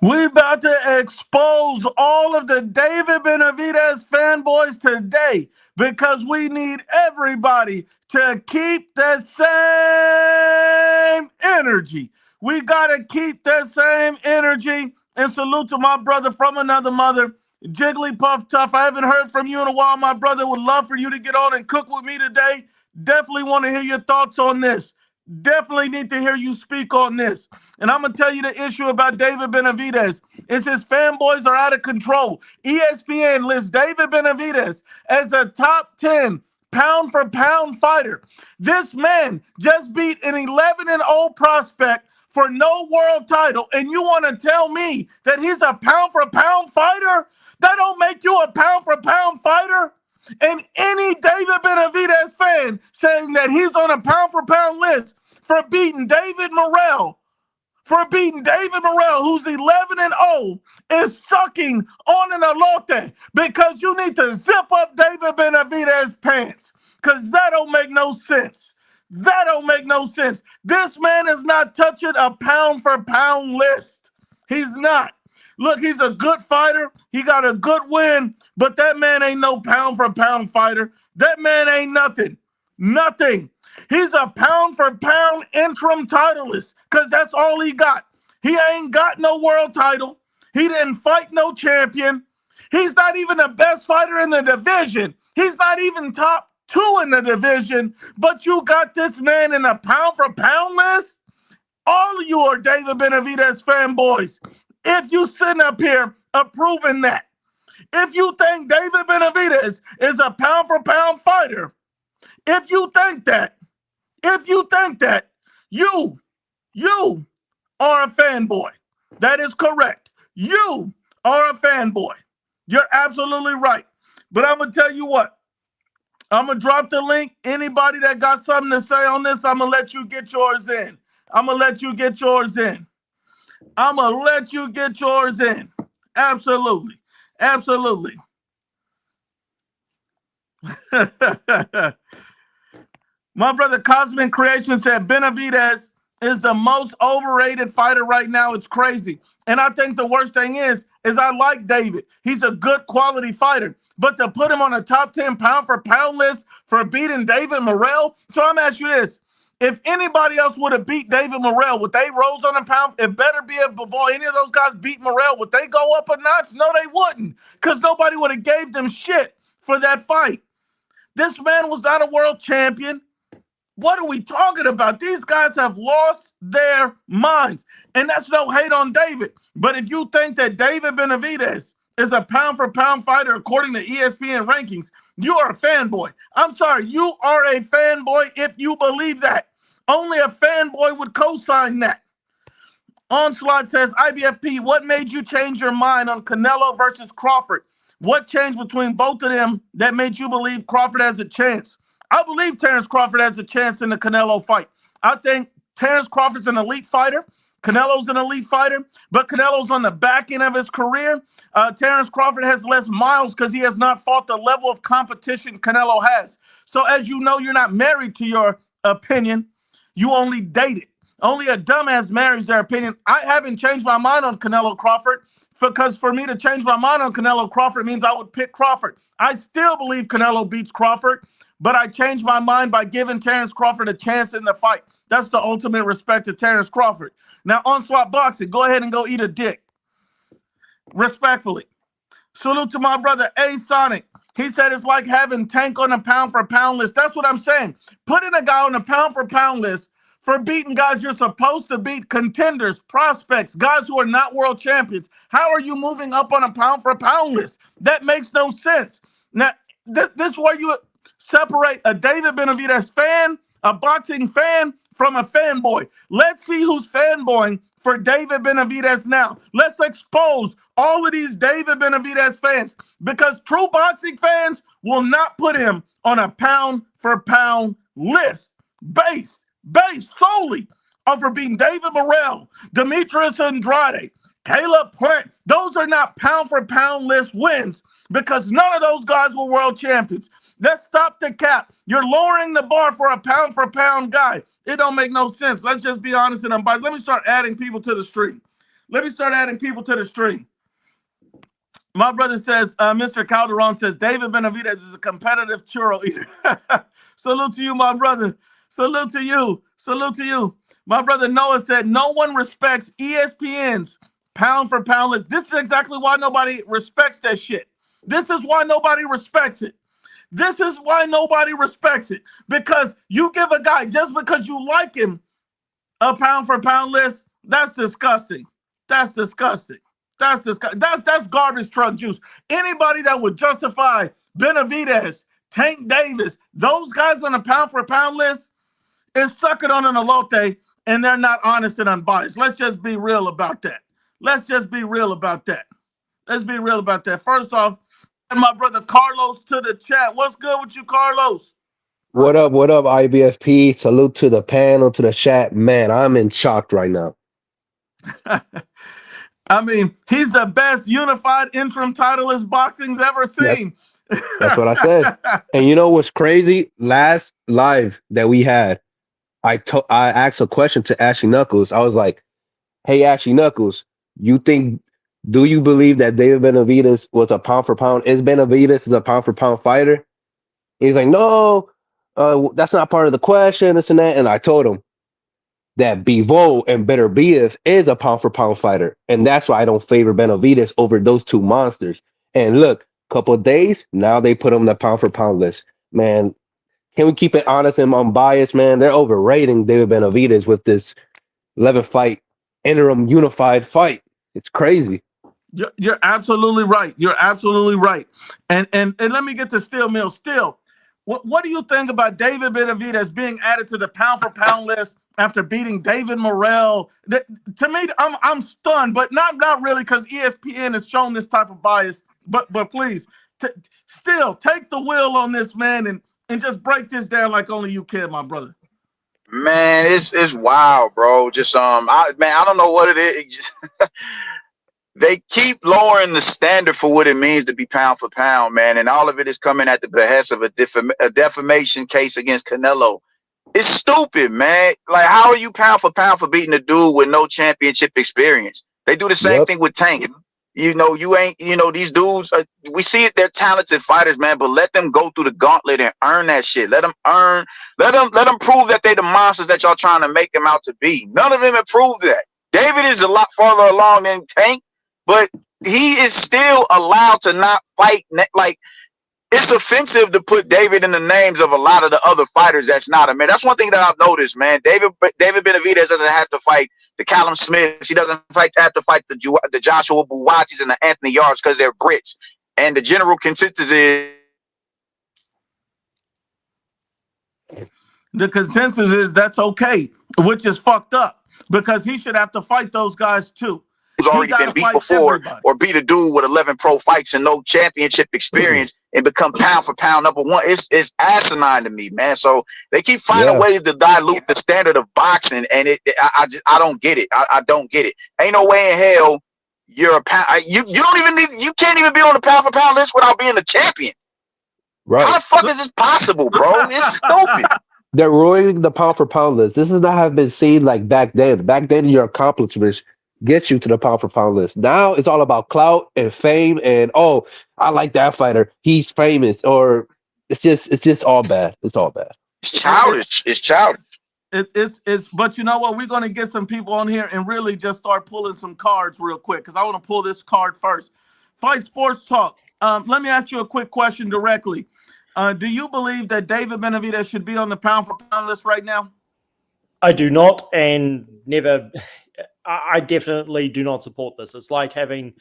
We about to expose all of the David Benavidez fanboys today because we need everybody to keep the same energy. We got to keep that same energy. And salute to my brother from another mother, Jigglypuff Tough. I haven't heard from you in a while, my brother. Would love for you to get on and cook with me today. Definitely want to hear your thoughts on this. Definitely need to hear you speak on this. And I'm going to tell you the issue about David Benavidez. It's his fanboys are out of control. ESPN lists David Benavidez as a top 10 pound for pound fighter. This man just beat an 11-0 prospect for no world title, and you want to tell me that he's a pound for pound fighter? That don't make you a pound for pound fighter. And any David Benavidez fan saying that he's on a pound for pound list for beating David Morell, who's 11-0, is sucking on an elote because you need to zip up David Benavidez's pants because that don't make no sense. That don't make no sense. This man is not touching a pound for pound list. He's not. Look, he's a good fighter. He got a good win, but that man ain't no pound for pound fighter. That man ain't nothing. Nothing. He's a pound for pound interim titleist because that's all he got. He ain't got no world title. He didn't fight no champion. He's not even the best fighter in the division. He's not even top 2 in the division, but you got this man in a pound for pound list? All of you are David Benavidez fanboys. If you sitting up here approving that, if you think David Benavidez is a pound for pound fighter, if you think that, you are a fanboy. That is correct. You are a fanboy. You're absolutely right. But I'm going to tell you what. I'm going to drop the link. Anybody that got something to say on this, I'm going to let you get yours in. Absolutely. My brother Cosmic Creation said Benavidez is the most overrated fighter right now. It's crazy. And I think the worst thing is I like David. He's a good quality fighter. But to put him on a top 10 pound for pound list for beating David Morell, so I'm asking you this. If anybody else would have beat David Morell, would they rose on a pound? It better be if before any of those guys beat Morell, would they go up a notch? No, they wouldn't, because nobody would have gave them shit for that fight. This man was not a world champion. What are we talking about? These guys have lost their minds. And that's no hate on David. But if you think that David Benavidez is a pound for pound fighter according to ESPN rankings, you are a fanboy. I'm sorry, you are a fanboy if you believe that. Only a fanboy would co-sign that. Onslaught says, IBFP, what made you change your mind on Canelo versus Crawford? What changed between both of them that made you believe Crawford has a chance? I believe Terrence Crawford has a chance in the Canelo fight. I think Terrence Crawford's an elite fighter. Canelo's an elite fighter, but Canelo's on the back end of his career. Terrence Crawford has less miles because he has not fought the level of competition Canelo has. So as you know, you're not married to your opinion. You only date it. Only a dumbass marries their opinion. I haven't changed my mind on Canelo Crawford because for me to change my mind on Canelo Crawford means I would pick Crawford. I still believe Canelo beats Crawford, but I changed my mind by giving Terrence Crawford a chance in the fight. That's the ultimate respect to Terrence Crawford. Now, Onslaught Boxing, go ahead and go eat a dick. Respectfully. Salute to my brother, A Sonic. He said it's like having Tank on a pound for pound list. That's what I'm saying. Putting a guy on a pound for pound list for beating guys you're supposed to beat, contenders, prospects, guys who are not world champions. How are you moving up on a pound for pound list? That makes no sense. Now, this is where you separate a David Benavidez fan, a boxing fan, from a fanboy. Let's see who's fanboying for David Benavidez now. Let's expose all of these David Benavidez fans because true boxing fans will not put him on a pound for pound list based solely off of being David Morell, Demetrius Andrade, Caleb Plant. Those are not pound for pound list wins because none of those guys were world champions. Let's stop the cap. You're lowering the bar for a pound for pound guy. It don't make no sense. Let's just be honest and unbiased. Let me start adding people to the stream. Let me start adding people to the stream. My brother says, Mr. Calderon says, David Benavidez is a competitive churro eater. Salute to you, my brother. Salute to you. Salute to you. My brother Noah said, no one respects ESPN's pound for pound list. This is exactly why nobody respects that shit. This is why nobody respects it. This is why nobody respects it. Because you give a guy, just because you like him, a pound for pound list, that's disgusting. That's disgusting. That's disgusting. That's garbage truck juice. Anybody that would justify Benavidez, Tank Davis, those guys on a pound for pound list is sucking on an elote, and they're not honest and unbiased. Let's just be real about that. Let's just be real about that. Let's be real about that. First off, my brother Carlos to the chat. What's good with you, Carlos? What up, IBFP? Salute to the panel, to the chat. Man, I'm in shock right now. I mean, he's the best unified interim titleist boxing's ever seen. That's what I said. And you know what's crazy? Last live that we had, I asked a question to Ashley Knuckles. I was like, hey, Ashley Knuckles, do you believe that David Benavidez was a pound for pound? Is Benavidez a pound for pound fighter? He's like, no, that's not part of the question, this and that. And I told him that Bivol and Benavidez is a pound for pound fighter. And that's why I don't favor Benavidez over those two monsters. And look, couple of days, now they put him on the pound for pound list. Man, can we keep it honest and unbiased, man? They're overrating David Benavidez with this 11-fight interim unified fight. It's crazy. You're absolutely right. You're absolutely right. And let me get to Steel Mill. Still, what do you think about David Benavidez being added to the pound for pound list after beating David Morell? To me, I'm stunned, but not really, because ESPN has shown this type of bias. But please, still take the wheel on this, man, and just break this down like only you can, my brother. Man, it's wild, bro. Just I don't know what it is. They keep lowering the standard for what it means to be pound for pound, man, and all of it is coming at the behest of a defamation case against Canelo. It's stupid, man. Like, how are you pound for beating a dude with no championship experience? They do the same thing with Tank. You know, these dudes, we see it, they're talented fighters, man, but let them go through the gauntlet and earn that shit. Let them prove that they're the monsters that y'all trying to make them out to be. None of them have proved that. David is a lot farther along than Tank, but he is still allowed to not fight. Like, it's offensive to put David in the names of a lot of the other fighters that's not a man. That's one thing that I've noticed, man. David Benavidez doesn't have to fight the Callum Smiths. He doesn't have to fight the Joshua Buatsis and the Anthony Yards because they're Brits. And the general consensus is that's okay, which is fucked up, because he should have to fight those guys too. Who's already been beat before, or beat a dude with 11 pro fights and no championship experience and become pound for pound number one. It's asinine to me, man. So they keep finding ways to dilute the standard of boxing, and I don't get it. I don't get it. Ain't no way in hell you're a pound. You can't even be on the pound for pound list without being a champion. Right? How the fuck is this possible, bro? It's stupid. They're ruining the pound for pound list. This is not have been seen like back then. Back then, your accomplishments gets you to the pound for pound list. Now it's all about clout and fame and, oh, I like that fighter, he's famous, or it's just all bad. It's all bad. It's childish. It's childish. It's but you know what? We're gonna get some people on here and really just start pulling some cards real quick, because I want to pull this card first. Fight Sports Talk. Let me ask you a quick question directly. Do you believe that David Benavidez should be on the pound for pound list right now? I do not, and never. I definitely do not support this. It's like having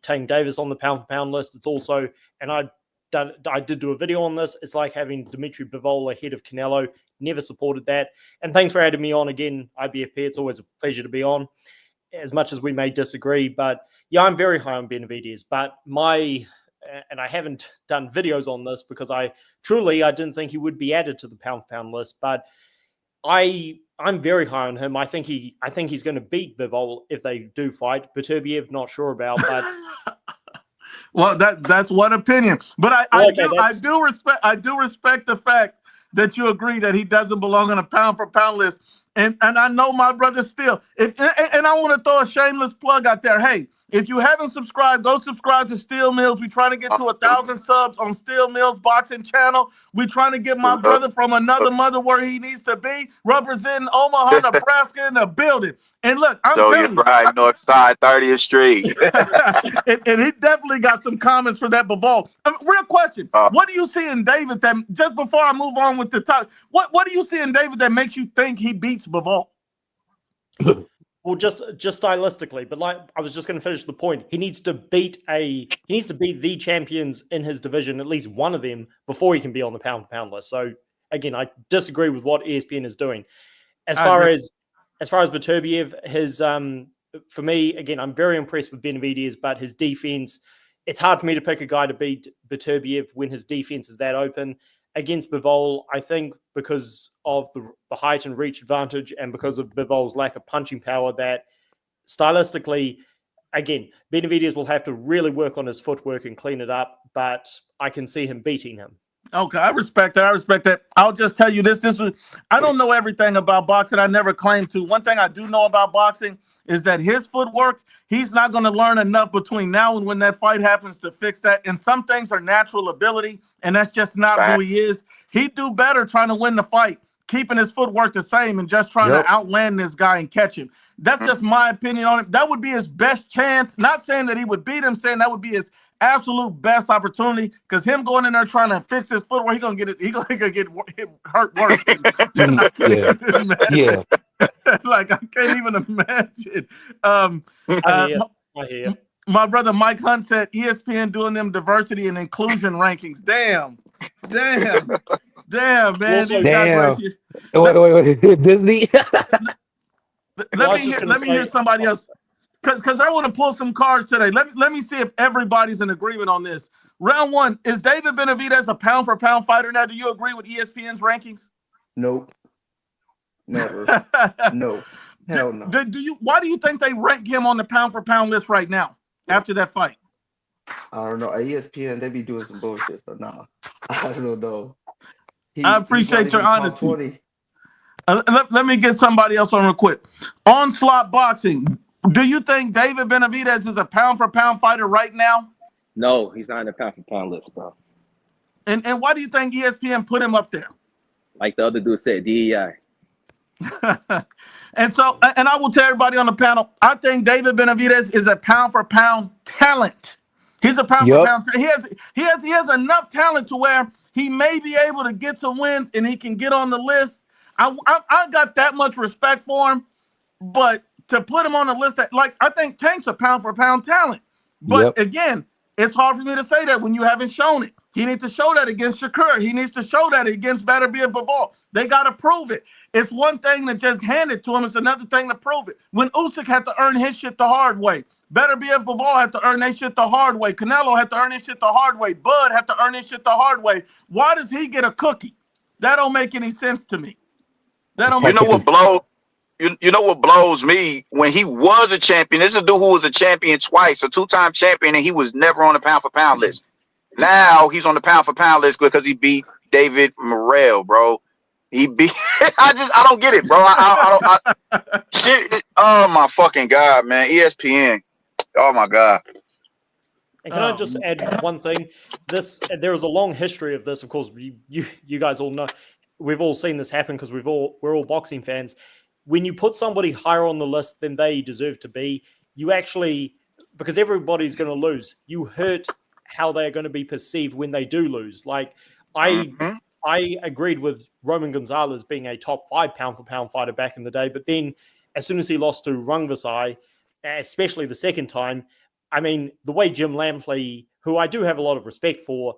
Tank Davis on the pound for pound list. It's also, and I did do a video on this, it's like having Dimitri Bivol ahead of Canelo. Never supported that. And thanks for having me on again, IBFP. It's always a pleasure to be on, as much as we may disagree. But yeah, I'm very high on Benavidez. But and I haven't done videos on this because I didn't think he would be added to the pound for pound list. But I'm very high on him. I think he's going to beat Bivol if they do fight. Beterbiev, not sure about, but well, that's one opinion. But I do respect the fact that you agree that he doesn't belong on a pound for pound list. And I know my brother still. And I want to throw a shameless plug out there. Hey, if you haven't subscribed, go subscribe to Steel Mills. We're trying to get to 1,000 subs on Steel Mills Boxing Channel. We're trying to get my brother from another mother where he needs to be, representing Omaha, Nebraska in the building. And look, I'm telling you. Right, North Side, 30th Street. and he definitely got some comments for that Bivol. Real question. What do you see in David that, just before I move on with the talk, what do you see in David that makes you think he beats Bivol? Well, just stylistically, but like I was just going to finish the point. He needs to beat the champions in his division, at least one of them, before he can be on the pound for pound list. So again, I disagree with what ESPN is doing. As far as Beterbiev, his for me, again, I'm very impressed with Benavidez, but his defense, it's hard for me to pick a guy to beat Beterbiev when his defense is that open. Against Bivol, I think because of the height and reach advantage and because of Bivol's lack of punching power, that stylistically, again, Benavidez will have to really work on his footwork and clean it up, but I can see him beating him. Okay, I respect that. I'll just tell you this. I don't know everything about boxing. I never claimed to. One thing I do know about boxing is that his footwork, he's not going to learn enough between now and when that fight happens to fix that. And some things are natural ability, and that's just not who he is. He'd do better trying to win the fight, keeping his footwork the same and just trying to outland this guy and catch him. That's just my opinion on it. That would be his best chance. Not saying that he would beat him, saying that would be his absolute best opportunity, because him going in there trying to fix his footwork, he's going to get hurt worse. Yeah. Like, I can't even imagine. I hear. My brother Mike Hunt said ESPN doing them diversity and inclusion rankings. Damn, man. Wait. Disney? Let me hear somebody else. Because I want to pull some cards today. Let me see if everybody's in agreement on this. Round one, is David Benavidez a pound for pound fighter now? Do you agree with ESPN's rankings? Nope. Never. No. Hell no. Why do you think they rank him on the pound for pound list right now after that fight? I don't know. At ESPN, they be doing some bullshit, so nah. I don't know. I appreciate your honesty. Let me get somebody else on real quick. Onslaught Boxing. Do you think David Benavidez is a pound for pound fighter right now? No, he's not in the pound for pound list, bro. And why do you think ESPN put him up there? Like the other dude said, DEI. And I will tell everybody on the panel, I think David Benavidez is a pound for pound talent. He's a pound for pound. He has enough talent to where he may be able to get some wins and he can get on the list. I got that much respect for him, but to put him on the list, I think Tank's a pound for pound talent. But again, it's hard for me to say that when you haven't shown it. He needs to show that against Shakur. He needs to show that against Beterbiev Bivol. They got to prove it. It's one thing to just hand it to him. It's another thing to prove it. When Usyk had to earn his shit the hard way, Beterbiev Bivol had to earn their shit the hard way. Canelo had to earn his shit the hard way. Bud had to earn his shit the hard way. Why does he get a cookie? That don't make any sense to me. That don't make what blows me? When he was a champion, this is a dude who was a champion twice, a two-time champion, and he was never on the pound for pound list. Now he's on the pound for pound list because he beat David Morell, bro. He beat. I don't get it, bro. Shit. Oh my fucking god, man. ESPN. Oh my god. And can I just add one thing? There was a long history of this. Of course, you guys all know. We've all seen this happen because we're all boxing fans. When you put somebody higher on the list than they deserve to be, you actually, because everybody's going to lose, you hurt how they're going to be perceived when they do lose. Like I agreed with Roman Gonzalez being a top 5 pound for pound fighter back in the day, but then as soon as he lost to Rungvisai, especially the second time, I mean, the way Jim Lampley, who I do have a lot of respect for,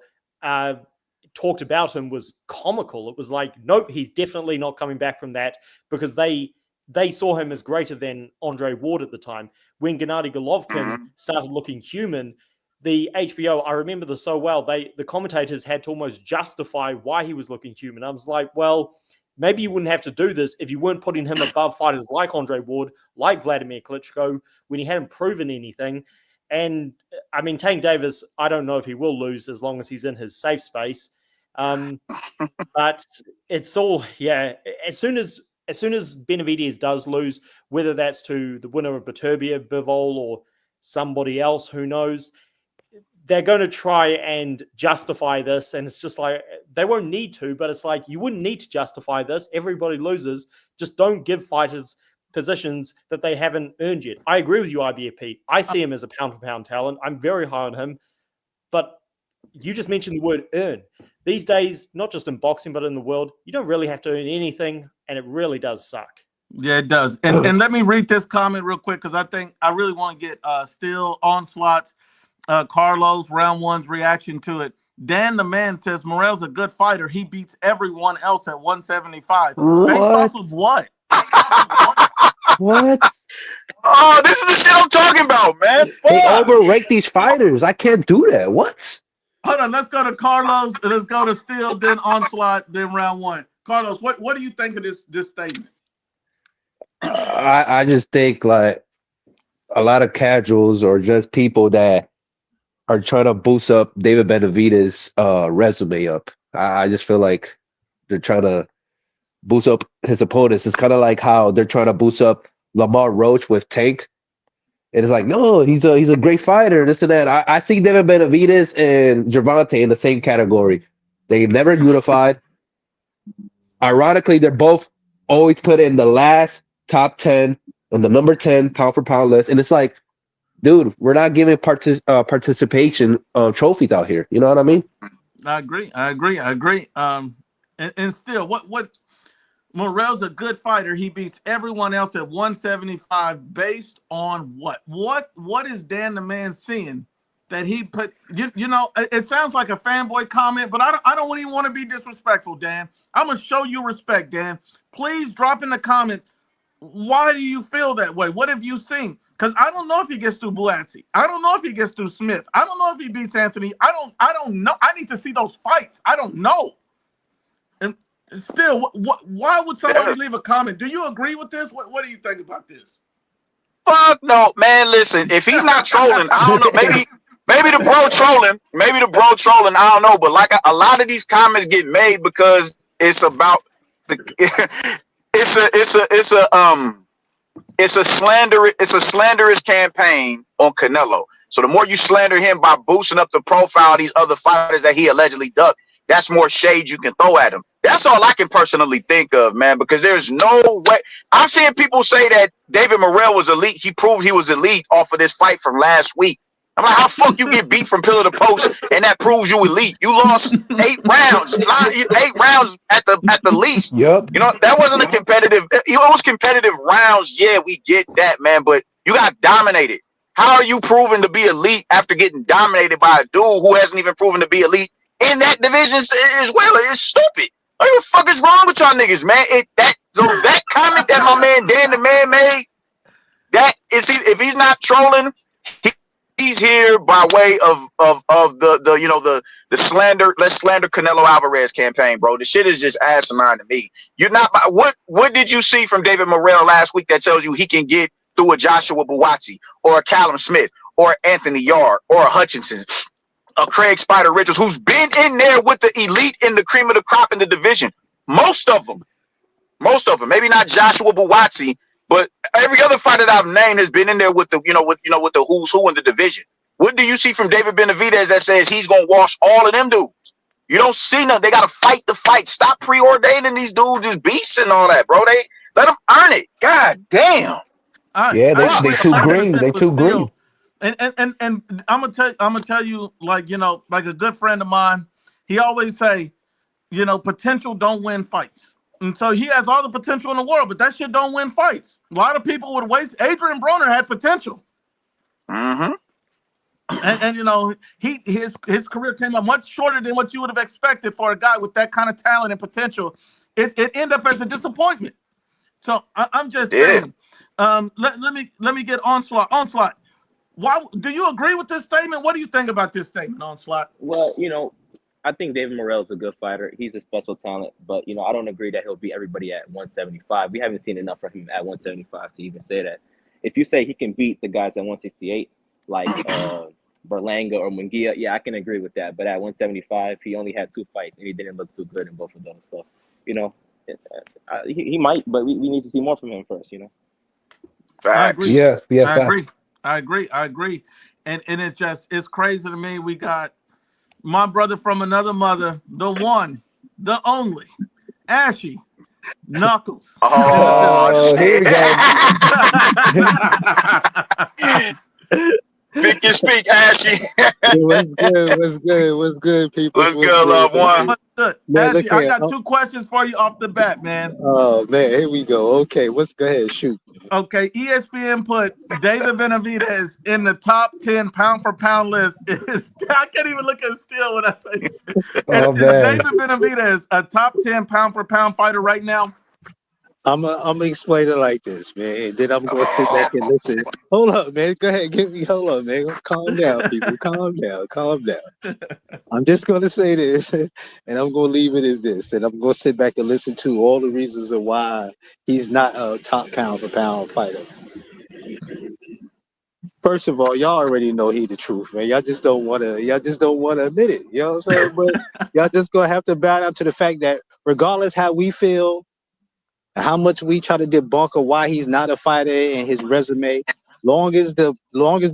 talked about him was comical. It was like, nope, he's definitely not coming back from that, because they saw him as greater than Andre Ward at the time. When Gennady Golovkin started looking human, the HBO, I remember this so well, the commentators had to almost justify why he was looking human. I was like, well, maybe you wouldn't have to do this if you weren't putting him above fighters like Andre Ward, like Vladimir Klitschko, when he hadn't proven anything. And I mean, Tank Davis, I don't know if he will lose as long as he's in his safe space. But it's all, yeah. As soon as Benavidez does lose, whether that's to the winner of Beterbiev, Bivol, or somebody else, who knows, they're going to try and justify this. And it's just like, they won't need to, but it's like, you wouldn't need to justify this. Everybody loses. Just don't give fighters positions that they haven't earned yet. I agree with you, IBFP. I see him as a pound-for-pound talent. I'm very high on him. But you just mentioned the word earn. These days, not just in boxing, but in the world, you don't really have to earn anything, and it really does suck. Yeah, it does. And let me read this comment real quick, because I think I really want to get Still, Onslaught's, Carlos, Round One's reaction to it. Dan the Man says, Morell's a good fighter. He beats everyone else at 175. What? Based off of what? What? Oh, this is the shit I'm talking about, man. They Fuck. overrate these fighters. I can't do that. What? Hold on, let's go to Carlos, let's go to Still, then Onslaught, then Round One. Carlos, what do you think of this statement? I just think like a lot of casuals or just people that are trying to boost up David Benavidez' resume up. I just feel like they're trying to boost up his opponents. It's kind of like how they're trying to boost up Lamar Roach with Tank. And it's like, no, he's a great fighter, this and that. I see David Benavidez and Gervonta in the same category. They never unified. Ironically, they're both always put in the last top 10 on the number 10 pound for pound list. And it's like, dude, we're not giving participation trophies out here. You know what I mean? I agree. And Still, what Morell's a good fighter. He beats everyone else at 175 based on what? What is Dan the Man seeing that he put? You know, it sounds like a fanboy comment, but I don't even want to be disrespectful, Dan. I'm gonna show you respect, Dan. Please drop in the comments. Why do you feel that way? What have you seen? Because I don't know if he gets through Buatsi. I don't know if he gets through Smith. I don't know if he beats Anthony. I don't know. I need to see those fights. I don't know. And Still, why would somebody leave a comment? Do you agree with this? What do you think about this? Fuck no, man. Listen, if he's not trolling, I don't know. Maybe the bro trolling. Maybe the bro trolling. I don't know. But like a lot of these comments get made because it's about the. It's a slanderous campaign on Canelo. So the more you slander him by boosting up the profile of these other fighters that he allegedly ducked, that's more shade you can throw at him. That's all I can personally think of, man, because there's no way. I've seen people say that David Morell was elite. He proved he was elite off of this fight from last week. I'm like, how fuck you get beat from pillar to post and that proves you elite? You lost 8 rounds, 8 rounds at the least. Yep. You know, that wasn't a competitive. It was competitive rounds. Yeah, we get that, man, but you got dominated. How are you proven to be elite after getting dominated by a dude who hasn't even proven to be elite in that division as well? It's stupid. What the fuck is wrong with y'all niggas, man? That comment that my man Dan the Man made, if he's not trolling, he's here by way of the slander. Let's slander Canelo Alvarez campaign, bro. The shit is just asinine to me. You're not. What did you see from David Morell last week that tells you he can get through a Joshua Buatsi or a Callum Smith or Anthony Yarde or a Hutchinson, a Craig Spider Richards, who's been in there with the elite in the cream of the crop in the division? Most of them. Maybe not Joshua Buatsi, but every other fighter that I've named has been in there with the the who's who in the division. What do you see from David Benavidez that says he's gonna wash all of them dudes? You don't see nothing. They gotta fight the fight. Stop preordaining these dudes as beasts and all that, bro. They let them earn it. God damn. They too green. They too green. And I'm gonna tell you, like, like a good friend of mine, he always say, potential don't win fights. And so he has all the potential in the world, but that shit don't win fights. A lot of people would waste. Adrian Broner had potential. Mm-hmm. And his career came up much shorter than what you would have expected for a guy with that kind of talent and potential. It ended up as a disappointment. So I'm just saying. Let me get Onslaught. Onslaught. Why do you agree with this statement? What do you think about this statement, Onslaught? Well, I think David Morell is a good fighter. He's a special talent, but I don't agree that he'll beat everybody at 175. We haven't seen enough from him at 175 to even say that. If you say he can beat the guys at 168, like Berlanga or Munguia, yeah, I can agree with that. But at 175, he only had 2 fights, and he didn't look too good in both of those. So, you know, he might, but we need to see more from him first, you know. I Facts. agree. Yeah, yeah, I facts. agree. And it's crazy to me. We got my brother from another mother, the one, the only, Ashy Knuckles. Oh, Here we go. shit. Speak and speak, Ashy. What's good? What's good? What's good, people? What's good, loved one? What's good? Man, look Ashy, I here. got 2 questions for you off the bat, man. Oh man, here we go. Okay, go ahead, shoot. Okay, ESPN put David Benavidez in the top 10 pound for pound list. I can't even look at still when I say this. Oh Is man. David Benavidez a top 10 pound for pound fighter right now? I'm gonna explain it like this, man. And then I'm gonna sit back and listen. Hold up, man. Go ahead, hold up, man. Calm down, people. Calm down. I'm just gonna say this, and I'm gonna leave it as this, and I'm gonna sit back and listen to all the reasons of why he's not a top pound for pound fighter. First of all, y'all already know he the truth, man. Y'all just don't wanna admit it. You know what I'm saying? But y'all just gonna have to bow down to the fact that regardless how we feel, how much we try to debunk of why he's not a fighter and his resume, long as the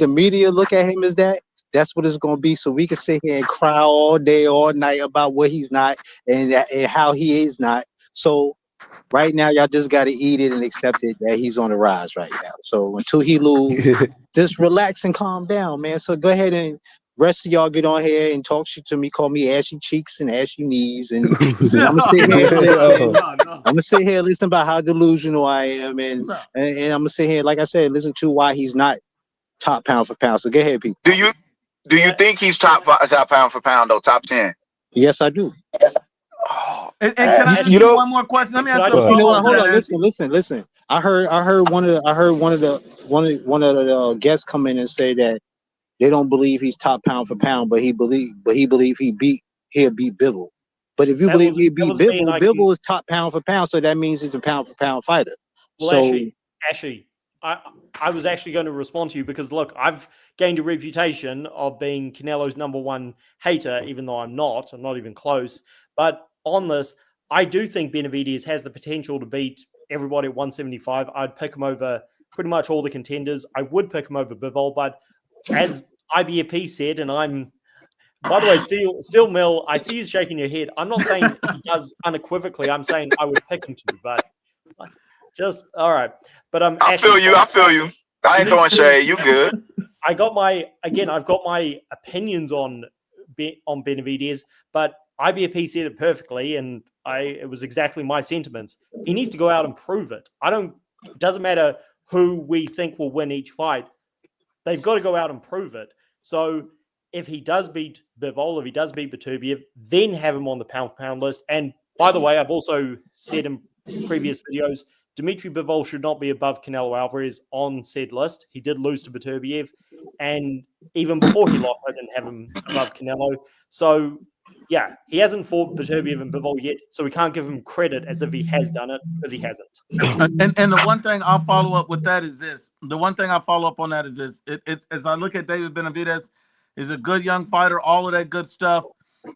media look at him as that's what it's gonna be. So we can sit here and cry all day, all night about what he's not and how he is not. So right now, y'all just gotta eat it and accept it that he's on the rise right now. So until he lose, just relax and calm down, man. So go ahead and rest of y'all get on here and talk shit to me, call me ashy cheeks and ashy knees, and I'm gonna sit here and listen. I'm gonna sit here and listen about how delusional I am, and I'm gonna sit here, like I said, listen to why he's not top pound for pound. So go ahead, people. Do you think he's top pound for pound though? Top 10? Yes, I do. Oh, And can I ask You you know- one more question? Let me ask Can you I a You know follow-up what? to Hold that. on. Listen. I heard one of the guests come in and say that they don't believe he's top pound for pound, but he believe he'll beat Bivol. But if you That believe was he that beat was me, and Bivol, I can. Bivol is top pound for pound, so that means he's a pound for pound fighter. Well, So Ashy, I was actually going to respond to you because look, I've gained a reputation of being Canelo's #1 hater, even though I'm not even close. But on this, I do think Benavidez has the potential to beat everybody at 175. I'd pick him over pretty much all the contenders. I would pick him over Bivol, but as IBFP said, and I'm, by the way, Steel Mill, I see you shaking your head. I'm not saying he does unequivocally. I'm saying I would pick him to, but just all right. But I feel you. I ain't throwing shade. You good? I've got my opinions on Benavidez, but IBFP said it perfectly, and it was exactly my sentiments. He needs to go out and prove it. It doesn't matter who we think will win each fight. They've got to go out and prove it. So if he does beat Bivol, if he does beat Beterbiev, then have him on the pound-for-pound list. And by the way, I've also said in previous videos, Dmitry Bivol should not be above Canelo Alvarez on said list. He did lose to Beterbiev, and even before he lost, I didn't have him above Canelo. So, yeah, he hasn't fought Beterbiev and Bivol yet, so we can't give him credit as if he has done it, because he hasn't. And the one thing I'll follow up with that is this. The one thing I'll follow up on that is this. As I look at David Benavidez, he's a good young fighter, all of that good stuff,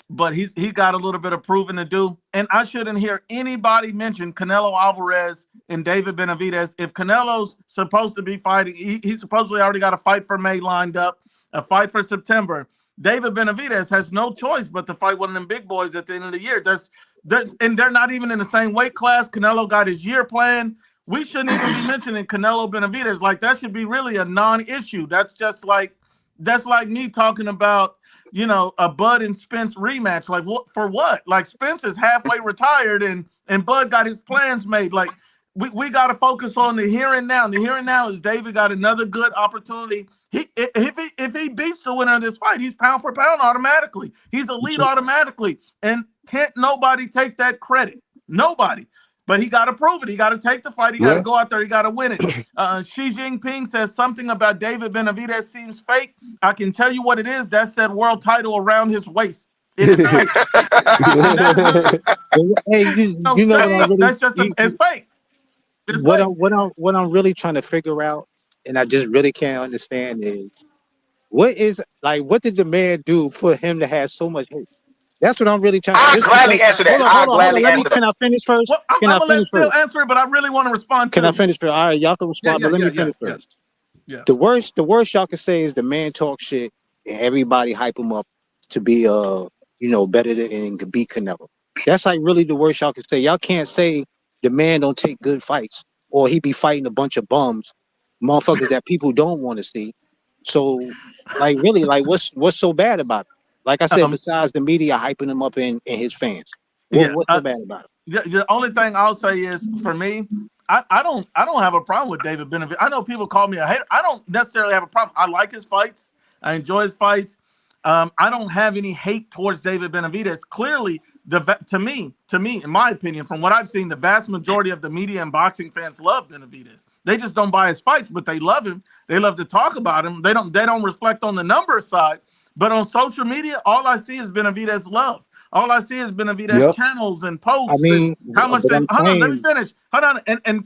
but he got a little bit of proving to do. And I shouldn't hear anybody mention Canelo Alvarez and David Benavidez. If Canelo's supposed to be fighting, he supposedly already got a fight for May lined up, a fight for September. David Benavidez has no choice but to fight one of them big boys at the end of the year. They're not even in the same weight class. Canelo got his year plan. We shouldn't even be mentioning Canelo Benavidez. Like, that should be really a non-issue. That's like me talking about, a Bud and Spence rematch. Like, what for what? Like, Spence is halfway retired and Bud got his plans made. Like, we got to focus on the here and now. The here and now is David got another good opportunity. If he beats the winner of this fight, he's pound for pound automatically. He's elite automatically. And can't nobody take that credit. Nobody. But he got to prove it. He got to take the fight. He got to go out there. He got to win it. Xi Jinping says something about David Benavidez seems fake. I can tell you what it is. That's that world title around his waist. It is fake. hey, you know what I really, that's just it's fake. What I'm really trying to figure out, and I just really can't understand, is What did the man do for him to have so much hate? That's what I'm really trying. I'll Just because. gladly answer that. Hold on, I'll hold on, hold on. gladly answer that. Can I finish first? Well, Can I'm I gonna let finish Still first? answer it, but I really want to respond Can I too. finish first? All right, y'all can Yeah, respond, yeah, but let yeah, me yeah, finish yeah, first. yeah. The worst y'all can say is the man talk shit and everybody hype him up to be better than and to beat Canelo. That's like really the worst y'all can say. Y'all can't say the man don't take good fights or he be fighting a bunch of bums, motherfuckers that people don't want to see. So like really, like what's so bad about it? Like I said, Um, besides the media hyping him up and his fans, yeah. what's so bad about it? The only thing I'll say is for me, I don't have a problem with David Benavidez. I know people call me a hater. I don't necessarily have a problem. I like his fights. I enjoy his fights. I don't have any hate towards David Benavidez. Clearly, to me, in my opinion, from what I've seen, the vast majority of the media and boxing fans love Benavidez. They just don't buy his fights, but they love him. They love to talk about him. They don't reflect on the numbers side. But on social media, all I see is Benavidez love. All I see is Benavidez Yep. channels and I posts and mean, how much but they I'm hold on, let me saying, finish. Hold on.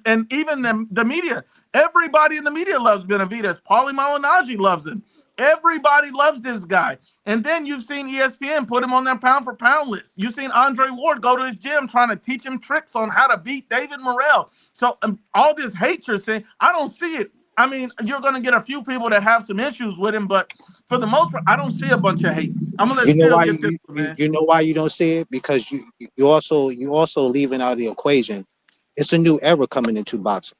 And even the media, everybody in the media loves Benavidez. Paulie Malignaggi loves him. Everybody loves this guy. And then you've seen ESPN put him on their pound for pound list. You've seen Andre Ward go to his gym trying to teach him tricks on how to beat David Morell. So all this hate you're saying, I don't see it. I mean, you're going to get a few people that have some issues with him, but for the most part, I don't see a bunch of hate. I'm gonna let you know Still why get this one, man. you know why you don't see it, because you also leaving out of the equation. It's a new era coming into boxing.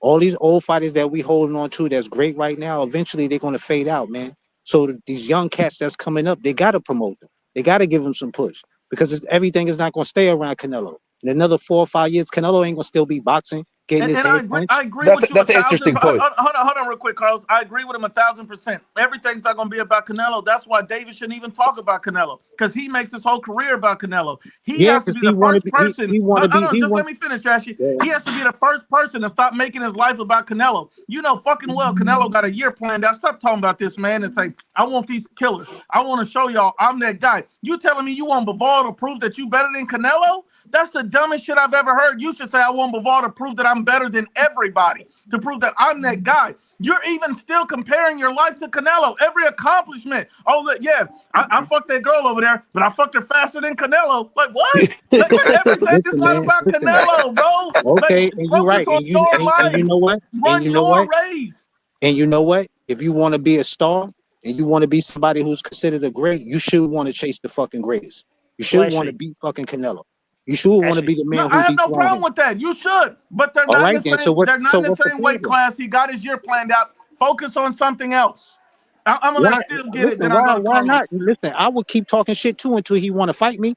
All these old fighters that we holding on to that's great right now, eventually they're gonna fade out, man. So these young cats that's coming up, they gotta promote them. They gotta give them some push because everything is not gonna stay around Canelo. In another 4 or 5 years, Canelo ain't gonna still be boxing, getting his And head punched. I agree with you a That's an thousand. interesting point. Hold on, real quick, Carlos. I agree with him 1,000%. Everything's not going to be about Canelo. That's why David shouldn't even talk about Canelo because he makes his whole career about Canelo. He Yeah, has to because be he the wanna first be person. he wanna Hold be on, he just let want me finish, Ashley. yeah. He has to be the first person to stop making his life about Canelo. You know fucking well Canelo got a year planned out. Stop talking about this man and say, I want these killers. I want to show y'all I'm that guy. You telling me you want Bivol to prove that you better than Canelo? That's the dumbest shit I've ever heard. You should say I want Bivol to prove that I'm better than everybody, to prove that I'm that guy. You're even still comparing your life to Canelo. Every accomplishment. Oh, look, yeah, I fucked that girl over there, but I fucked her faster than Canelo. Like, what? Like everything is Listen, not man, about listen. Canelo, bro. Like, Okay, and you're focus right, on and your you life. know what, and Run you know your what, race. and you know what? If you want to be a star and you want to be somebody who's considered a great, you should want to chase the fucking greatest. You Well, should want to Ashley, beat fucking Canelo. You should want to be Ashley, the No, man I who have no dethroned problem him. with that. You should, but they're All not in right, the then. same. They're not So in the what's the same weight problem? class. He got his year planned out. Focus on something else. I'm gonna let Why? Still get it. Listen, Then I'll go to why Carlos. not? Listen, I will keep talking shit too until he want to fight me.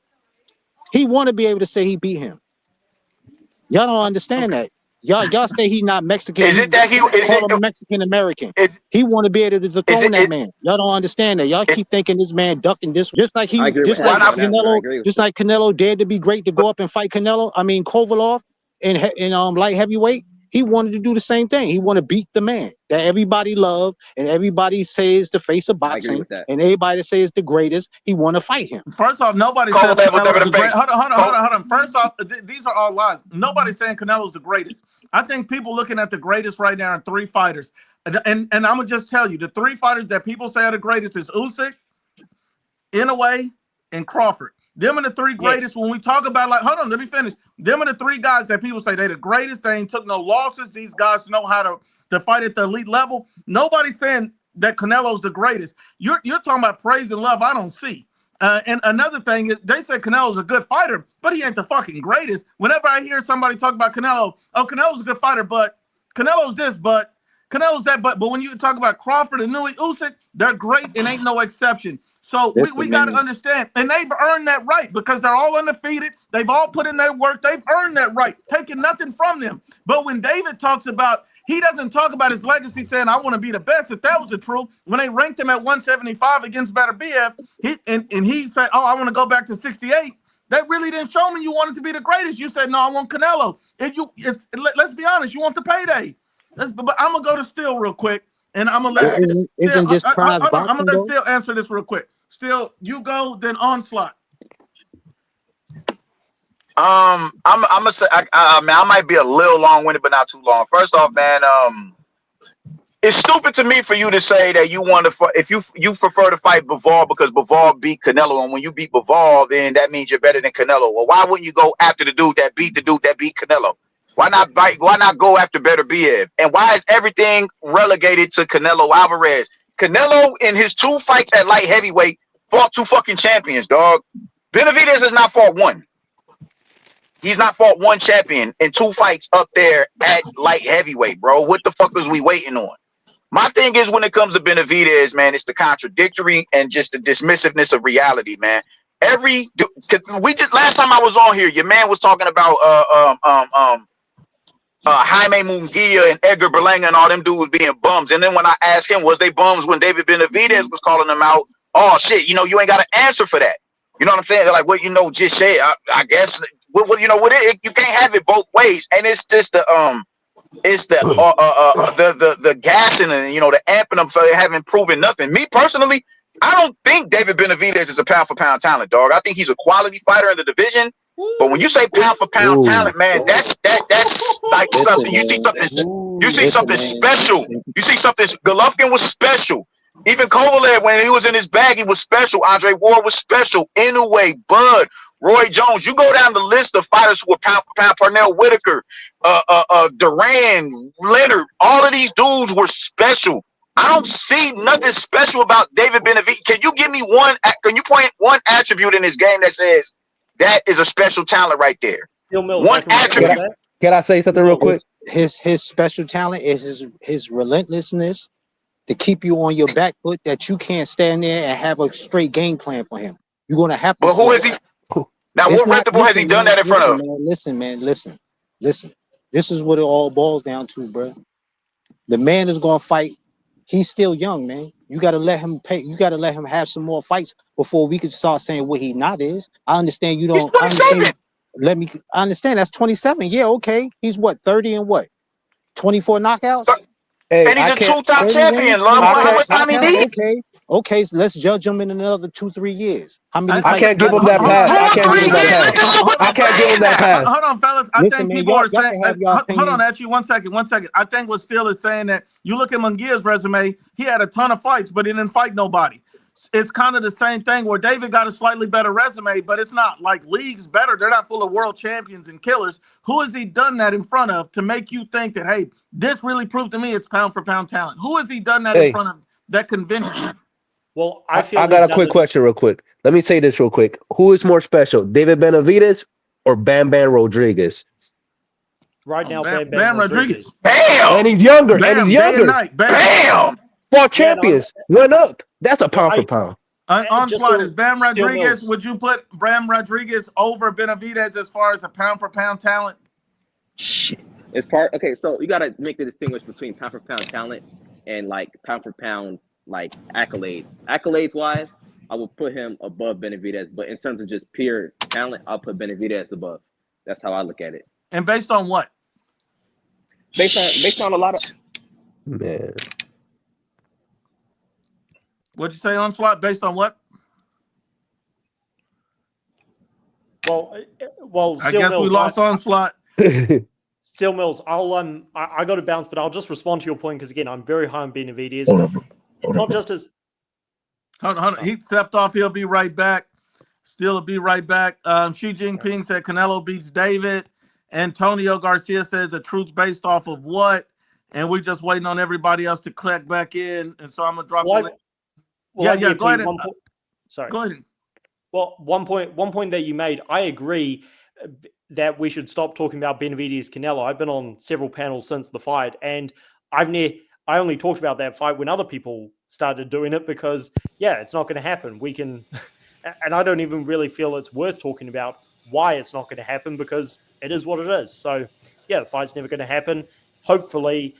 He want to be able to say he beat him. Y'all don't understand Okay. that. Y'all say he not Mexican. Is it that he is Call it him Mexican American. is He want to be able to is dethrone it that man. Y'all don't understand that. Y'all it keep thinking this man ducking this, I agree with just why like Ashley not? on that one. I Canelo, agree with just you. like Canelo dared to be great to go up and fight Canelo. I mean Kovalov in light heavyweight. He wanted to do the same thing. He want to beat the man that everybody love and everybody says the face of I agree boxing with that. and everybody says the greatest. He want to fight him. First off, nobody says Kovalev was never Canelo's the the great. face. Hold on. First off, these are all lies. Nobody's saying Canelo's the greatest. I think people looking at the greatest right now are three fighters, and I'm gonna just tell you the three fighters that people say are the greatest is Usyk, Inoue, and Crawford. Them are the three greatest. yes. When we talk about hold on, let me finish. Them are the three guys that people say they're the greatest. They ain't took no losses. These guys know how to fight at the elite level. Nobody's saying that Canelo's the greatest. You're talking about praise and love. I don't see. And another thing is, they say Canelo's a good fighter, but he ain't the fucking greatest. Whenever I hear somebody talk about Canelo, oh, Canelo's a good fighter, but Canelo's this, but Canelo's that. But when you talk about Crawford and Nui Usyk, they're great and ain't no exception. So we Listen, got to man. understand, and they've earned that right because they're all undefeated. They've all put in their work. They've earned that right, taking nothing from them. But when David talks about, he doesn't talk about his legacy saying, I want to be the best. If that was the truth, when they ranked him at 175 against Benavidez, he said, oh, I want to go back to 68. That really didn't show me you wanted to be the greatest. You said, no, I want Canelo. Let's be honest, you want the payday. But I'm going to go to Still real quick, and I'm going to let Still, Isn't this prize hold on, I'm going boxing to let though? Still answer this real quick. Still, you go, then Onslaught. I'm gonna say, I might be a little long winded, but not too long. First off, man, it's stupid to me for you to say that you want to, if you prefer to fight Bivol because Bivol beat Canelo, and when you beat Bivol, then that means you're better than Canelo. Well, why wouldn't you go after the dude that beat Canelo? Why not go after Better Biev? And why is everything relegated to Canelo Alvarez? Canelo in his 2 fights at light heavyweight fought 2 fucking champions, dog. Benavidez has not fought one. He's not fought one champion in 2 fights up there at light heavyweight, bro. What the fuck is we waiting on? My thing is, when it comes to Benavidez, man, it's the contradictory and just the dismissiveness of reality, man. Last time I was on here, your man was talking about Jaime Munguia and Edgar Berlanga and all them dudes being bums. And then when I asked him, was they bums when David Benavidez was calling them out? Oh shit, you ain't got an answer for that. You know what I'm saying? They're like, well, just say I guess. What you can't have it both ways, and it's just the gassing and the amping them for having proven nothing. Me personally, I don't think David Benavidez is a pound for pound talent, dog. I think he's a quality fighter in the division. But when you say pound for pound talent, man, that's like something. You see something special. You see something. Golovkin was special. Even Kovalev, when he was in his bag, he was special. Andre Ward was special. Anyway, Bud, Roy Jones. You go down the list of fighters who were pound for pound. Pernell Whitaker, Duran, Leonard. All of these dudes were special. I don't see nothing special about David Benavidez. Can you give me one? Can you point one attribute in this game that says that is a special talent right there? One attribute. Can I say something real quick? His special talent is his relentlessness to keep you on your back foot, that you can't stand there and have a straight game plan for him. You're gonna have to. But who is he? Now, what reputable has he done that in front of? Listen. This is what it all boils down to, bro. The man is gonna fight. He's still young, man. You gotta let him pay. You gotta let him have some more fights before we can start saying what he not is. I understand you don't. He's 27. I understand that's 27. Yeah, okay. He's what, 30 and what? 24 knockouts? Hey, and he's a 2-time champion, love. How much time he need? Okay, so let's judge him in another 2-3 years. How many? I can't give him that pass. I can't give him that pass. I can't give him that pass. Hold on, fellas. I think people are saying. Hold on, actually, 1 second. I think what Steele is saying that you look at Munguia's resume. He had a ton of fights, but he didn't fight nobody. It's kind of the same thing where David got a slightly better resume, but it's not like leagues better. They're not full of world champions and killers. Who has he done that in front of to make you think that, hey, this really proved to me it's pound for pound talent? Who has he done that in front of that convinced you? Well, I got a quick question real quick. Let me say this real quick. Who is more special, David Benavidez or Bam Bam Rodriguez? Right now, Bam Rodriguez. Bam! And he's younger. Bam! Bam! Fought champions. Went up. That's a pound for pound. Onslaught is Bam Rodriguez. Would you put Bam Rodriguez over Benavidez as far as a pound for pound talent? It's part. Okay, so you gotta make the distinguish between pound for pound talent and like pound for pound like accolades. Accolades wise, I would put him above Benavidez, but in terms of just pure talent, I'll put Benavidez above. That's how I look at it. And based on what? Based on a lot of man. What'd you say, Onslaught? Based on what? Well, I guess we lost Onslaught. Steel Mills, I got to bounce, but I'll just respond to your point because again, I'm very high on Benavidez. Not just as. Hold on. He stepped off. He'll be right back. Still will be right back. Xi Jinping said Canelo beats David. Antonio Garcia says the truth based off of what? And we just waiting on everybody else to click back in. And so I'm gonna drop the link. Go ahead. Sorry. Go ahead. Well, one point that you made, I agree that we should stop talking about Benavidez Canelo. I've been on several panels since the fight, and I only talked about that fight when other people started doing it because, it's not going to happen. We can, and I don't even really feel it's worth talking about why it's not going to happen because it is what it is. So, the fight's never going to happen. Hopefully,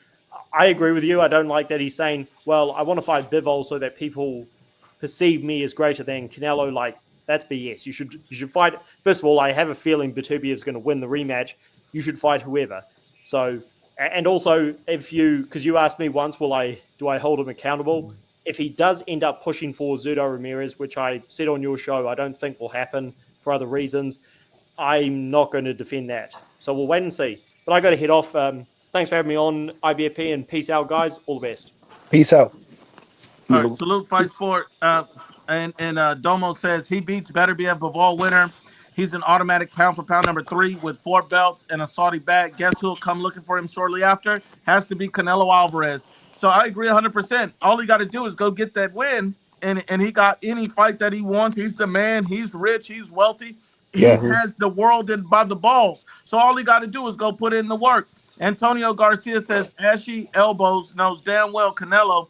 I agree with you. I don't like that he's saying, well, I want to fight Bivol so that people perceive me as greater than Canelo. Like, that's BS. You should fight. First of all, I have a feeling Beterbiev is going to win the rematch. You should fight whoever. So, and also, because you asked me once, do I hold him accountable? If he does end up pushing for Zurdo Ramirez, which I said on your show, I don't think will happen for other reasons, I'm not going to defend that. So we'll wait and see. But I got to head off. Thanks for having me on IBFP, and peace out, guys. All the best. Peace out. All right, Salute Fight Sport. And Domo says he beats Better Be a Bivol winner. He's an automatic pound for pound number 3 with 4 belts and a Saudi bag. Guess who'll come looking for him shortly after? Has to be Canelo Alvarez. So I agree 100%. All he got to do is go get that win, and he got any fight that he wants. He's the man. He's rich. He's wealthy. He Yeah. has the world by the balls. So all he got to do is go put in the work. Antonio Garcia says Ashy Elbows knows damn well Canelo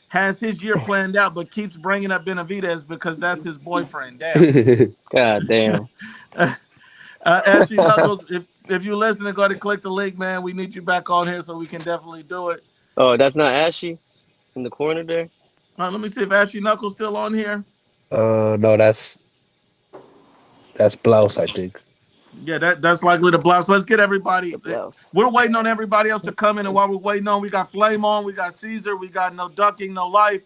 has his year planned out, but keeps bringing up Benavidez because that's his boyfriend. Damn. God damn. Ashley Knuckles, if you listen, go ahead and click the link, man. We need you back on here so we can definitely do it. Oh, that's not Ashy in the corner there. Let me see if Ashley Knuckles still on here. No, that's Blouse, I think. Yeah, that's likely the blouse. Let's get everybody. The blouse. We're waiting on everybody else to come in, and while we're waiting on, we got Flame on, we got Caesar, we got No Ducking, No Life.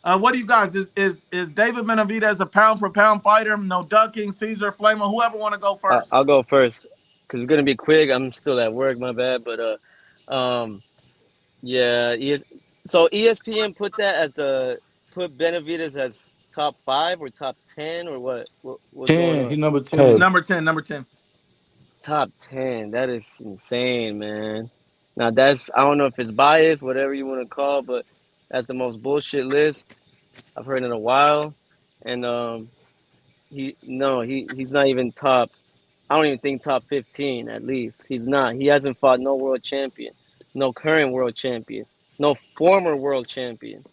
What do you guys? Is David Benavidez a pound for pound fighter? No Ducking, Caesar, Flame on, whoever want to go first. I'll go first because it's gonna be quick. I'm still at work. My bad, but yeah. So ESPN put that as put Benavidez as top 5 or top 10 or what's going 10. He on? number 10. Number 10, number 10. Top 10. That is insane, man. Now I don't know if it's biased, whatever you want to call, but that's the most bullshit list I've heard in a while. And he's not even top. I don't even think top 15 at least. He's not. He hasn't fought no world champion, no current world champion, no former world champion.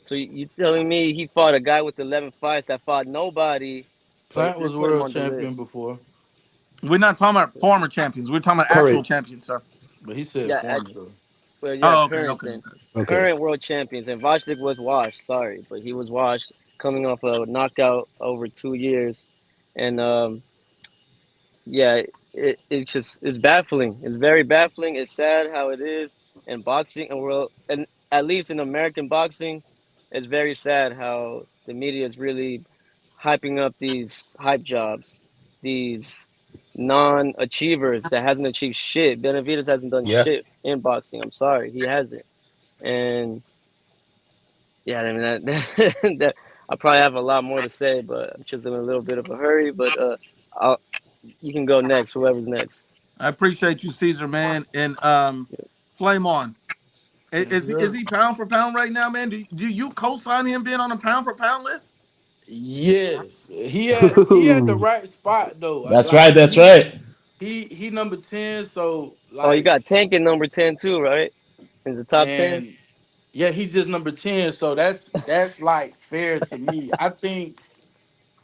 So you telling me he fought a guy with 11 fights that fought nobody, but Plant was just put him world on the list? champion before, We're not talking about former champions. We're talking about actual Current. champions, sir. but he said Yeah, former though. well, yeah, Oh, okay, current okay, then. okay. Okay. Current world champions. And Vajcik was washed, sorry, but he was washed coming off a knockout over 2 years. And yeah, it's baffling. It's very baffling. It's sad how it is in boxing, and at least in American boxing, it's very sad how the media is really hyping up these hype jobs, these non-achievers that hasn't achieved shit. Benavidez hasn't done Yeah. shit in boxing. I'm sorry, he hasn't. And yeah, I mean that I probably have a lot more to say, but I'm just in a little bit of a hurry. But I'll, you can go next, whoever's next. I appreciate you, Caesar, man. And Flame on. Yes, Is sir. he pound for pound right now, man? Do you co-sign him being on a pound for pound list? Yes, he had the right spot though. That's Like right. That's right. he number 10. So Oh, you like got Tank in number 10 too, right? In the top 10. and yeah, he's just number 10. So that's like fair to me. I think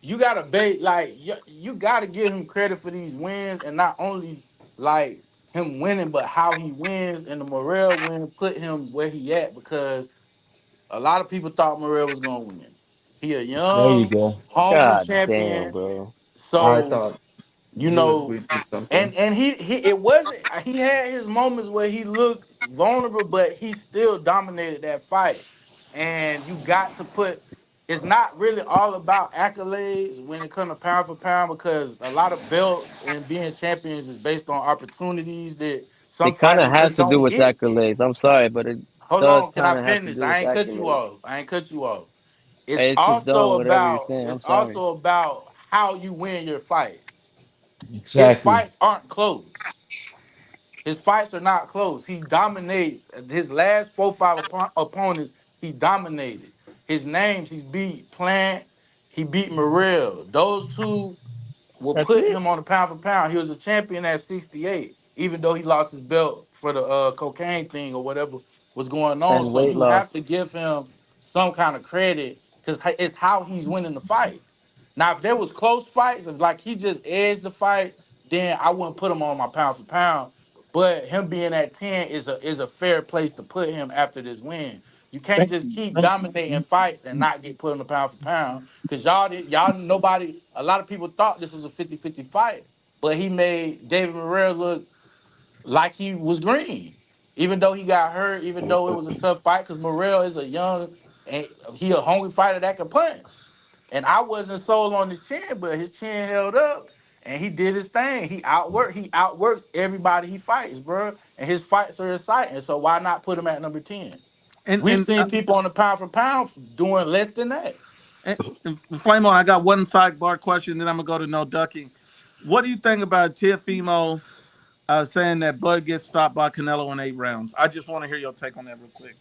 you gotta you gotta give him credit for these wins, and not only like him winning, but how he wins, and the Morell win put him where he at, because a lot of people thought Morell was gonna win. He a There you young, go. hungry God damn, champion. bro. I So thought you he was know, going to do and something. he it wasn't, he had his moments where he looked vulnerable, but he still dominated that fight. And you got to put, it's not really all about accolades when it comes to pound for pound, because a lot of belts and being champions is based on opportunities that some It kind of fighters has just to do don't with get. accolades. I'm sorry, but it Hold does on, can I kind of have to finish? do I with ain't cut you accolades. off. I ain't cut you off. It's Hey, it's just also dumb, whatever you're about saying. I'm it's sorry. also about how you win your fights. His Exactly. fights aren't close. His fights are not close. He dominates. His last 4, 5 opponents, he dominated. His names, he's beat Plant, he beat Morell. Those two will That's put it. him on the pound for pound. He was a champion at 68, even though he lost his belt for the cocaine thing or whatever was going on. And So weight you loss. have to give him some kind of credit, because it's how he's winning the fights. Now, if there was close fights, if like he just edged the fights, then I wouldn't put him on my pound for pound. But him being at 10 is a fair place to put him after this win. You can't Thank just you. keep Thank dominating you. fights and not get put on the pound for pound. Because nobody, a lot of people thought this was a 50-50 fight, but he made David Morrell look like he was green. Even though he got hurt, even though it was a tough fight, because Morrell is a young, and he a hungry fighter that can punch. And I wasn't sold on his chin, but his chin held up. and he did his thing. He outworks everybody he fights, bro. And his fights are exciting. So why not put him at number 10? And We've and, seen people on the pound for pound doing less than that. and Flame on. I got one sidebar question, then I'm gonna go to no ducking. What do you think about Teofimo saying that Bud gets stopped by Canelo in 8 rounds? I just want to hear your take on that real quick.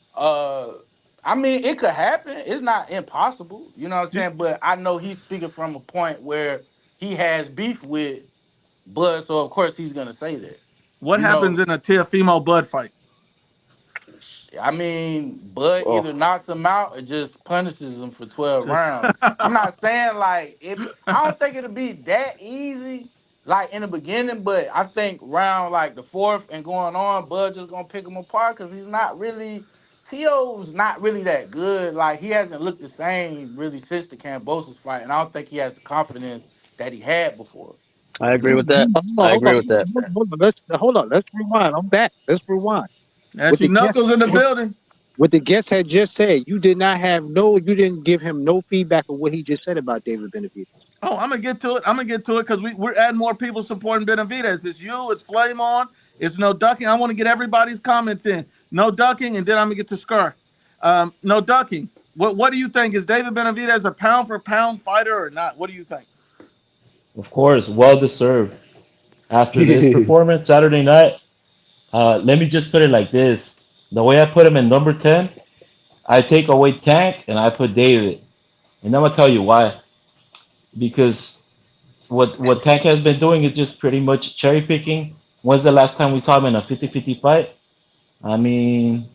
I mean, it could happen. It's not impossible. You know what I'm Do, saying? But I know he's speaking from a point where he has beef with Bud, so of course he's gonna say that. what You happens know, in a Teofimo Bud fight? I mean, Bud Oh, either knocks him out or just punishes him for 12 rounds. I'm not saying like I don't think it'll be that easy, like in the beginning, but I think round like the 4th and going on, Bud just gonna pick him apart because he's not really T.O.'s not really that good. Like he hasn't looked the same really since the Cambosos fight, and I don't think he has the confidence that he had before. I You agree know. with that. I agree with that. Hold on. Let's rewind. I'm back. Let's rewind. That's With your the guest, knuckles in the building. what the guest had just said, you didn't give him no feedback of what he just said about David Benavidez. Oh, I'm gonna get to it. I'm gonna get to it because we're adding more people supporting Benavidez. It's you, it's Flame on, it's no ducking. I want to get everybody's comments in. No ducking, and then I'm gonna get to Scar. No ducking. What do you think? Is David Benavidez a pound for pound fighter or not? What do you think? Of course, well deserved. After this performance Saturday night, let me just put it like this. The way I put him in number 10, I take away Tank and I put David. And I'm gonna tell you why. Because what Tank has been doing is just pretty much cherry picking. When's the last time we saw him in a 50-50 fight? I mean,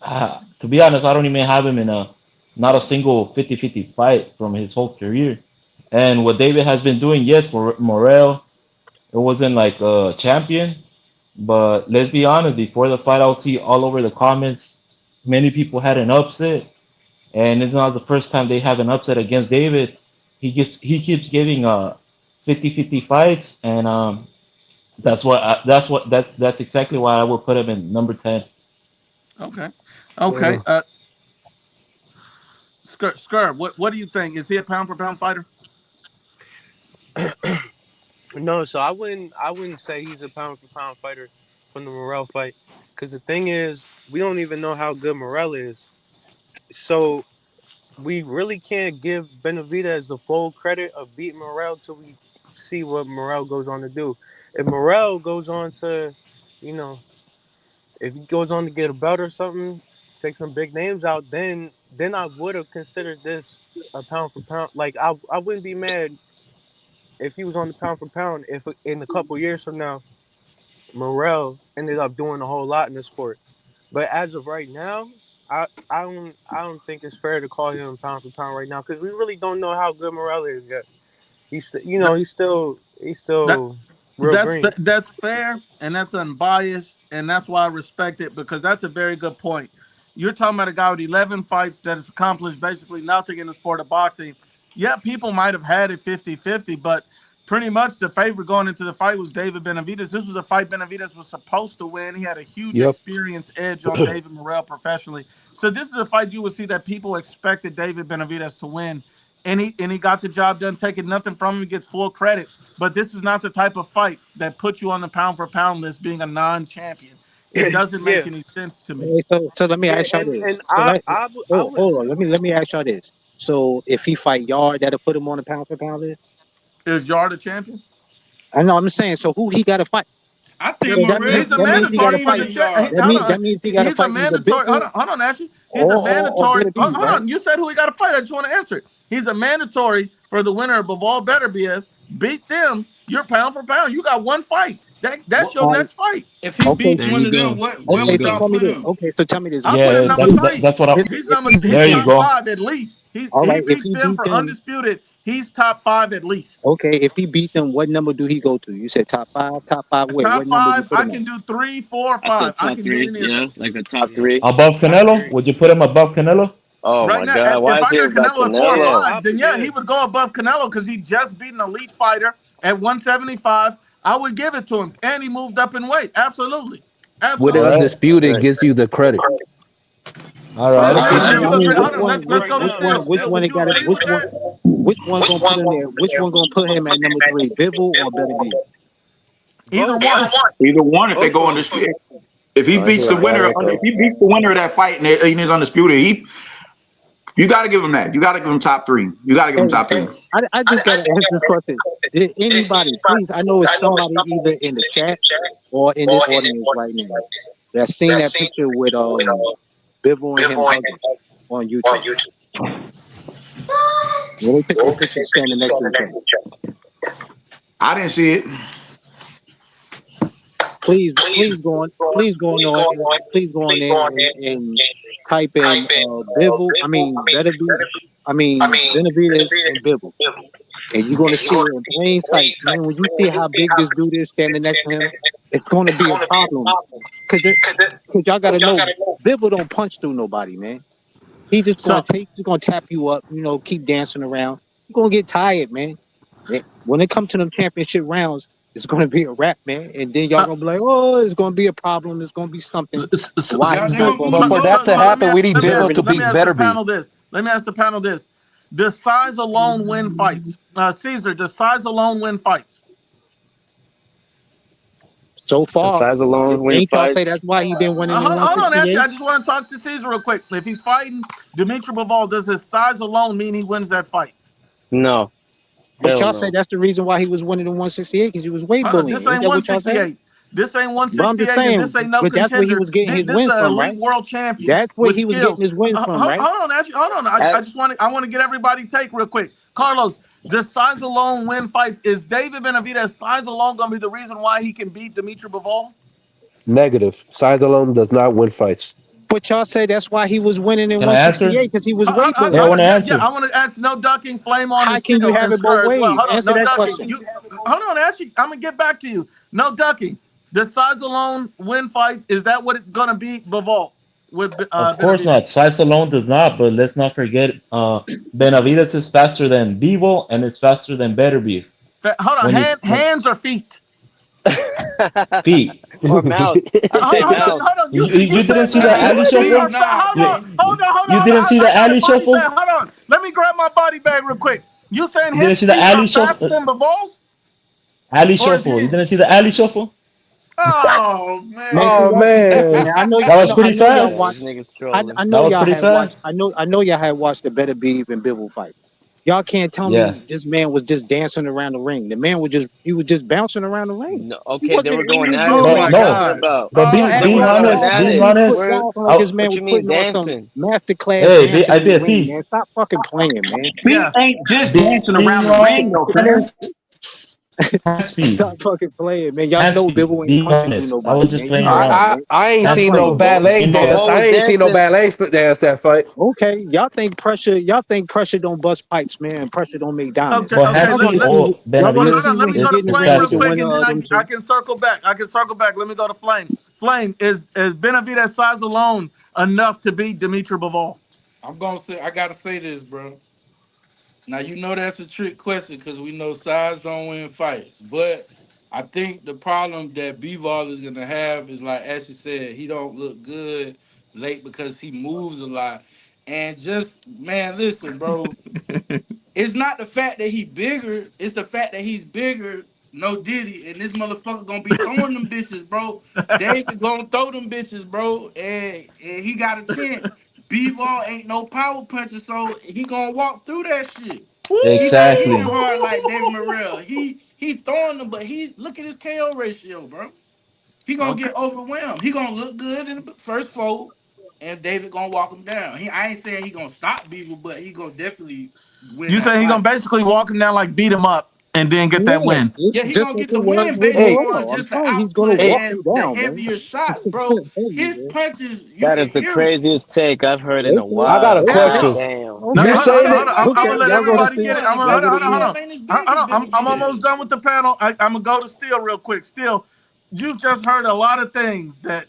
to be honest, I don't even have him in a not a single 50-50 fight from his whole career. And what David has been doing, yes, for Morell, it wasn't like a champion, but let's be honest, before the fight, I'll see all over the comments, many people had an upset, and it's not the first time they have an upset against David. He keeps giving 50-50 fights, and that's exactly why I would put him in number 10. Okay, okay. oh. Skr, what do you think? Is he a pound for pound fighter? No, so I wouldn't say he's a pound for pound fighter from the Morell fight, because the thing is, we don't even know how good Morell is. So we really can't give Benavidez the full credit of beating Morell till we see what Morell goes on to do. If Morell goes on to, you know, if he goes on to get a belt or something, take some big names out, then I would have considered this a pound for pound. Like I wouldn't be mad if he was on the pound for pound if in a couple years from now Morell ended up doing a whole lot in the sport. But as of right now, I don't think it's fair to call him pound for pound right now because we really don't know how good Morell is yet. That, he's that still real green. that's fair and that's unbiased and that's why I respect it because that's a very good point. You're talking about a guy with 11 fights that has accomplished basically nothing in the sport of boxing. Yeah, people might have had it 50-50, but pretty much the favorite going into the fight was David Benavidez. This was a fight Benavidez was supposed to win. He had a huge Yep. experience edge on David Morell professionally. So this is a fight you would see that people expected David Benavidez to win. And he got the job done, taking nothing from him. He gets full credit. But this is not the type of fight that puts you on the pound for pound list being a non-champion. It doesn't make Yeah, any sense to me. Okay, so let me yeah, ask y'all and this. and So I let, I w- I hold, wouldn't hold say on. Let me ask y'all this. So if he fight Yard, that'll put him on the pound for pound list. Is Yard a champion? I know. I'm saying. So who he got to fight? I think So that Morel means He's a that could means beat he got to mandatory for fight. the Damien champ. Yard. Hold on. That means he got to He's a fight either mandatory. Bisping Hold on, Ashley. He's a or mandatory. Benavidez, Hold right? on. You said who he got to fight. I just want to answer it. He's a mandatory for the winner of Bivol Better BF. Beat them. You're pound for pound. You got one fight. That's What your All right. next fight. if he Okay. beat there one you of them? go. What There where you Okay. would So y'all go. tell me put this. him? Okay. So tell me this. I'll put him Yeah, number that's three. that's what I. He's There you top go. five at least. All He right. If beats he them beat for them, undisputed. He's top five at least. okay. If he beat them, what number do he go to? You said top five. Top five. Where? Top What number you five. put I him at? can do 3, 4, I said 5. I top can do three. any of Yeah, those. like a top Yeah, three. Above I Canelo? agree. Would you put him above Canelo? Oh Right my now, God, if why is I he got about Canelo at 4 or Yeah, Canelo? 5, I then yeah, yeah. he would go above Canelo because he just beat an elite fighter at 175. I would give it to him, and he moved up in weight. Absolutely, With All absolutely. right. undisputed gives you the credit. All right, But I'll Steven, if agree. you I mean, agree, which hold on, one? let's go to Which one? Steel. Which Steel, one? would It you got it. agree with that? Which one gonna put him there? Which one gonna put him at number 3? Bivol or Benavidez? Either Both. one. Either one, if they Both go of them. undisputed. If he Oh, I beats hear the a bad winner, echo. if he beats the winner of that fight and he's undisputed, you got to give him that. You got to give him top 3. You got to give him top 3. I just gotta ask this question. Did anybody, please? I know it's somebody either in the chat or in this audience right now that's seen that picture with Bivol and him hugging on YouTube. Well, they took that picture standing next to each other. I didn't see it. Please go on, please go on, please go on there and type in Bivol. I mean, Benavidez and Bivol, and you're gonna see it in plain sight, man. When you see how big this dude is standing next to him, it's gonna be a problem. Cause y'all gotta know, Bivol don't punch through nobody, man. He just gonna So he's gonna tap you up, keep dancing around. You're gonna get tired, man. When it comes to them championship rounds, it's gonna be a wrap, man. And then y'all uh, gonna be like, oh, it's gonna be a problem. It's gonna be something. Why Yeah, he's they not gonna gonna be But be for that to let me happen, we need let me Bivol ask to let me beat ask the Beterbiev. panel this. Let me ask the panel this. Does size alone win fights? Caesar, does size alone win fights? so The far? size alone win Ain't y'all say fights. that's why he been winning in Hold on, Ashley. 168? I just want to talk to Caesar real quick. If he's fighting Dimitri Bivol, does his size alone mean he wins that fight? No. But Hell y'all say no. that's the reason why he was winning in 168 because he was weight Hold on, bullying. this Ain't ain't that what y'all saying? 168. This ain't But I'm just 168, and saying, this ain't no but that's where he contender. was getting his This wins is an from, elite right? world champion That's where with he was getting skills. his wins from, right? Hold on, Ashley. Hold on. I want to get everybody take real quick. Carlos, does size alone win fights? Is David Benavidez size alone gonna be the reason why he can beat Dimitri Bivol? Negative. Size alone does not win fights. But y'all say that's why he was winning in Can I answer? 168 because he was weight Yeah, I bullying. want to answer. I want to ask no ducking, flame on, How and can you Steel have and it both Stir as well. ways? Hold on, Answer no that ducking. question. Hold on, Ashley. I'm gonna get back to you. No ducking. Does size alone win fights? Is that what it's gonna be, Bivol with Of course not. Benavidez? Size alone does not, but let's not forget Benavidez is faster than Bivol and it's faster than Beterbiev. Hold on, When you hands or feet? feet. Or mouth. He Hold said on, mouth. hold on. You You didn't said see the Hey, alley feet feet or shuffle? nah, hold You, on, man. you didn't see I the got a alley body shuffle? bag. Hold on. Let me grab my body bag real quick. You saying You didn't his see the feet are alley faster shuffle? than Bivol's? Alley Or is shuffle. You his? didn't see the alley shuffle? Oh Man, man. can Oh y'all? man. Man, That was I pretty know y'all Yeah, fast. this watch. nigga's I trolling. That know was y'all pretty had watched. fast. I know y'all had watched the Better Beef and Bibble fight. Y'all can't tell Yeah. me this man was just dancing around the ring. The man was just bouncing around the ring. No, He okay, they wasn't were going he at it. Oh What wasn't are my But you acting. no. talking God. about? But Oh They being were my going honest, at God. Man, being it. he put honest, y'all Where's felt like I, this man what was you mean putting on some dancing? masterclass hey, dancing I in the did ring, P. man. Stop fucking playing, man. Feet Yeah. ain't just dancing Being around the ring, though, player. honest, hand Stop speed. fucking playing, man. Y'all Hand know speed. Bibble ain't Being punching through honest. I nobody, was just man. You playing know that, around. right? I ain't Hand Stop seen playing, no speed. man. ballet You dance. know, Bivol I was ain't seen no dancing. ballet dance that fight. Okay, y'all think pressure don't bust pipes, man, and pressure don't make diamonds. Okay, but okay. hand Y'all Let, want to speed let, see or y'all want hold to Benavidez on, see let when me he is, go to get in the is ring Flame with real the faster. quick, winner and then of them I two. can circle back. I can circle back. Let me go to Flame. Flame is Benavidez size alone enough to beat Dimitri Bivol? I'm gonna say I gotta say this, bro. Now you know that's a trick question because we know size don't win fights. But I think the problem that Bivol is gonna have is like as you said, he don't look good late because he moves a lot. And just man, listen, bro. It's not the fact that he bigger, it's the fact that he's bigger, no diddy, and this motherfucker gonna be throwing them bitches, bro. David gonna throw them bitches, bro, and he got a chance. B-Ball ain't no power puncher, so he gonna walk through that shit. He not hitting Exactly. hard like David Morell. He's throwing them, but he look at his KO ratio, bro. He gonna Okay. get overwhelmed. He gonna look good in the first four, and David gonna walk him down. I ain't saying he gonna stop Beaver, but he gonna definitely win You that saying he gonna fight. basically walk him down, like beat him up, and then get that Yeah, win? Yeah, he just gonna like get it the was win with based Hey, on Morel. I'm just the telling you, he's gonna output hey, walk him and the down, man. heavier shots, I'm bro. telling you, His man. punches, you That can is the hear them craziest take I've heard in a Okay, I got a while. okay, God question. now. damn. No, You okay, hold on, say hold on, hold that? on. Everybody I'm okay. gonna telling let me Y'all gonna size everybody see? get it. one, and Y'all gonna Benavidez see? ain't as big as I'm Benavidez. almost done with the panel. I'm gonna go to Steel real quick. Steel, you've just heard a lot of things that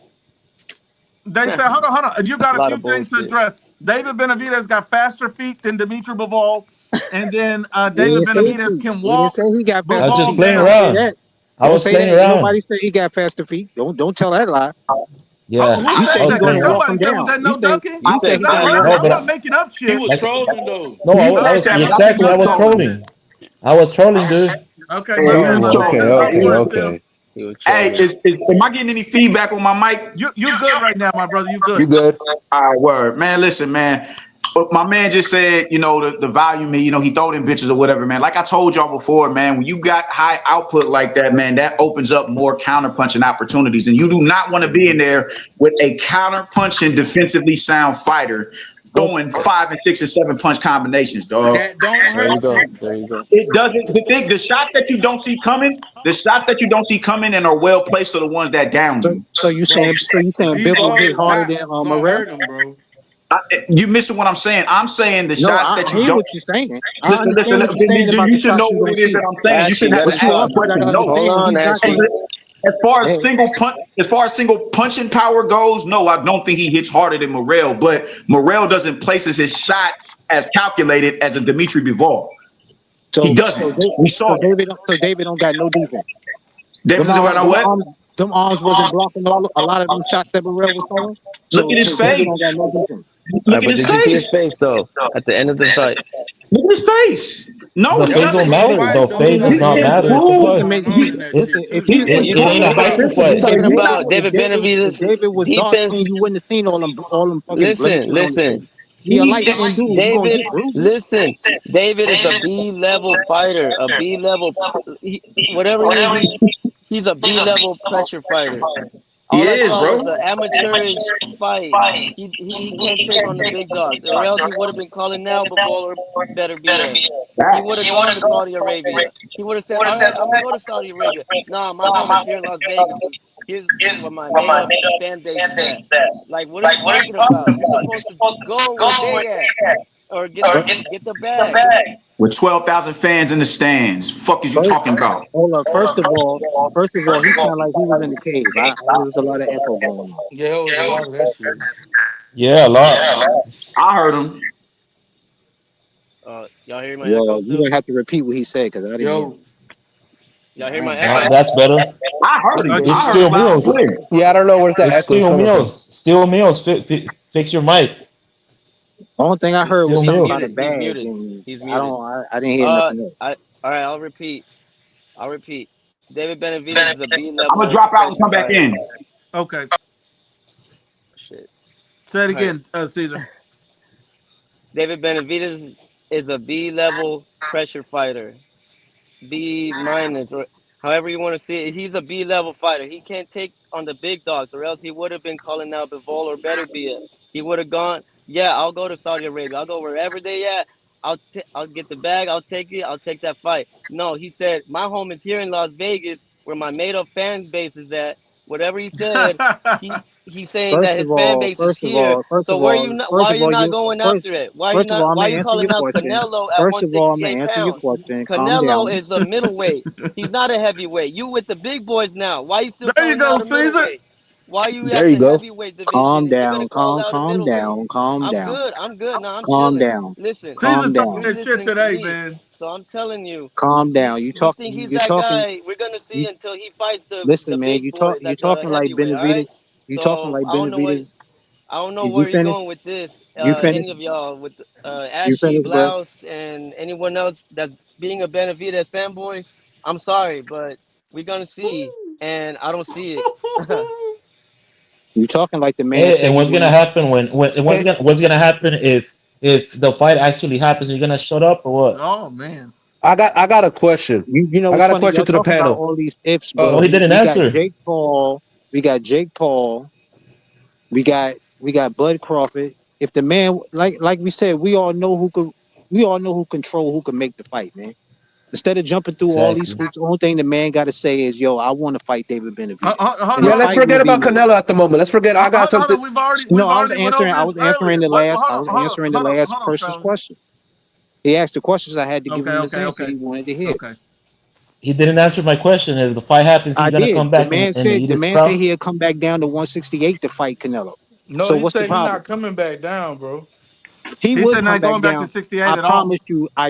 they said. Hold on. You got A a lot few of things to bullshit. address. David Benavidez got faster feet than Dimitri Bivol, and then We David didn't say Benavidez feet. can We didn't say walk he got I was faster just Bivol feet. playing Don't down. say that. around. I Don't was say that. playing Ain't around. nobody say he got faster feet. Don't tell that lie. Yeah. Who You said said he that? gonna Because Okay. walk somebody him said, was down. that no dunking? You You said said Because he I gonna heard walk it. No, him I'm not but down. making up He shit. was like trolling though. no, Okay, I was okay. Y'all think exactly. I'm I was trolling then? trolling. I was trolling, dude. Okay, Yeah, my he bad, was my Oh, bad. trolling. okay, Just go He okay, for was. it, Sil. okay. He was Hey, trolling. am I getting any feedback on my mic? You good right now, my brother. You You good. good? All right, word. Man, listen, man. But my man just said, the volume, he throw them bitches or whatever, man. Like I told y'all before, man, when you got high output like that, man, that opens up more counter-punching opportunities. And you do not want to be in there with a counter-punching, defensively sound fighter throwing 5 and 6 and 7 punch combinations, dog. That don't There you hurt go. you. There you go. It doesn't. The shots that you don't see coming, and are well placed are the ones that down So, you. Bro, so you saying default Bivol hit is harder not than gonna Morell? hurt him, bro. You missing what I'm saying? I'm saying the No, shots I that you hear don't. what you're saying. I Listen, understand what you're saying then about you the should know shots you what don't it is see. that I'm saying. You Ashley, shouldn't have let to her But you ask the talk. also got question. to No. Hold understand on, he's not Ashley. going to. As far as single punching power goes, no, I don't think he hits harder than Morell. But Morell doesn't places his shots as calculated as a Dimitri Bivol. He doesn't. We saw it. David don't got no defense. David Them doesn't arms, know them what? arms, them arms wasn't blocking a lot of them shots that Morell was throwing. Look at So his David don't got face. no defense. All Look right, at but his did you see his face. face though at the end of the fight? Look at his face. No, The he That face was don't a doesn't. good matter. fight The though. face It's does like not it was matter. other It's a shit fight. going on in that shit If too. he He's But was you It dark, ain't see, a boxing you fight. talking about if David David Benavidez' was dark defense? skinned, you wouldn't have seen all them fucking Listen, blemishes on his listen. face. He a light he's skinned dude. You gonna David, get bruises. listen. David is a B level fighter, a B level, whatever he is. He's a B level pressure fighter. he All I is, saw bro. was an amateurish fight. He can't take on the big dogs, or else he would have been calling now before better BS. He would have Facts. gone to Saudi Arabia. He would have said, "All right, I'm gonna go to Saudi Arabia." Nah, my home is here in Las Vegas because here's where my made up fan base is at. Like, what are you talking about? You're supposed to go where they at, or get the bag. With 12,000 fans in the stands. Fuck is you First, talking about? hold up. First of all, he sounded like he was in the cave. There was a lot of echo going on. Yeah, it was a lot of that shit. Yeah, a lot. I heard him. Y'all hear my echo Well, you still? don't have to repeat what he said because I didn't hear him. Yo, Y'all hear my No, echo? that's better. I heard Pretty him. good. It's I heard him still loud and meals. clear. Yeah, I don't know where's that It's echo is still coming from. meals. Still meals. Fix your mic. Only thing I He's heard was Still he's something meals. about a muted. He's bag, muted. and He's muted. I didn't hear nothing else. All right. I'll repeat. David Benavidez is a B I'm gonna level drop out and pressure come back fighter. in. Okay. Shit. Say it All right. again, Caesar. David Benavidez is a B level pressure fighter. B minus, or however you want to see it. He's a B level fighter. He can't take on the big dogs, or else he would have been calling out Bivol or better be it. He would have gone, yeah, I'll go to Saudi Arabia. I'll go wherever they at. I'll get the bag. I'll take it. I'll take that fight. No, he said, my home is here in Las Vegas, where my made up fan base is at. Whatever he said, he's saying that his fan base is here. So where you not? Why are you not going after it? Why are you First of all, not? I'm Why are gonna you answer your calling out question. Canelo at First of all, I'm gonna 168 answer your pounds? question. Calm Canelo down. is a middleweight. He's not a heavyweight. You with the big boys now. Why you still There you calling go, out a Caesar. middleweight? Why you There at you the go. heavyweight division Calm and you're gonna down. call out a Calm middleweight? down. Calm I'm down. good. I'm good. No, I'm Calm chilling. down. Listen, Caesar Calm talking down. he's that shit listening to today, me. man. So I'm telling you, Calm down. you think he's You're that talking. guy? We're gonna see You, until he fights the listen, man. big boys You're at the talking like heavyweight. All right. Benavidez. You talking So like Benavidez. I don't know Did you where you're finish? going with this. You finish? Any of y'all with You Ashy, finish, bro? Blouse, and anyone else that's being a Benavidez fanboy, I'm sorry, but we're gonna see, and I don't see it. You talking like the man Hey, said and he what's gonna wanted. happen when Hey, what's gonna happen if the fight actually happens? You're gonna shut up or what? Oh man. I got a question. you know I what's got a funny? question Y'all to the talking about panel. all these ifs, Uh but No, he oh. didn't we got answer. Jake Paul. We got Jake Paul. We got Bud Crawford. If the man, like we said, we all know who control who can make the fight, man. Instead of jumping through all these Exactly. hoops, the only thing the man got to say is, "Yo, I want to fight David Benavidez," Hold and the Yeah, on. let's fight will forget be about made. Canelo at the moment. Let's forget. I got Hold something. on. No, We've already went over I this was answering earlier. the But last. I hold on. was answering the last Hold on, person's fellas. question. He asked the questions. I had to give Okay, him his okay, answer. okay. He wanted to hear. Okay. He didn't answer my question. If the fight happens, he's I gonna did. come back and eat The his man said crown. he'd come back down to 168 to fight Canelo. no, So he what's the said he problem? not coming back down, bro. He He would said come not back going back to down. 68 I at all.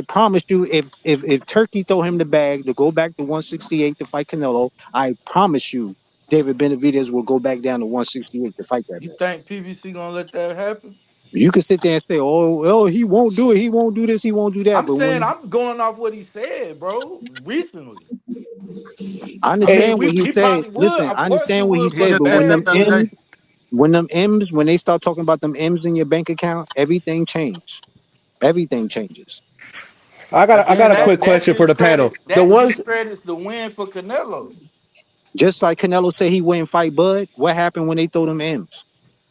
promise you. If Turkey throw him the bag to go back to 168 to fight Canelo, I promise you, David Benavidez will go back down to 168 to fight that You man. think PBC gonna let that happen? You can sit there and say, oh, he won't do it. He won't do this. He won't do that. I'm But saying when I'm going off what he said, bro. Recently, I I mean, understand what he he said, probably would. listen, Of I course, he understand what he would He put said, a just but said when that bad them the other taste. day. M's, when they start talking about them M's in your bank account, everything changes. Everything changes. But I then got a quick that question for the panel. The ones discredits the win for Canelo. Just like Canelo said he wouldn't fight Bud, what happened when they throw them M's?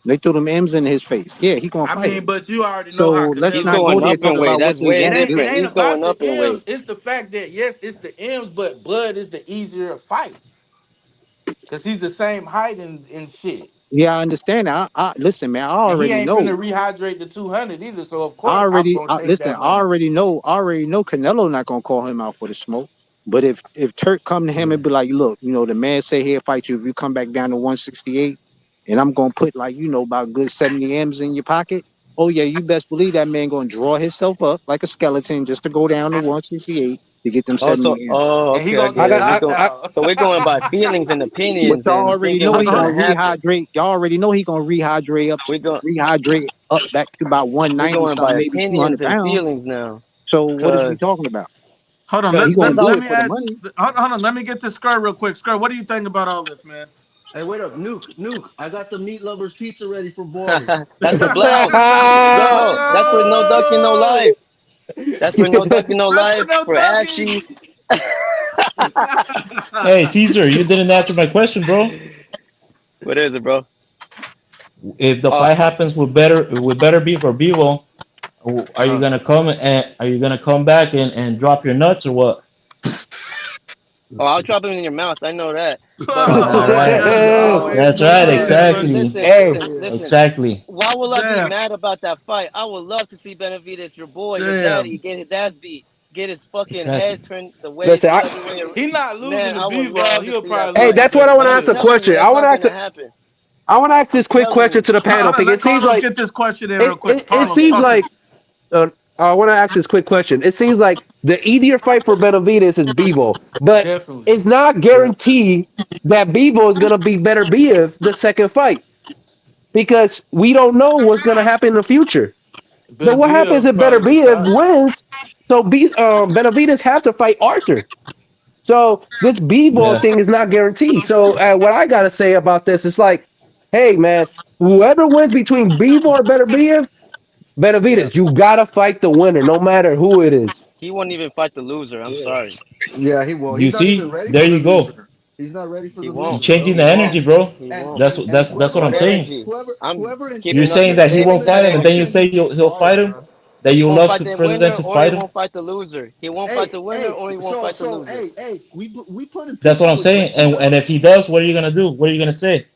They threw them M's in his face. Yeah, he gonna I fight mean, him. but you already know how So let's He's not Canelo go going there up is, talking in weight. about though. what That's they way won't It do. different. ain't He's about going the up in M's. weight. It's the fact that yes, it's the M's, but Bud is the easier fight because he's the same height and shit. Yeah, I understand that. Listen, man, I And he already ain't know. finna rehydrate the 200 either. So of I course I'm already gonna take listen. that money. I already know. Canelo not gonna call him out for the smoke. But if Turk come to him and be like, look, the man say he'll fight you if you come back down to 168, and I'm gonna put like about good 70 M's in your pocket. Oh yeah, you best believe that man gonna draw himself up like a skeleton just to go down to 168 to get them Oh, 70 M's. And he okay, I gonna get get I it. got We knocked go. out. So we're going by feelings and But opinions y'all and already thinking know what's he gonna gonna happen. rehydrate. Y'all already know he gonna We go. rehydrate up back to about We're 190 going by something, maybe opinions 200 and pounds. feelings now, So what is we cause talking about? Hold on, cause He let, gonna cause let, do let it me for the add. money. Hold on, let me get to Skirt real quick. Skirt, what do you think about all this, man? Hey, wait up, Nuke. I got the meat lovers pizza ready for Bori. that's the blouse, bro. That's for no ducking, no life. That's for no ducking, no That's for life. no For ducking. Ashy. Hey, Caesar, you didn't answer my question, bro. What is it, bro? If the Oh, fight happens with better beef or Bevo, uh-huh. are you gonna come back and drop your nuts or what? Oh, I'll drop him in your mouth. I know that. But Oh All my right, God, always that's the right, end, listen, buddy. exactly, listen, hey, listen, listen. exactly. Why will I be Damn, mad about that fight? I would love to see Benavidez, your boy, your daddy, damn. get his ass beat, get his fucking Exactly. head turned the way listen, the other way. He not losing Man, to I would Bivol. love to He'll see that probably hey, lose to fight. that's what I want But to I'm ask a Benavidez. telling you, question. that's not gonna happen. I want to ask I'm this quick telling question you. to the panel. Hold on, Thing. let It seems Carlos like get this question in real quick. it Carlos, seems talk to like him. I want to ask this quick question. It seems like the easier fight for Benavidez is Bevo, but Definitely. it's not guaranteed that Bevo is gonna be better BF the second fight because we don't know what's gonna happen in the future. So what happens Benavidez if Better probably BF retire. wins? So Benavidez has to fight Arthur. So this B-ball Yeah, thing is not guaranteed. So what I gotta say about this is like, hey man, whoever wins between B-ball or Better BF, Yeah. Benavidez, you gotta fight the winner, no matter who it is. He won't even fight the loser. I'm Yeah. sorry. Yeah, he won't. you He's not even see, ready there for the you go. loser. He's not ready for He the You're won't. loser, changing bro. He the won't. energy, bro. He And won't. That's what whoever I'm What saying. energy? whoever I'm in You're keeping shape up saying the that he same won't women fight exact him, and then you watching energy. say these he'll bars, fight him. bro. That He you won't love fight the for them winner to or he fight him. won't fight the loser. He won't fight the winner Hey, or he won't fight the so loser. we put in That's what pizza I'm with saying. bacon And though. if he does, what are you gonna do? What are you gonna say?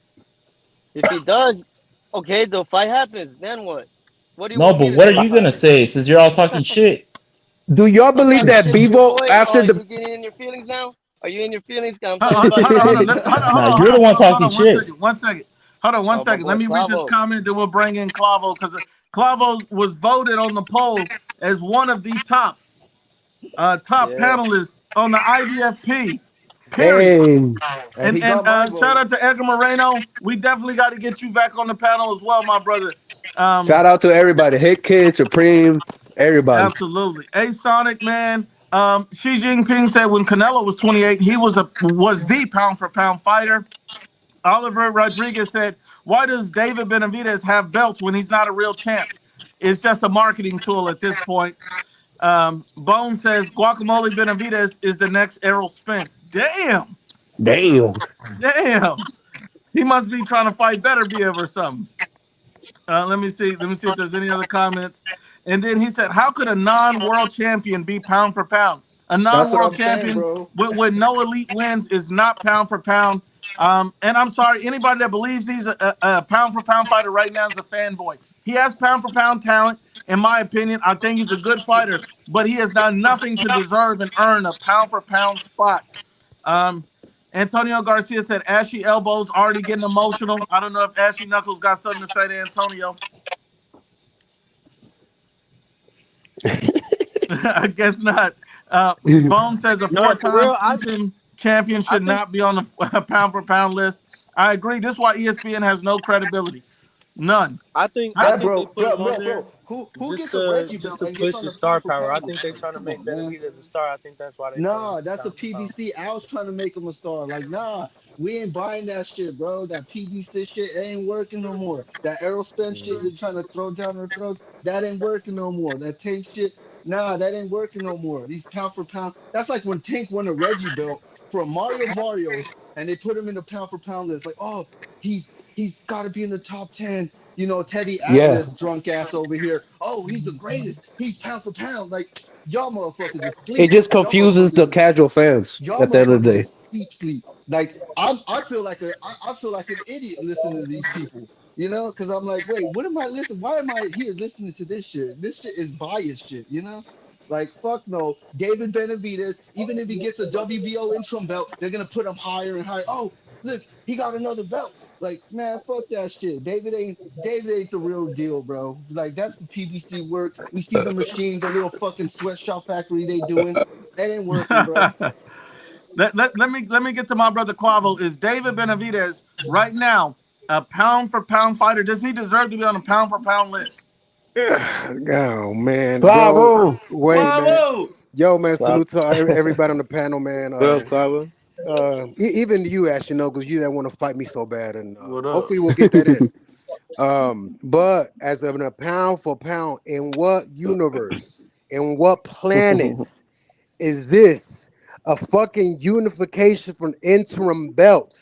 If he does, okay, the fight happens. Then what? What do you No, want me but to what are say you about gonna it? say? Since you're all talking shit. Do y'all I'm believe talking that shit to your Bevo boy. Oh, after the you getting in your feelings now? Are you in your feelings? 'Cause I'm Hold talking on, about hold your on, hold on, daddy. Nah, you're the one hold talking on, one shit. second, one second. Hold on, one Oh, my second. Let boy me read this Clavo. comment, then we'll bring in Clavo because Clavo was voted on the poll as one of the top Yeah. panelists on the IBFP. Period. hey, And he And got my shout vote. out to Edgar Moreno. We definitely got to get you back on the panel as well, my brother. shout out to everybody, Hit Kid, Supreme, everybody. Absolutely. A Sonic, man. Xi Jinping said when Canelo was 28, he was the pound for pound fighter. Oliver Rodriguez said, why does David Benavidez have belts when he's not a real champ? It's just a marketing tool at this point. Bone says Guacamole Benavidez is the next Errol Spence. Damn. Damn. Damn. He must be trying to fight better BF or something. Let me see. Let me see if there's any other comments. And then he said, how could a non-world champion be pound for pound? A That's what non-world I'm saying, champion bro. with no elite wins is not pound for pound. And I'm sorry, anybody that believes he's a pound for pound fighter right now is a fanboy. He has pound for pound talent, in my opinion. I think he's a good fighter, but he has done nothing to deserve and earn a pound for pound spot. Um, Antonio Garcia said Ashy elbows already getting emotional. I don't know if Ashy Knuckles got something to say to Antonio. I guess not. Bone says a No, for four-time real. Asian champion I should think not be on the pound for pound list. I agree. This is why ESPN has no credibility. None. I think Yeah, they bro, put bro, him on bro, there bro. Who gets a Reggie just belt to and gets push on the the star pound for power. I pound think list? they're Like, trying to come make on, man. Benavidez a star. I think that's why they put him Nah, that's a pound for pound. PBC. Al's trying to make him a star. Like, nah, we ain't buying that shit, bro. That PBC shit ain't working no more. That Aerostin shit you're trying to throw down their throats, that ain't working no more. That Tank shit, nah, that ain't working no more. These pound for pound. That's like when Tank won a Reggie belt from Mario Barrios and they put him in the pound for pound list. Like, oh, he's got to be in the top 10. You know, Teddy Yeah. Atlas, drunk ass over here. Oh, he's the greatest. He's pound for pound. Like, y'all motherfuckers is It sleep. just Y'all confuses motherfuckers the is casual fans y'all at the end of the motherfuckers day. is sleep. Like I feel like an idiot listening to these people. You know, because I'm like, wait, what am I listening? Why am I here listening to this shit? This shit is biased shit. You know. Like fuck no, David Benavidez. Even if he gets a WBO interim belt, they're gonna put him higher and higher. Oh, look, he got another belt. Like man, fuck that shit. David ain't the real deal, bro. Like that's the PBC work. We see the machine, the little fucking sweatshop factory they doing. That ain't working, bro. Let me get to my brother Quavo. Is David Benavidez right now a pound for pound fighter? Does he deserve to be on a pound for pound list? Oh man, bro. Bravo. Wait, man. Quavo. Yo, man. Clap. Salute to everybody on the panel, man. What up, Clapper? Even you, Ashley, know, because you that want to fight me so bad, and What up? hopefully we'll get that in. But as of a pound for pound, in what universe, in what planet is this a fucking unification from interim belts?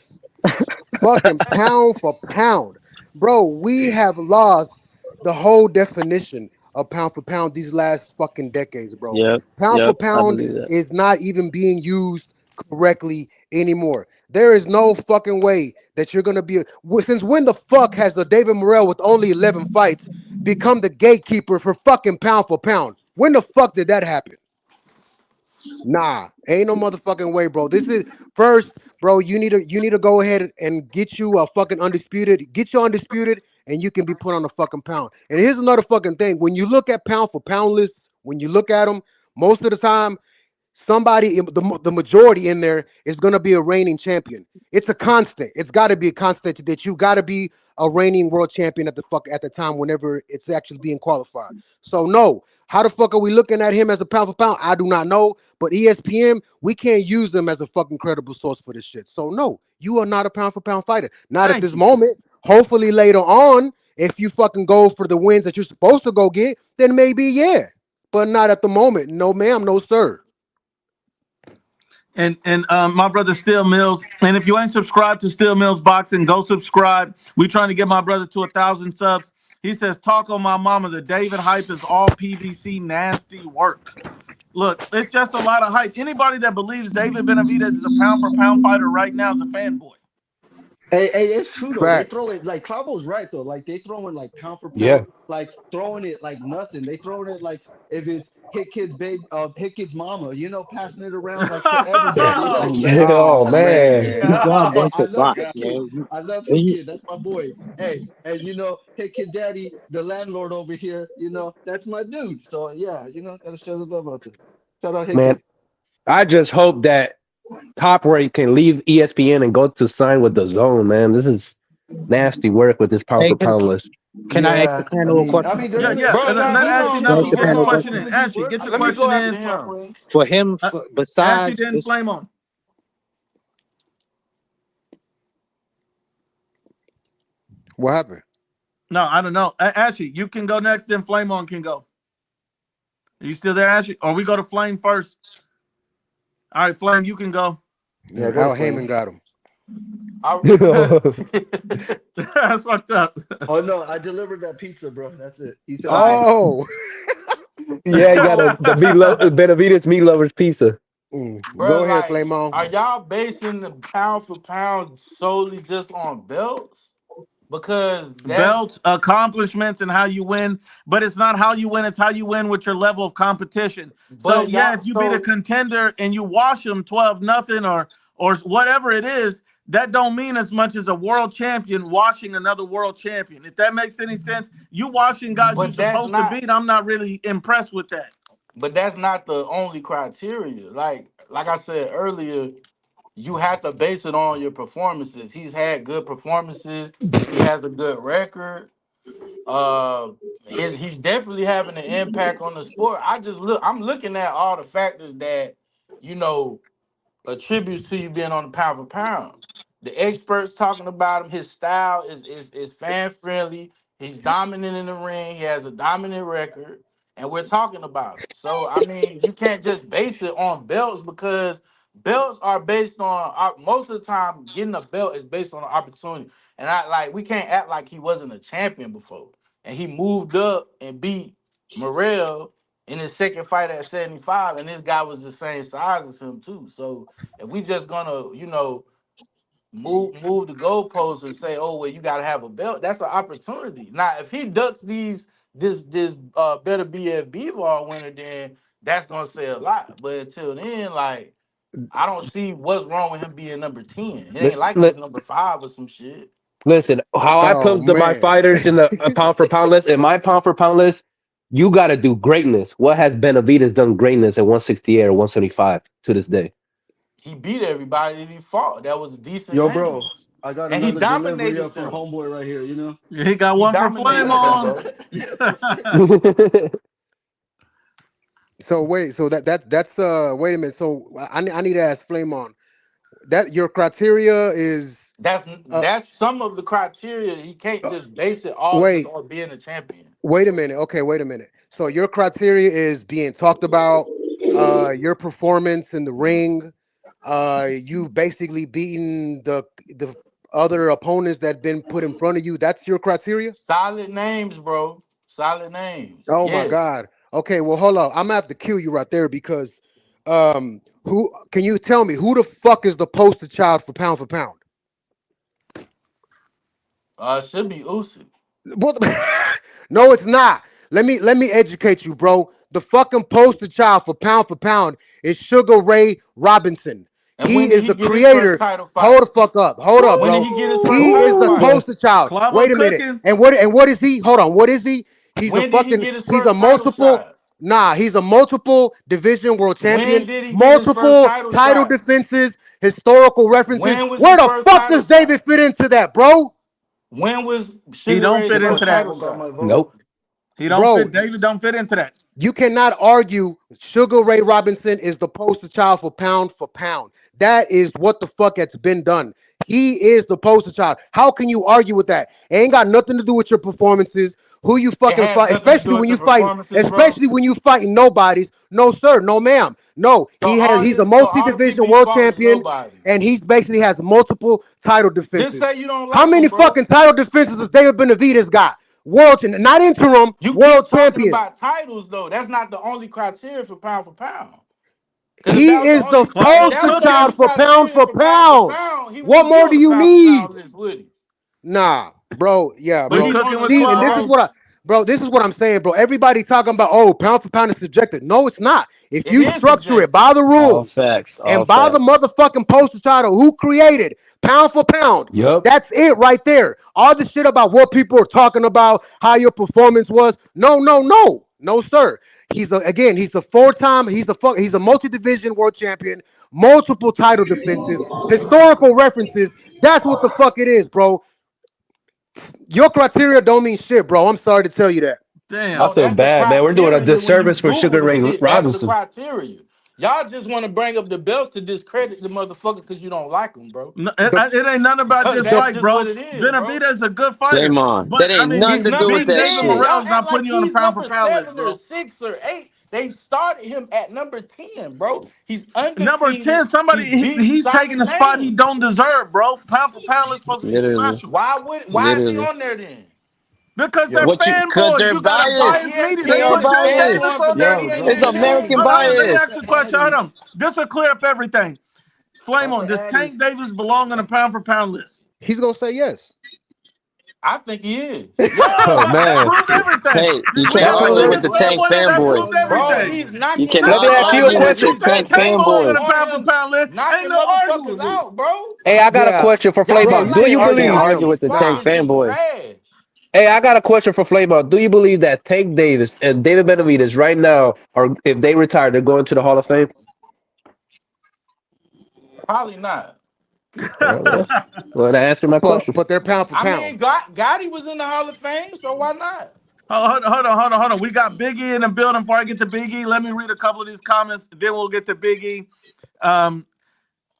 Fucking pound for pound, bro. We have lost the whole definition of pound for pound these last fucking decades, bro. Yep, Pound for yep, I pound believe that. is not even being used correctly anymore. There is no fucking way that you're gonna be. Since when the fuck has the David Morell with only 11 fights become the gatekeeper for fucking pound for pound? When the fuck did that happen? Nah, ain't no motherfucking way, bro. This is first, bro. You need to go ahead and get you a fucking undisputed. Get your undisputed, and you can be put on a fucking pound. And here's another fucking thing: when you look at pound for pound lists, when you look at them, most of the time somebody the majority in there is going to be a reigning champion. It's a constant. It's got to be a constant that you got to be a reigning world champion at the time whenever it's actually being qualified. So no, how the fuck are we looking at him as a pound for pound? I do not know, but ESPN, we can't use them as a fucking credible source for this shit. So no, you are not a pound for pound fighter, not at Thank this you. moment. Hopefully later on, if you fucking go for the wins that you're supposed to go get, then maybe yeah, but not at the moment. No ma'am, no sir. And my brother Steel Mills. And if you ain't subscribed to Steel Mills Boxing, go subscribe. We trying to get my brother to 1,000 subs. He says, "Talk on my mama. The David hype is all PBC nasty work." Look, it's just a lot of hype. Anybody that believes David Benavidez is a pound for pound fighter right now is a fanboy. Hey, it's true though. They throw Facts. it like Clavo's right though. Like they throwing like pound for pound, Yeah. like throwing it like nothing. They throwing it like if it's Hit Kid's babe, Hit Kid's mama, you know, passing it around like to everybody. Like, yeah, Oh Oh I love Hit man. Kid. man. You going Hey, back I to love box, Hit Kid. man. I love And Hit you, Kid. That's my boy. Hey, and you know, Hit Kid Daddy, the landlord over here, you know, that's my dude. So yeah, you know, gotta show the love out there. Shout out Hit Man, Kid. I just hope that Top Rate can leave ESPN and go to sign with the Zone, man. This is nasty work with this pound hey, for pound list. can I ask the Yeah, panel a they're Yeah, question? gonna yeah. Bro, Let we Ashley gonna Can I Knuckles ask the hold get his panel a on. question question? in. be Ashley, get working your Let me with go question after in. Top him. Rank. For him, Uh, Ashley besides, didn't flame on. What happened? No, I don't know. Ashley, you can go next, then Flame on can go. Are you still there, Ashley? Or we go to Flame first? All right, Flame, you can go. Yeah, go to Al Heyman Flame. got him. I, That's fucked up. Oh no, I delivered that pizza, bro. That's it. He said I ate it. Oh. Yeah, you got the Benavidez meat lovers pizza. bro, Go ahead, like, Flame on. are y'all basing the pound for pound solely just on belts? Because that's Belts, accomplishments, and how you win. But it's not how you win, it's how you win with your level of competition. So but yeah, y'all if you beat a so contender and you wash them 12-0 or whatever it is, that don't mean as much as a world champion washing another world champion. If that makes any sense, you washing guys you but that's supposed to not beat. I'm not really impressed with that. but that's not the only criteria. Like I said earlier, you have to base it on your performances. He's had good performances. He has a good record. He's definitely having an impact on the sport. I'm looking at all the factors that you know attributes to you being on the pound for pound. The experts talking about him, his style is fan friendly. He's dominant in the ring. He has a dominant record, and we're talking about him. So I mean, you can't just base it on belts because belts are based on most of the time getting a belt is based on an opportunity. And we can't act like he wasn't a champion before, and he moved up and beat Morell in his second fight at 75, and this guy was the same size as him too. So if we just gonna, move the goalposts and say, oh well, you gotta have a belt, that's an opportunity. Now, if he ducks this better BFB ball winner, then that's gonna say a lot. But until then, like I don't see what's wrong with him being number 10. It Li- ain't like li- he's number 5 or some shit. Listen, how I Oh put my man. fighters in the pound for pound list. In my pound for pound list, you got to do greatness. What has Benavidez done greatness at 168 or 175 to this day? He beat everybody that he fought. That was decent Yo, bro, names. I got And he another delivery dominated up for them. homeboy right here. You know. He got He one for Flame dominated them, on. bro. So wait, so that's wait a minute. So I need to ask Flame on that. Your criteria is That's some of the criteria. He can't uh, just base it all just wait, on being a champion. wait a minute. Okay, wait a minute. So your criteria is being talked about, your performance in the ring, you basically beaten the other opponents that been put in front of you. That's your criteria? Solid names, bro. Solid names. Oh my Yes. God. Okay, well hold on. I'm gonna have to kill you right there because who can you tell me who the fuck is the poster child for pound for pound? Should be Usyk. What no, it's not. Let me educate you, bro. The fucking poster child for pound is Sugar Ray Robinson. And when He did is he the get his first creator. title Hold the fight? fuck up. Hold up, When did bro. he get his first He is title the fight? poster child. Clavo Wait a minute. cooking. And what is he? Hold on. What is he? He's a When did he fucking get his he's a first title multiple shot? he's a multiple division world When champion, did he get his first multiple title title shot? defenses, historical references. When was Where his the first fuck title does shot? David fit into that, bro? When was He Sugar don't Ray's fit Super into first that. title Clavo got shot? my vote. Nope. He don't Bro, fit. David don't fit into that. you cannot argue Sugar Ray Robinson is the poster child for pound for pound. That is what the fuck has been done. He is the poster child. How can you argue with that? It ain't got nothing to do with your performances. Who you It fucking has fight, nothing to do with your performances, bro. especially when you fighting nobodies. No sir, no ma'am. No, he's a So all the multi-division people he world fought was champion, nobodies. and he's basically has multiple title Just defenses. say you don't How like many him, bro. fucking title defenses has David Benavidez got? Not interim, You keep world talking champion. about titles though. That's not the only criteria for pound for pound. Because if He that was the is the only if Clavo that poster was the cooking. only child criteria for for pound. pound, he What wouldn't be more on do the you pound for need? pound list, would he? Nah, bro. Yeah, But We bro. he's on cooking the with See, list, and this is bro. Clavo. this is what I'm saying, bro. Everybody talking about, oh, pound for pound is subjective. No, it's not. If It you is structure it subjective. by the All rules facts. All and by the facts. motherfucking poster title, who created pound for pound, Yup. that's it right there. All the shit about what people are talking about, how your performance was. No, no, no, no, sir. He's a four-time, he's a multi-division world champion, multiple title defenses, historical references. That's what the fuck it is, bro. Your criteria don't mean shit, bro. I'm sorry to tell you that. I Damn. No, feel that's the bad, man. We're doing a criteria when you disservice for Sugar Google the Ray shit. That's the Robinson. criteria. Y'all just want to bring up the belts to discredit the motherfucker because you don't like him, bro. No, The it ain't nothing about Cause this the that's fight, just what bro. it is, bro. Benavidez is a good fighter, Flame on. but That I ain't mean, He's nothing to do number with beating that David 10. shit. Morrell Y'all is act not like putting you on the he's pound for number pound list, 7 or bro. 6 or 8. They started him at number 10, bro. He's Number undefeated. 10, somebody He's beating he's taking solid the spot he names. don't deserve, bro. Pound for pound is supposed to be Literally. special Why is he Literally. on there then? because they're Yo, What you cause fanboys. they're You got a On biased. biased media. They They are put ESPN, Tank they ain't Davis biased. going for on there. nothing. He yo, He ain't ain't bro. It's in even in. shape, American Hold on, bro. let me bias. ask you a question. Hold on. This will clear up everything. Flame on. After Does adding, Tank Davis belong on the pound for pound list? He's gonna say yes. I think he is. Yes. Oh That man, proved everything. Hey, you When can't that y'all proved argue bring with this the everything. tank fanboy in, that fanboy. proved Bro, everything. he's You knocking Let cannot me ask you a argue with If the question. you think tank Tank belong on motherfuckers the fanboy. on pound for him pound list, ain't knocking no arguing motherfuckers with me. out, bro. Hey, I got a Yeah, question for Y'all bro, Flavor. act you Do like can't you argue every with believe? fight Argue him. he with the fight tank is just fanboy. trash. Hey, I got a question for Flavor. Do you believe that Tank Davis and David Benavidez right now, or if they retire, they're going to the Hall of Fame? Probably not. Well, to answer my question. But they're pound for I pound. mean, Gotti was in the Hall of Fame, so why not? Hold on. We got Big E in the building. Before I get to Big E, let me read a couple of these comments. Then we'll get to Big E.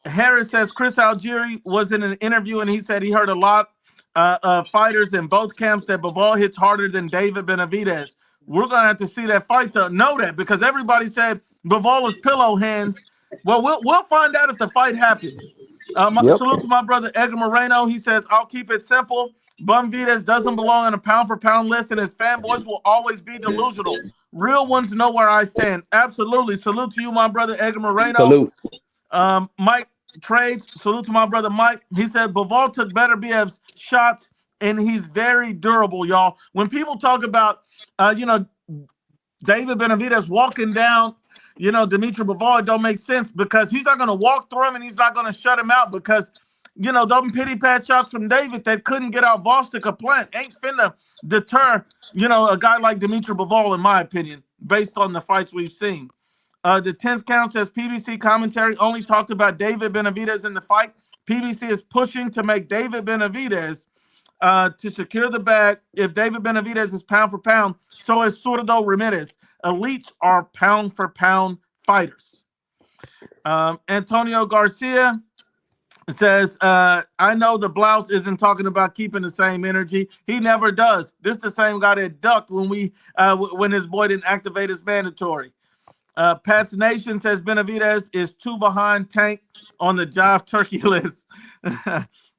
Harris says Chris Algieri was in an interview and he said he heard a lot of fighters in both camps that Bivol hits harder than David Benavidez. We're going to have to see that fight to know that because everybody said Bivol is pillow hands. Well, we'll find out if the fight happens. Salute to my brother Edgar Moreno. He says, I'll keep it simple. Benavidez doesn't belong on a pound-for-pound list, and his fanboys will always be delusional. Real ones know where I stand. Absolutely. Salute to you, my brother Edgar Moreno. Salute. Mike Trades, salute to my brother Mike. He said Bivol took better BF's shots, and he's very durable, y'all. When people talk about, David Benavidez walking down, Dimitri Bivol, it don't make sense because he's not going to walk through him and he's not going to shut him out because, those pity pad shots from David that couldn't get out Vostok or Plant ain't finna deter, a guy like Dimitri Bivol, in my opinion, based on the fights we've seen. The 10th count says PBC commentary only talked about David Benavidez in the fight. PBC is pushing to make David Benavidez to secure the bag. If David Benavidez is pound for pound, so is Zurdo Ramirez. Elites are pound for pound fighters. Antonio Garcia says, I know the blouse isn't talking about keeping the same energy. He never does. This is the same guy that ducked when his boy didn't activate his mandatory. Pat's Nation says Benavidez is 2 behind Tank on the Jive Turkey list.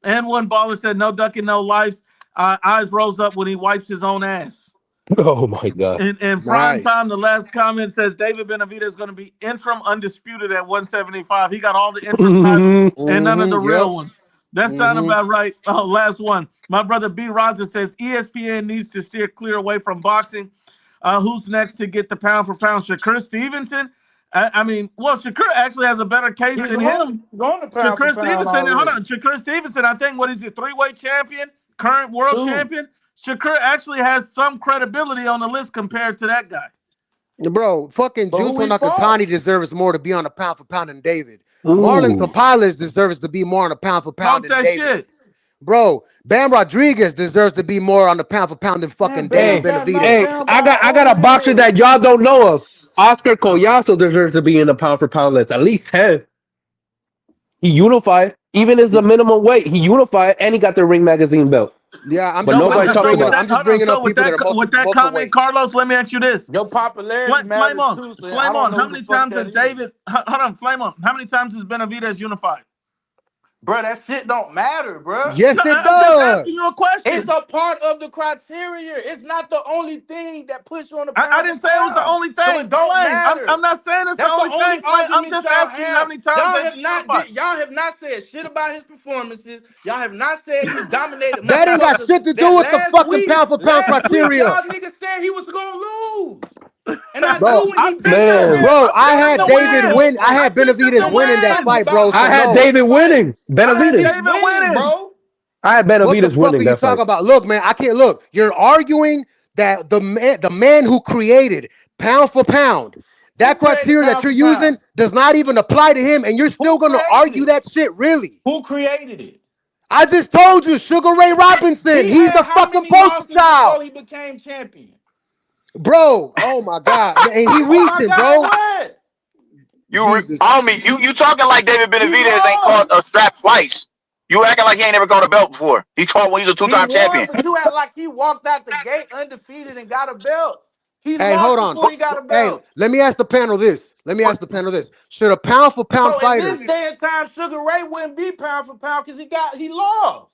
And one baller said, no ducking, no lives. Eyes rose up when he wipes his own ass. Oh, my God. In prime time, the last comment says David Benavidez is going to be interim undisputed at 175. He got all the interim titles and none of the real ones. That sounded about right. Oh, last one. My brother B. Roger says ESPN needs to steer clear away from boxing. Who's next to get the pound for pound? Shakur Stevenson? Shakur actually has a better case than him. Shakur Stevenson, hold on. Shakur Stevenson, I think, what is he, 3-weight champion, current world champion? Shakur actually has some credibility on the list compared to that guy. Bro, fucking Junto Nakatani deserves more to be on a pound for pound than David. Marlon Papales deserves to be more on a pound for pound than David. Shit. Bro, Bam Rodriguez deserves to be more on the pound for pound than fucking David Benavidez. Hey, I got a boxer that y'all don't know of. Oscar Collazo deserves to be in the pound for pound list. At least 10. He unified, even as the minimum weight. He unified, and he got the Ring Magazine belt. Yeah, but nobody talks about. I'm just bringing up people that are with that comment, Carlos. Let me ask you this: your popularity flame on. How many times has David? Hold on, flame on. How many times has Benavidez unified? Bro, that shit don't matter, bro. Yes, it does. I'm just asking you a question. It's a part of the criteria. It's not the only thing that puts you on the. I didn't say it was the only thing. So it don't matter. I'm not saying it's the only thing. I'm just asking how many times y'all have not said shit about his performances. Y'all have not said he's dominated. That ain't got shit to do with the fucking pound for pound criteria. Y'all niggas said he was gonna lose. And I knew when he picked up. Bro, I had David win. I had Benavidez winning that fight, bro. I had David winning. Benavidez. David winning, bro. I had Benavidez winning that fight. What the fuck are you talking about? Look, man, I can't look. You're arguing that the man who created pound for pound, that criteria that you're using does not even apply to him, and you're still going to argue that shit, really? Who created it? I just told you, Sugar Ray Robinson. He's a fucking poster child. Before he became champion. Bro, oh my God. And he reached it, bro. You talking like David Benavidez ain't caught a strap twice. You acting like he ain't never caught a belt before. He caught when he's a 2-time champion. You act like he walked out the gate undefeated and got a belt. He hold on. Before he got a belt. Hey, let me ask the panel this. Should a pound for pound fighter? In this day and time, Sugar Ray wouldn't be pound for pound because he lost.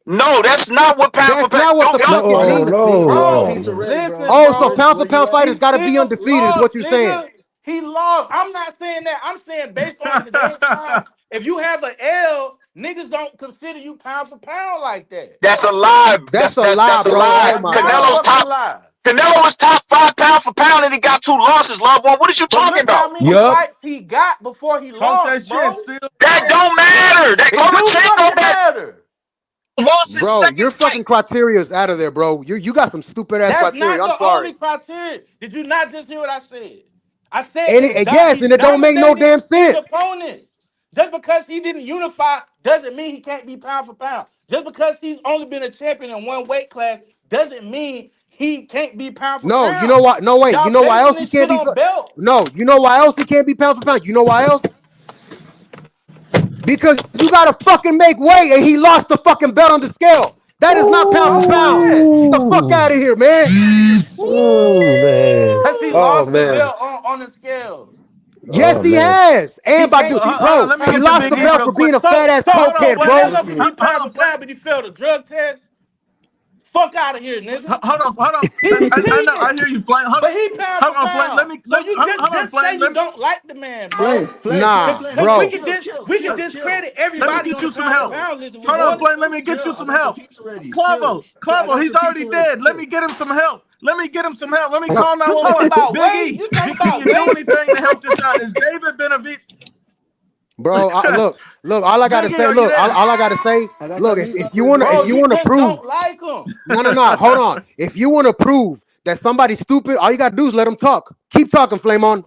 No, that's not what pound for pound. That's not what the fuck it means. Listen, so pound for pound fighters got to be undefeated. Is what you're saying? He lost. I'm not saying that. I'm saying based on today's time, if you have an L, niggas don't consider you pound for pound like that. That's a lie. That's a lie, bro. Canelo was top 5 pound for pound, and he got 2 losses. Loved one. What is you talking about? How many fights he got before he lost, bro? That don't matter. That don't matter. Bro, your fucking criteria is out of there, bro. You got some stupid ass criteria. That's not the only criteria. Did you not just hear what I said? I said and it don't make no damn sense. Opponents. Just because he didn't unify doesn't mean he can't be pound for pound. Just because he's only been a champion in one weight class doesn't mean he can't be pound for No, you know pound. what? No, wait. You Y'all know why basing else he this can't shit be? on belt. No, you know why else he can't be pound for pound? You know why else? Because you gotta fucking make weight, and he lost the fucking belt on the scale. That is not pound for On pound. what? Get the fuck out of here, man. Oh man. Has he Oh lost the man. belt on the scales? Yes, Oh he man. has. He And by can't be Hold on, bro, pound for let me he pound get to with lost the the Big E belt belt. real for quick. being a fat ass So Hold on, cokehead, wait, bro. Canelo can be hold pound on, for Flame. pound, but he failed a drug test. Fuck out of here, nigga. Hold on. He was I know, I cheating, hear you, Flame. but he pound Hold for on, Flame. pound. So you Hold on, just say Flame. you don't like the man, Flame, bro. Flame, chill, Nah, Flame, Cause chill, we bro. could chill, chill, we could chill, chill, discredit Let me chill, everybody get on the you some pound for help. chill, pound list if we Hold on, wanted Flame. Let to. me get chill. you I some got some help. pizza ready. Chill, Clavo, chill. I got He's some pizza already ready. dead. Let Chill. me get him some help. Let me get him some help. Let me call You talking 911. about Big weight? E, You talking can about you do weight? anything to help this out? Is David Benavidez? Bro, look. All I gotta Big E, say, are you look. there? All I gotta say, I got look. that If meat you locker wanna, ready. if Bro, you you wanna just prove, don't like him. no. Hold on. If you wanna prove that somebody's stupid, all you gotta do is let them talk. Keep talking, Flame on.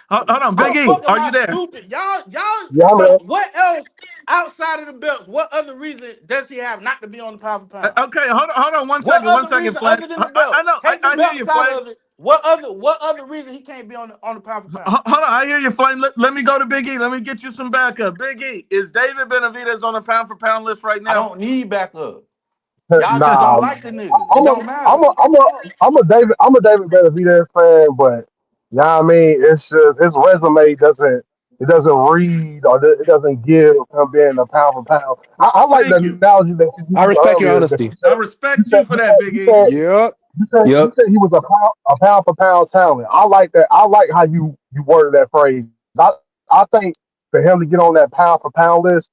Hold on, How Big the E, fuck am are I you there? stupid? Y'all Yeah, man. don't what else outside of the belts, what other reason does he have not to be on the pound for pound? Okay, hold on What one other second, reason Flame. other than the I belt? know, Take the I hear belts you, out Flame. of it. What other reason he can't be on the pound for pound? Hold on, I hear you, Flame. Let me go to Big E. Let me get you some backup. Big E, is David Benavidez on the pound for pound list right I now? don't need backup. Y'all just don't Nah, like the nigga. It don't matter. I'm a David Benavidez fan, but yeah, I mean, it's just his resume doesn't read or it doesn't give him being a pound for pound. I like the Thank you. analogy that you I used respect your earlier. That honesty. I you respect said you for that, Big you E. said Yep. you Yep. said he was a pound for pound talent. I like that. I like how you worded that phrase. I think for him to get on that pound for pound list,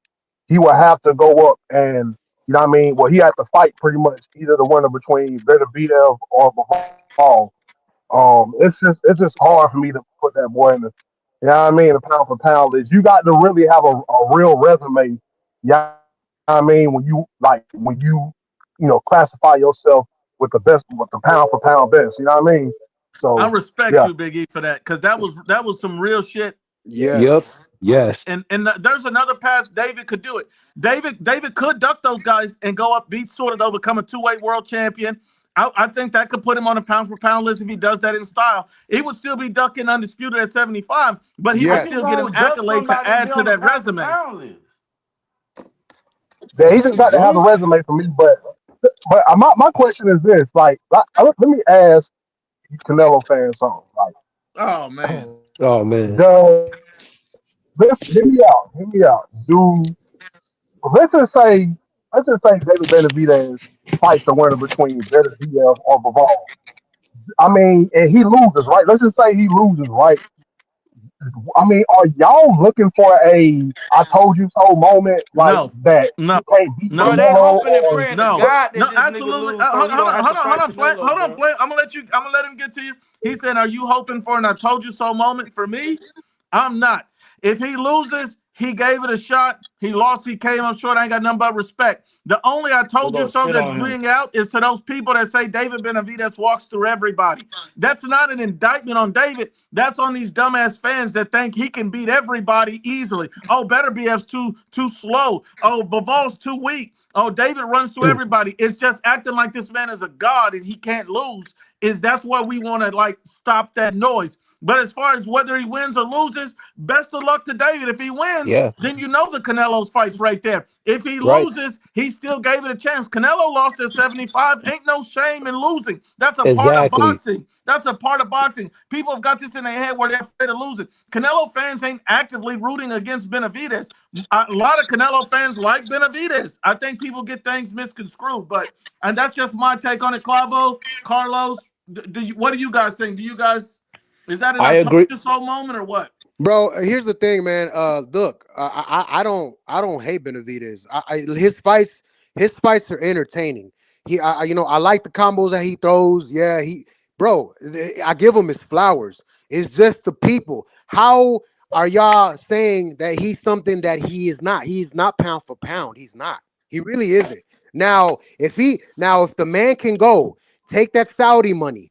he would have to go up and you know what I mean. Well, he had to fight pretty much either the winner between Benavidez or Bivol. It's just hard for me to put that boy in the you know what I mean the pound for pound list. You got to really have a real resume. Yeah, you know what I mean when you classify yourself with the best with the pound for pound best. You know what I mean? So I yeah, respect you, Big E, for that, because that was some real shit. Yep. Yes. Yes. And there's another pass David could do it. David could duck those guys and go up, beat sort of though, become a two-weight world champion. I think that could put him on a pound for pound list if he does that in style. He would still be ducking undisputed at 75, but he How would you Yes. still get an gonna duck accolade to somebody and be add to on the that pound for resume. pound list? yeah, he just got to have a What? resume for me. But my question is this: let me ask Canelo fans something. Oh man. Oh man. Does this hear me out? Hear me out. Do let's just say David Benavidez fights the winner between Benavidez or Bivol. I mean, and he loses, right? Let's just say he loses, right? I mean, are y'all looking for a "I told you so" moment like No. that? No. He can't beat No. Bro, they Canelo, hoping and or praying to No, God no, that this nigga absolutely. lose so he don't have to Hold fight on, Flame. Canelo, bro. I'm gonna let you. I'm gonna let him get to you. He said, "Are you hoping for an I told you so moment for me?" I'm not. If he loses, he gave it a shot. He lost. He came up short. I ain't got nothing but respect. The only I We're told you gonna so shit that's on him. ringing out is to those people that say David Benavidez walks through everybody. That's not an indictment on David. That's on these dumbass fans that think he can beat everybody easily. Oh, Better BF's too slow. Oh, Bivol's too weak. Oh, David runs through everybody. It's just acting like this man is a god and he can't lose. That's why we want to like stop that noise. But as far as whether he wins or loses, best of luck to David. If he wins, Yeah. then you know the Canelo's fight's right there. If he Right. loses, he still gave it a chance. Canelo lost at 75. Ain't no shame in losing. That's a part of Exactly. boxing. That's a part of boxing. People have got this in their head where they're afraid of losing. Canelo fans ain't actively rooting against Benavidez. A lot of Canelo fans like Benavidez. I think people get things misconstrued, and that's just my take on it. Clavo, Carlos, what do you guys think? Is that an I I told agree. you so moment or what? Bro, here's the thing, man. Look, I don't hate Benavidez. His fights are entertaining. I like the combos that he throws. Yeah, I give him his flowers. It's just the people. How are y'all saying that he's something that he is not? He's not pound for pound. He's not. He really isn't. Now, if the man can go take that Saudi money,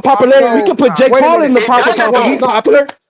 about popularity. We So could put Jake wait a Paul in minute. the It power for doesn't power. No, though. He's no. popular.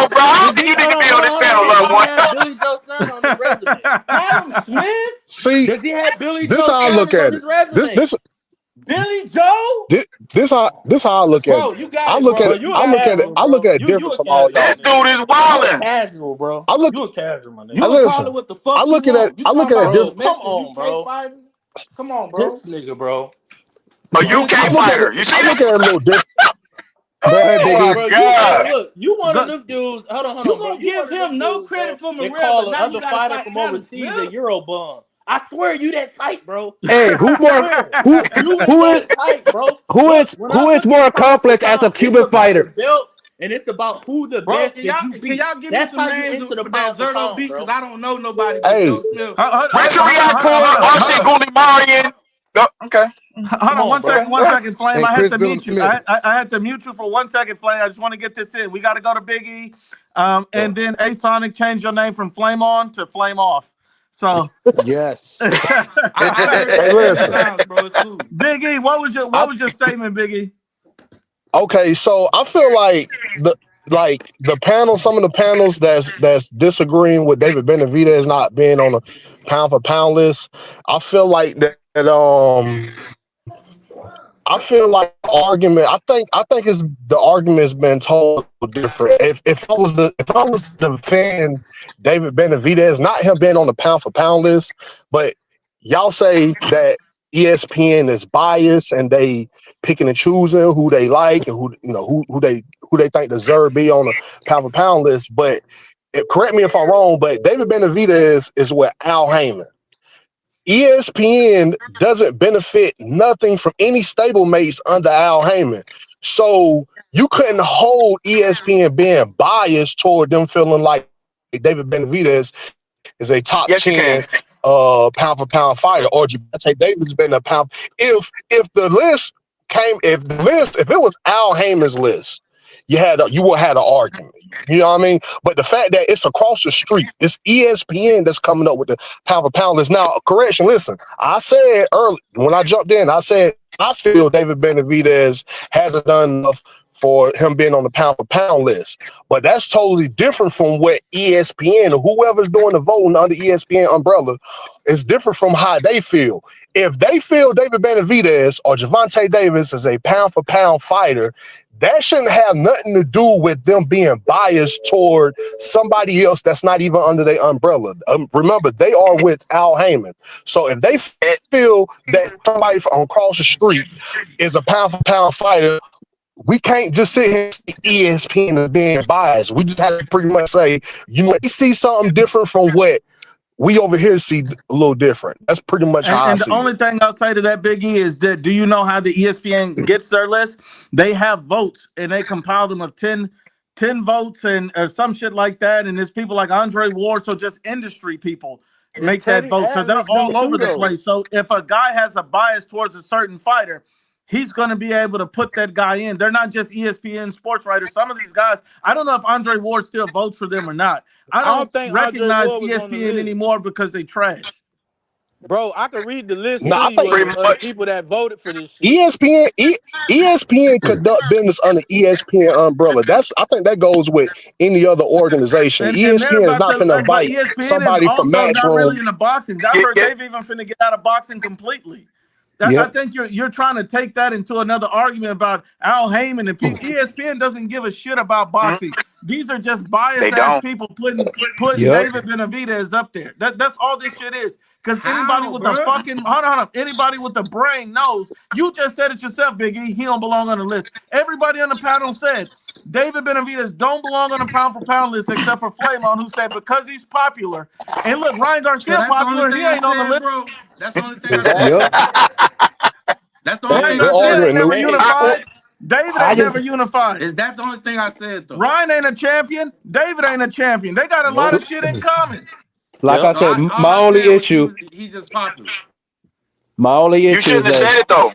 No, bro. I don't Does think he you need hold to on, be hold on on, this hold panel, on. loved Does he one. have Billy Joe Saunders on his resume? Adam Smith, See, Does he have Billy this Joe how I look Saunders on at his it. This resume? this Billy Joe, this how I look at it. bro, you got I it, look at Bro, bro. it. You you a I got look it, at it. casual, bro. I look bro. at it You different a from all casual, y'all. This man. dude is You a wilding. casual, bro. I look. You a casual, my I nigga. You can call listen. it what the I fuck you looking at. want. You I look talking at it about Bro, different. come domestic on, UK bro. fighter? Come on, This bro. nigga, bro. A You UK can I give look at it. fighter. You see I that? look at it a little different. Go ahead, Oh Hey, my Biggie. bro, God. look, you one of go, them dudes. Hold on, you bro. gonna You give one of them him no dudes, credit bro. for They Morell, call but an now you other gotta fighter fight from Adam overseas a Smith? Euro bum. I swear you that tight, bro. Hey, who more? Who You is who that is tight, bro. who Look, is when I who is look more at pound for accomplished as a pound, it's Cuban about the fighter? belts and it's about who the Bro, best that you can beat. y'all give me That's some how you names enter the for that pound for Zerto pound, beat? Because bro. I don't know nobody but Hey, Joe Smith. Richard Riakporhe, Arsene Gouliarian. No, okay, Hold Come on on, one bro. second, okay, one go ahead. second, Flame. And I had Chris to Billum mute you. Smith. I had to mute you for 1 second, Flame. I just want to get this in. We got to go to Big E. And then A Sonic changed your name from Flame On to Flame Off. So Yes. I heard hey, that many listen. times, bro. It's cool. Big E, what was I, your statement, Big E? okay, so I feel like the panel, some of the panels that's disagreeing with David Benavidez not being on a pound for pound list. I feel like that. I feel like the argument. I think it's the argument's been told different. If I was to defend David Benavidez, not him being on the pound for pound list, but y'all say that ESPN is biased and they picking and choosing who they like and who they think deserve to be on the pound for pound list. But correct me if I'm wrong, but David Benavidez is with Al Heyman. ESPN doesn't benefit nothing from any stablemates under Al Heyman. So you couldn't hold ESPN being biased toward them feeling like David Benavidez is a top Yes, you 10 can. pound for pound fighter, or Javante Davis been a pound. If it was Al Heyman's list, you would have an argument. You know what I mean? But the fact that it's across the street, it's ESPN that's coming up with the pound for pound list. Now, correction, listen, I said early when I jumped in, I said I feel David Benavidez hasn't done enough for him being on the pound for pound list. But that's totally different from what ESPN or whoever's doing the voting under ESPN umbrella is different from how they feel. If they feel David Benavidez or Javante Davis is a pound for pound fighter, that shouldn't have nothing to do with them being biased toward somebody else that's not even under their umbrella. Remember, they are with Al Heyman. So if they feel that somebody from across the street is a pound for pound fighter, we can't just sit here and say ESPN is being biased. We just have to pretty much say, they see something different from what we over here see a little different. That's pretty much how I And the see only it. thing I'll say to that, Big E, is that do you know how the ESPN gets their list? They have votes and they compile them of 10 votes or some shit like that. And there's people like Andre Ward, so just industry people make that Teddy vote. So they're Atlas do all over too, the though. place. So if a guy has a bias towards a certain fighter, he's going to be able to put that guy in. They're not just ESPN sports writers. Some of these guys, I don't know if Andre Ward still votes for them or not. I don't think Andre recognize Ward was on the ESPN list. anymore because they trash. Bro, I could read the list No, to I you think Pretty of the much. people that voted for this shit. ESPN conduct business under ESPN umbrella. I think that goes with any other organization. And they're ESPN is about not to, finna but invite ESPN is somebody from also not Matchroom. really into boxing. I've heard they've even finna get out of boxing completely. I Yep. think you're trying to take that into another argument about Al Heyman and people. ESPN doesn't give a shit about boxing. These are just They biased ass don't. people putting Yep. David Benavidez up there. That's all this shit is. Because anybody How, with bro? a fucking hold on, anybody with a brain knows. You just said it yourself, Big E. He don't belong on the list. Everybody on the panel said David Benavidez don't belong on the pound for pound list except for Flamon, who said because he's popular. And look, Ryan So Garcia that's the only popular. He thing I ain't on the said, list. bro. That's the only thing I Exactly. said. Yep. That's the only Ryan thing I Good Garcia said. ain't argument, never Nuke. unified. David I ain't just never unified. Is that the only thing I said though? Ryan ain't a champion. David ain't a champion. They got a lot of Nope. shit in common. like I So said, all my I only said was issue, he's just popular. You is shouldn't have that said it though.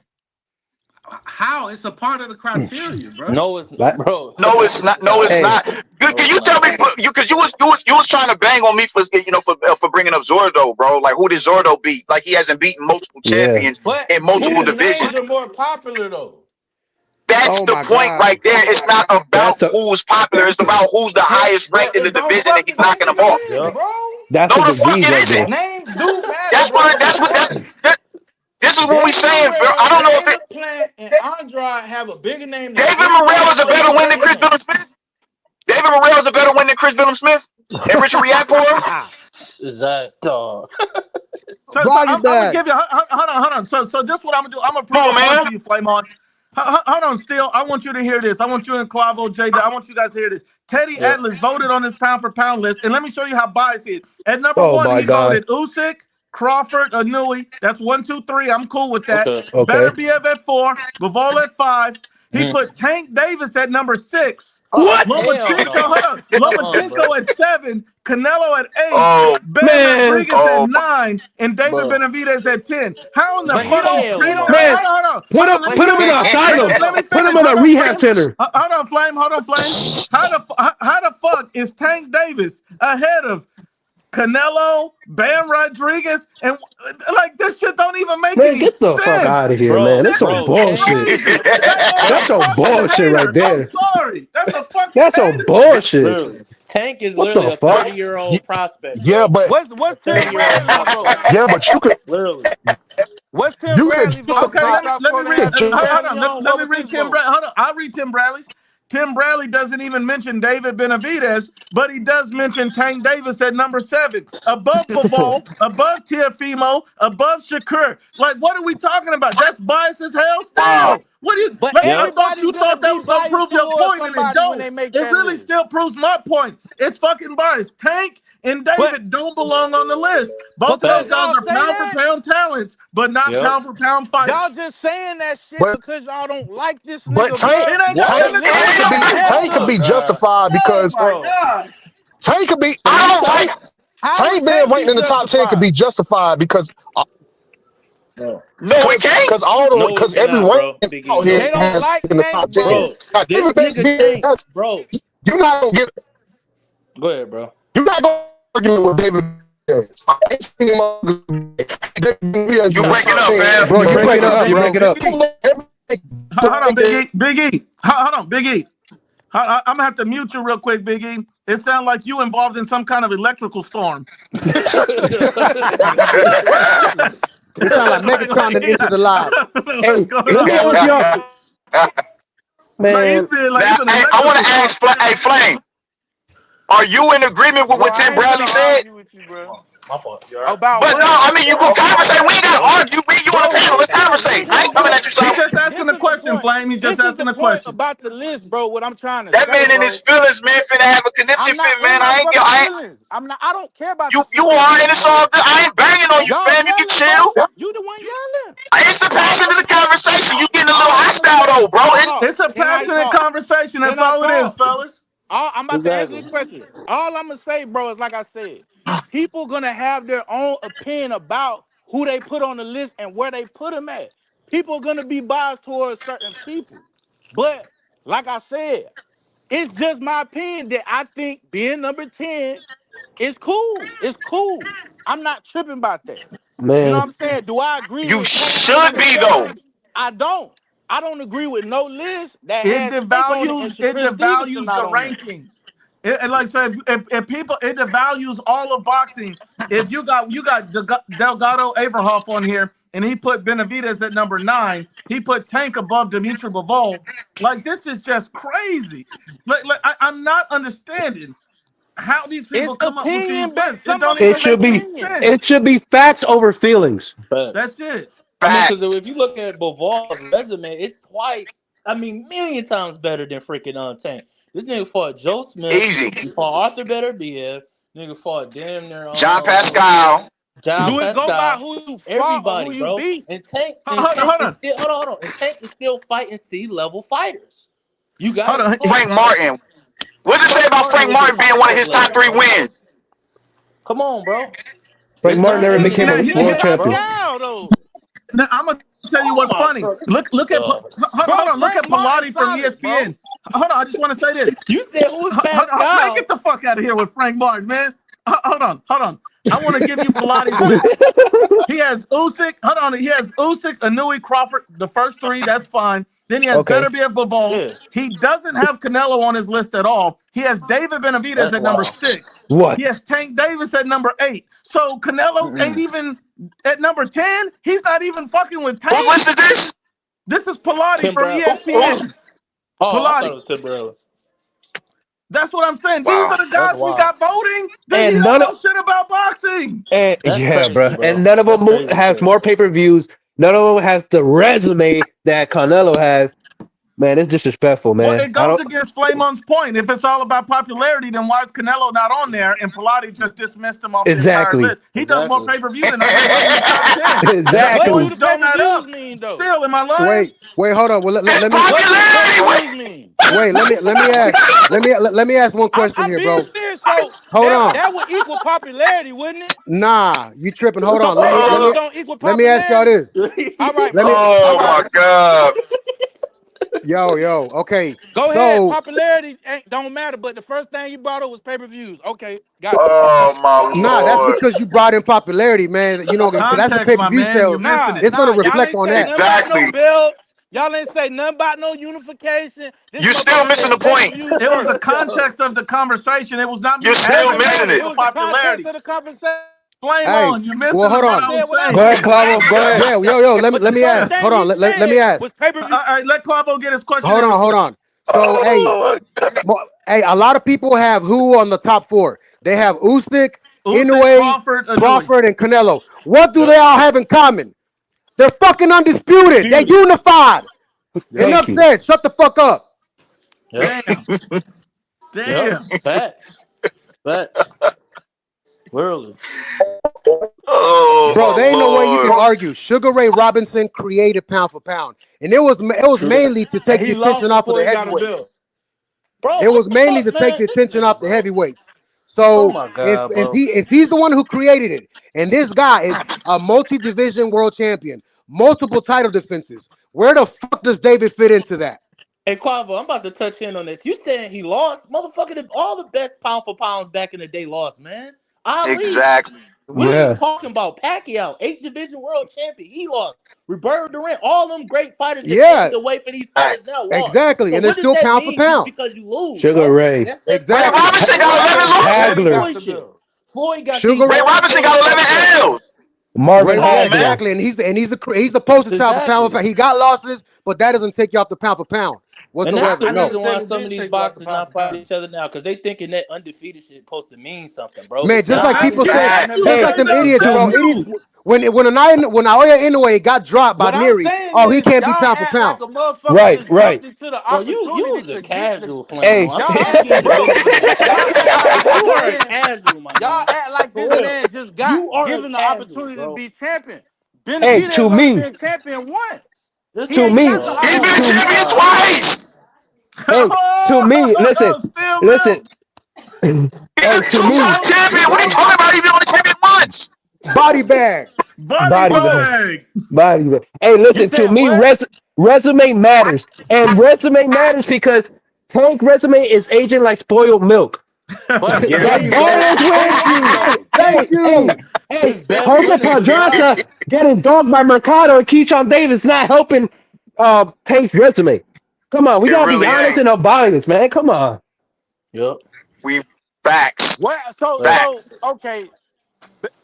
How? It's a part of the criteria, bro. No, it's like, bro. No, it's not. No, it's hey, not. Can No, it's you tell me? not. Because you was trying to bang on me for bringing up Zordo, bro. Like who did Zordo beat? Like he hasn't beaten multiple yeah. champions But in multiple whose divisions. names are more popular though? That's Oh the my point God. right there. It's not That's about the who's popular. It's about who's the highest Bro, ranked in the it don't division, and he's fucking say knocking them it off. is, Yep. bro. that's No, the the fuck disease it right there. isn't. Names do matter, That's bro. what. That's what. This is what we David saying, bro. I Morrell, don't know if Dan it. LaPlante, and Andrade have a bigger name than David anybody Morrell is a on better this win than stage Chris right Billum Smith. David Morrell is a better win than Chris Billum Smith and Richard Riakporhe. Exactly. So Run I'm it gonna back. give you hold on. So this is what I'm gonna do. I'm gonna Come prove a on, point man. to you, Flamon. Hold on, still. I want you to hear this. I want you and Clavo, J. I want you guys to hear this. Teddy Yep. Atlas voted on this pound for pound list, and let me show you how biased he is. At number Oh one, my he God. voted Usyk, Crawford, Anui. That's 1, 2, 3. I'm cool with that. Okay. Okay. Benavidez at 4. Bivol at 5. He put Tank Davis at number 6. What? Hell Lomachenko, no. hold on. Come on, bro. Lomachenko at 7. Canelo at 8. Oh, Ben Man. Rodriguez at 9. And David Bro. Benavidez at 10. How in the But fuck hell is no. Man, Hold on. put him, Let me put him in finish. an asylum. Let me Put him finish. in a Hold on, rehab Flame. center. Hold on, Flame. Hold on, Flame. How the fuck is Tank Davis ahead of Canelo, Bam Rodriguez, and like this shit don't even make Man, any get the sense. fuck out of here, Bro, man. That's some This is bullshit. crazy. That man's That's a some fucking bullshit hater. right there. I'm sorry. That's a fucking That's some hater. bullshit. Literally. Tank is What literally the a fuck? 30-year-old prospect. Yeah, Bro. but A What's Tim 30-year-old Bradley, bro? prospect. yeah, but you could Literally. What's Tim you could Bradley vote Okay, justify based let me off let me read. Kodak just Tim Hold Bradley on. on? Let What me was read his Tim vote? Bradley. Hold on. I'll read Tim Bradley's. Tim Bradley doesn't even mention David Benavidez, but he does mention Tank Davis at number 7, above Bivol, above Tiafimo, above Shakur. Like, what are we talking about? That's bias as hell wow. still. What do you But like? I Yep. thought everybody's you gonna thought that be was gonna biased prove your towards point, and it somebody when don't. they make It that really list. still proves my point. It's fucking bias. Tank and But David don't belong on the list. Both of those because Facts. guys y'all are say pound for that, pound talents, but not Yep. pound for pound y'all fighters. just saying that shit but because y'all don't like this but nigga, bro. Tank It ain't got Y'all nothing Tank to do with Tank it. could be Like, hell Tank could Oh, no. be God. justified Oh because my Bro. God. Tank could be So you Tank thought, How would Tank being Tank ranked be in the top 10 could justified? be justified because bro. No, it can't. No, because it's every not, rank bro. Biggie, out here no. They don't has like taken the Tank, top 10. bro. Bro, Now, this even nigga Tank, bro. you're not gonna get Go ahead, bro. you're not gonna argue with David. I ain't seen him on- David Diaz You is in the breaking top up, 10. man. Bro, you Hold breaking on, up, Big bro. E. Break it up. Big E. Hold on, Big E. Big E. Hold on, Big E. I'm gonna have to mute you real quick, Big E. It sounds like you involved in some kind of electrical storm. It sounds like Megatron that entered the I live. don't know Hey, what's going let me on ask with y'all, Big E. Like he's man. being like Now, it's an I want electrical to storm. ask, hey, Flame, are you in agreement with Bro, what I Tim ain't Bradley finna said? argue with you, bro. My fault. You all right? About But no, what? I mean, you go conversate. We ain't got to argue. Me, you on the Bro, panel. Let's conversate. this I is ain't coming at you, He's so just asking this a is the question, point. Flame. He's just This is the asking a point question. about the list, bro. What I'm trying to that say, man in his bro. feelings, man, finna have a conniption I'm not fit, in man. my fucking I ain't, feelings. I'm not. I don't care about you, the you shit y'all are, and saying, it's all bro. good. I ain't banging on you, Y'all fam. You can yelling, bro. chill. You the one yelling. It's the passion of the conversation. You getting a little All I'm gonna hostile, say, though, can bro. I And talk? It's a Can I passionate talk? conversation. Can That's I all it is, talk? fellas. I'm about to answer Exactly. your question. All I'm gonna say, bro, is like I said, people gonna have their own opinion about who they put on the list and where they put them at. People gonna be biased towards certain people, but like I said, it's just my opinion that I think being number 10 is cool. It's cool. I'm not tripping about that. You know what Man, I'm saying? Do I agree you with Tank being should number be, though. 7? I don't. I don't agree with no list that It has Tank on it and it Shakur Stevenson devalues the not on there. rankings. And like I said, if people, it devalues all of boxing. If you got Delgado Averhoff on here, and he put Benavidez at number 9, he put Tank above Dimitri Bivol. Like this is just crazy. I'm not understanding how these people It's come up with these opinion lists. based. It Some of don't it it even is should make any be opinion. it sense. should be facts over feelings. That's Facts. it. I mean, because Facts. if you look at Bival's resume, it's twice, I mean, million times better than freaking Tank. This nigga fought Joe Smith, Easy. he fought Arthur Beterbiev, nigga fought damn near John who else? Pascal. John Do it go by Pascal, who you fought or who everybody, you bro. beat? And Tank Hold is on. still hold on. And Tank is still fighting C-level fighters. You Hold gotta on. talk, Frank bro. Martin. What's it say Frank about Martin Frank was a Martin being one of prospect his top level, 3 bro. wins? Come on, bro. Frank It's Martin not never And became Now, a and, world and champion. bro. Pascal though, Now I'm gonna tell you Oh what's my funny. bro. Look at God. hold bro, on. Look Frank at Martin Pilati from solid, bro. ESPN. Hold on. I just want to say this. You said who was Man, get Pascal? the fuck out of here with Frank Martin, man. Hold on. I want to give you Pilates list. He has Usyk. Hold on. He has Usyk, Anui, Crawford. The first 3, that's fine. Then he has Okay. Beterbiev, Bivol. Yeah, He doesn't have Canelo on his list at all. He has David Benavidez that's at number wild. 6. He What? has Tank Davis at number 8. So Canelo ain't even at number 10. He's not even fucking with Whose Tank. list is this? This is Pilati Tim from Brown. Who's? ESPN. Oh, I thought it Pilati. was Tim Brown. That's what I'm saying. These Wow. are the That's guys we wild. got voting. Then he And don't none of know shit about boxing. and That's yeah, crazy, bro. bro. And none of That's them crazy. has more pay-per-views. None of them has the resume that Canelo has. Man, it's disrespectful, Well, man. it goes against Flamon's point. If it's all about popularity, then why is Canelo not on there? And Pilates just dismissed him off the entire Exactly. list. He does more pay-per-view than us. He wasn't in the top 10. Exactly. What do the Points don't add pay-per-views up. mean though? Still, am I lying? Wait, hold on. Well, let me. What do the pay-per-views mean? Wait, let me ask one question I'm here, being bro. serious. So Hold on. that would equal popularity, wouldn't it? Nah, you tripping. Hold on. Pay-per-views don't equal Let me ask y'all popularity. this. All right, Let me. Oh my God. Yo. Okay. go ahead. So Popularity don't matter, but the first thing you brought up was pay-per-views. Okay, got it. Oh my nah, that's Lord. because you brought in popularity, man. You know, because that's the Context, my pay-per-view man. You're sales. missing it. It's gonna Y'all reflect ain't on say that. nothing about no Exactly. belts. Y'all ain't say nothing about no unification. This You're still motherfucker missing the said point. pay-per-views It was the first. context of the conversation. It was not You're me still missing advocating It it. for was the context popularity. of the conversation. Flame Hey, on. You're well, missing hold what on. I Said was what I Go ahead, saying. said. Clavo. Go ahead. Yeah, yo, But let the me first ask. thing Hold on. he Let me said ask. was pay-per-view. All right, let Clavo get his question in. Hold on. So, Oh my God. hey, a lot of people have who on the top four? They have Usyk, Usyk, Inoue, Crawford, Anui. Crawford, and Canelo. What do Yep. they all have in common? They're fucking undisputed. They're Feud. unified. Yep. Enough Thank you. said. Shut the fuck up. Yep. Damn. Yep. Damn. Facts. Facts. Literally. Oh Bro, there my ain't no way you can Lord. argue. Sugar Ray Robinson created pound for pound. And it was True that. mainly to And take he the lost attention off of before the he got a heavyweights. belt. Bro, It what was the mainly fuck, to take man? the This attention nigga, off the bro. heavyweights. Oh So my if god, if bro. he if he's the one who created it, and this guy is a multi-division world champion, multiple title defenses, where the fuck does David fit into that? Hey, Quavo, I'm about to touch in on this. You saying he lost? Motherfucker, all the best pound for pounds back in the day lost, man. Ali. Exactly. What are you Yeah. talking about? Pacquiao, 8th division world champion. He lost. Roberto Durant, all them great fighters that Yeah, paved the way for these Hey, fighters now lost. exactly. So And they're what does still that pound for mean just pound. because you lose, Sugar bro? Ray. That's Ray Exactly. bullshit. Robinson got Floyd 11 got losses. Floyd Hagler. got the Bullshit. belt. Floyd got these Sugar Ray old Robinson school got fuck 11 belts. L's. Marvin Ray, Come yeah, on, man. Hagler. exactly. And he's the poster child for pound for Exactly. pound. He got losses, but that doesn't take you off the pound for pound And that's whatsoever. the I No. never reason said why it some of didn't these take you off the boxers pound not for fighting pound. each other now because they thinking that undefeated shit supposed to mean something, bro. Man, It just Well, like doesn't. thank people you. say, Thank Facts. you for just Hey, like saying them that was idiots, just bro. hey, Idiots. you. When Naoya Inoue got dropped by What I'm Miri, saying oh, he is, can't be y'all pound for act like pound. a motherfucker right, just right. jumped into the Bro, you opportunity was a to get the. casual flame Hey, on. Y'all I'm act, giving you the bro. benefit of the Y'all doubt. act like this You are a man. casual, my Y'all nigga. act like For this real. man just got You are a given the casual, opportunity to bro. be champion. hey, Benavidez to only me, been champion once. This He to ain't nigga, me, got the bro. He's Oh been my to opportunity. champion god, bro. twice. hey, to me, listen, Still listen, will. He's hey, a to me, two-time Still, champion. What are you talking about? He's been only champion once. Body bag. Body body bag, bag. body bag. Hey, you listen, to said me, what? resume matters. And resume matters because Tank resume is aging like spoiled milk. But There you Dave, go. All those but wins, Thank Dave, you. though, Thank Dave, you. His hey, best Jose winners was Pedraza getting dogged by Mercado and Keyshawn Davis not helping Tank's resume. Come on, we It gotta be really honest ain't. and unbiased, man. Come on. Yep. We facts. what? Facts. So Facts. okay.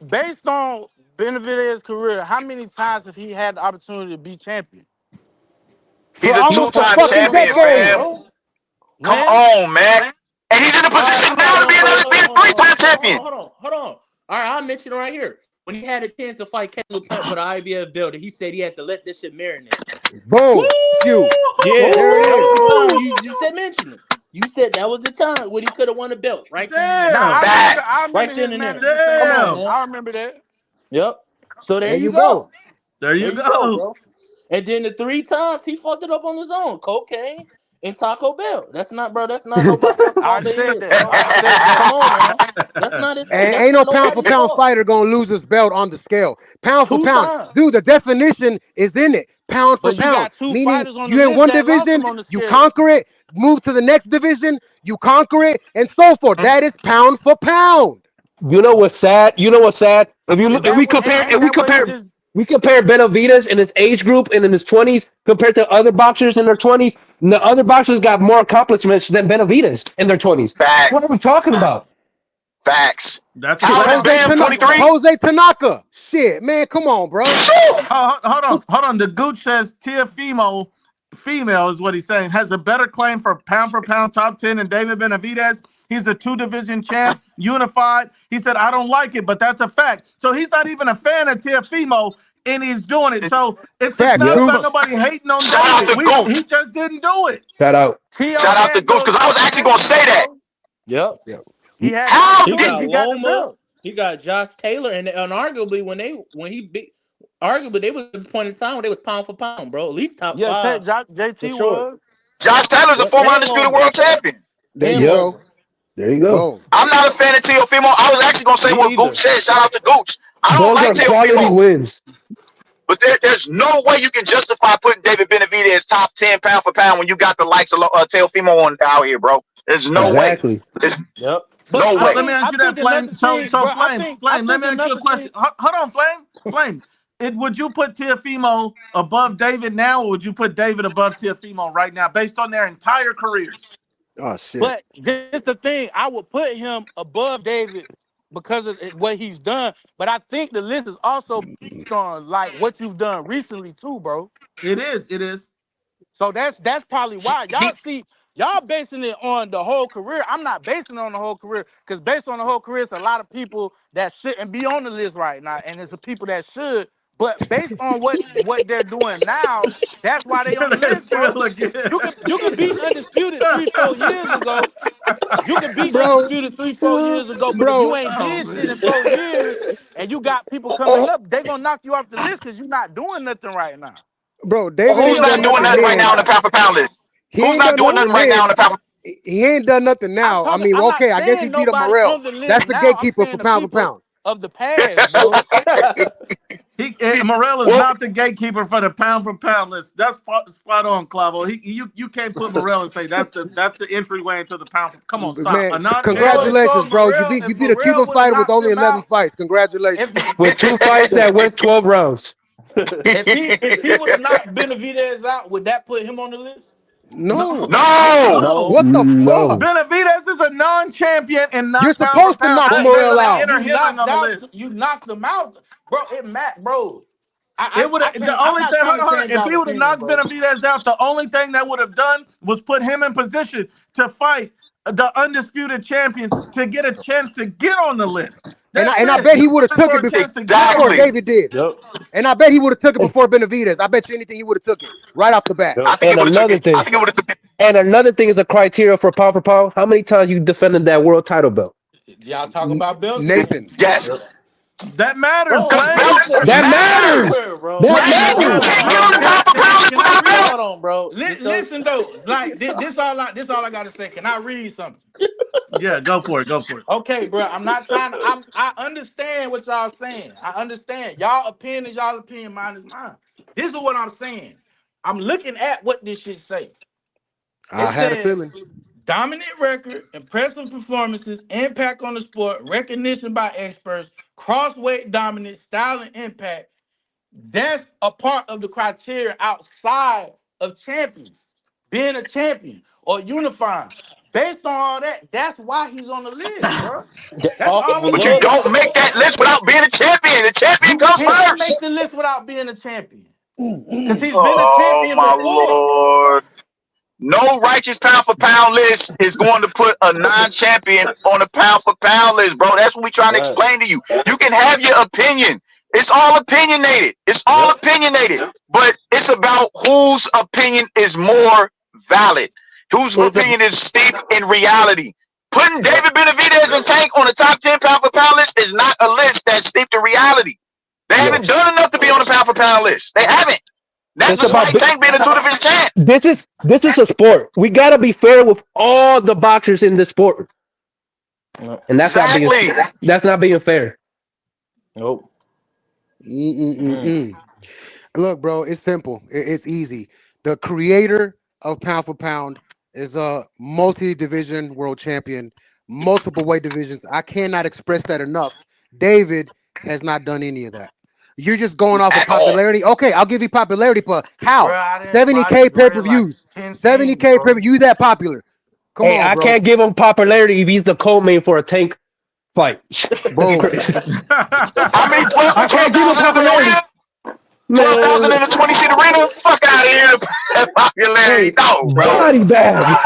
Based on Benavidez's career, how many times have he had the opportunity to be champion? For He's a almost a two-time fucking Multiple champion, times, decade. fam. bro. Come When? on, man. And he's in a All right, position how about now to one be for? another be a three-time champion. Hold on. All right, I'll mention it right here. When he had a chance to fight Caleb Plant for the IBF belt, he said he had to let this shit marinate. Woo! Boom. Thank you. Yeah, There it that was is. the time. You said mention it. You said that was the time when he could have won a belt right then and there. Now Damn. Facts. I remember Right then his and there. manager saying Come on, that. Damn. man. I remember that. Yep. So there There you you go. go. There There you you go, go. bro. And then the 3 times he fucked it up on his own. Cocaine and Taco Bell. That's not, bro. That's not nobody else's I fault already but said his, that. bro. I already said that. Come on now. That's not his fault. And That's ain't no not pound for nobody's pound fault. fighter gonna lose his belt on the scale. Pound for Two pound. times. Dude, the definition is in it. Pound for But you pound. got two Meaning fighters on the you in list one that lost him division, on the you scale. conquer it, move to the next division, you conquer it, and so forth. That is pound for pound. You know what's sad? You know what's sad? If you Is look, if that we what? compare, Ain't that what he just? we compare Benavidez in his age group and in his 20s compared to other boxers in their 20s. And the other boxers got more accomplishments than Benavidez in their 20s. What Facts. are we talking about? Facts. That's a How Shit, old is fact. Bam? 23? Jose Tanaka. Shit, man, come on, bro. Oh, hold on. The Gooch says Tiafimo, female is what he's saying, has a better claim for pound top 10 than David Benavidez. He's a 2-division champ, unified. He said, I don't like it, but that's a fact. So he's not even a fan of Tiafimo. and he's doing it. So it's Facts, not Yep. about Goose. nobody hating on Shout out David. to Goose. He just didn't do it. Shout out. T.O. Shout out to had Goose those because I was actually gonna say that. bro. Yep. Yeah. He had the How He did opportunity. got He got the Loma. belt. He got Josh Taylor, and arguably when he beat, arguably they was at the point in time when they was pound for pound, bro. At least top Yeah, 5 for JT sure. was. Josh Taylor's a Yep. former And undisputed Loma. world champion? There And you Yep. go. Loma. There you go. Boom. I'm not a fan of Teofimo. I was actually gonna say Me what either. Gooch said. Shout out to Gooch. I don't Those like are quality Teofimo, wins. but there's no way you can justify putting David Benavidez top 10 pound for pound when you got the likes of Teofimo on out here, bro. There's no way. Exactly. There's Yep. But no So way. let me ask I you that, think Flame. another So thing, bro. Flame, I Let think me ask you a another question. thing. Hold on, Flame. Would you put Teofimo above David now, or would you put David above Teofimo right now, based on their entire careers? Oh shit. But this the thing. I would put him above David because of what he's done. But I think the list is also based on like what you've done recently too, bro. It is. It is. So that's probably why y'all basing it on the whole career. I'm not basing it on the whole career because based on the whole career, it's a lot of people that shouldn't be on the list right now, and it's the people that should. But based on what they're doing now, that's why they on the That's list, bro. still again. You could beat undisputed 3-4 years ago. You could beat Bro. undisputed 3-4 years ago, but if you Bro. ain't Oh did shit in man. 4 years and you got people coming up, they gonna knock you off the list because you're not doing nothing right now. Bro, David Who's ain't not done doing nothing nothing right now then. on the pound for pound list? He Who's ain't not done doing nothing nothing right now then. on the pound? He ain't done nothing now. I mean, I'm not okay, I guess he saying beat up nobody Morell. on the list That's the now. I'm gatekeeper saying for the pound for people pound. of the past, bro. Morell is Well, not the gatekeeper for the pound for pound list. That's spot on, Clavo. You can't put Morell and say that's the entryway into the pound. Come on, stop. A Man, non-champion. congratulations, bro. You If beat a Cuban Morrell would have fighter with knocked only him 11 out, fights. Congratulations. With With 2 fights that went 12 rounds. if he would have knocked Benavidez out, would that put him on the list? No, No. no. no. What the fuck? No. Benavidez is a non-champion and You're not pound for supposed to pound. knock How But you Morell gonna out. enter him in on the list? you knocked them out, bro. Bro. It would I have the can't. I'm only not thing. trying to Hold on. change If y'all he would have opinion, knocked bro. Benavidez out, the only thing that would have done was put him in position to fight the undisputed champion to get a chance to get on the list. And That's I it. bet He he was would have looking took for it a chance to get on before the Exactly. David list. did. Yep. And I bet he would have took it before Benavidez. I bet you anything he would have took it right off the bat. Yep. I think it And would have took another it. I thing. think it would have. And another thing is a criteria for pound. How many times you defended that world title belt? Y'all talking about belts again? Nathan. Yes. Yep. That matters, Bro, Because Flame. belts belts That matter. matters. matter, bro. That Flame, You it matters. matters, can't get on bro. the pound for pound list Can I without read? belts. Hold on, bro. Listen though, like this all I got to say. Can I read something? Yeah, go for it. Go for it. Okay, bro. I'm not trying to. I understand what y'all saying. I understand y'all opinion is y'all opinion. Mine is mine. This is what I'm saying. I'm looking at what this shit say. I It had a says feeling. dominant record, impressive performances, impact on the sport, recognition by experts, crossweight dominance, style and impact. That's a part of the criteria outside of champions, being a champion or unifying. Based on all that, that's why he's on the list, bro. That's all I'm But you Well, saying. don't make that list without being a champion. The champion You comes can't first. make the list without being a champion. Because he's been a Oh champion my before. lord. No righteous pound for pound list is going to put a non-champion on a pound for pound list, bro. That's what we're trying to right. explain to you. You can have your opinion. It's all opinionated. It's all Yep. opinionated. But it's about whose opinion is more valid. Whose It's a opinion is steeped in reality. Putting Yep. David Benavidez and Tank on the top 10 pound for pound list is not a list that's steeped in reality. They haven't Yes. done enough to be on the pound for pound list. They haven't. That's It's about despite Tank being a two-division champ. this is a sport. We gotta be fair with all the boxers in this sport, Yep. and Exactly. that's not being fair. Nope. Mm. Mm-mm-mm-mm. Look, bro, it's simple. It's easy. The creator of pound for pound is a multi-division world champion, multiple weight divisions. I cannot express that enough. David has not done any of that. You're just going off of At all. popularity. Okay, I'll give you popularity, but Bro, how? I 70K just read like pay-per-views. 10 things, 70K bro. pay-per. You that popular? Come Hey, on, I bro. can't give him popularity if he's the co-main for a Tank fight. That's Boom. crazy. How many? I can't give him 12,000 in the popularity. arena? 12,000 in Man, the 20-seat arena? Fuck out of here. Popularity. Hey, No, bro. body bag.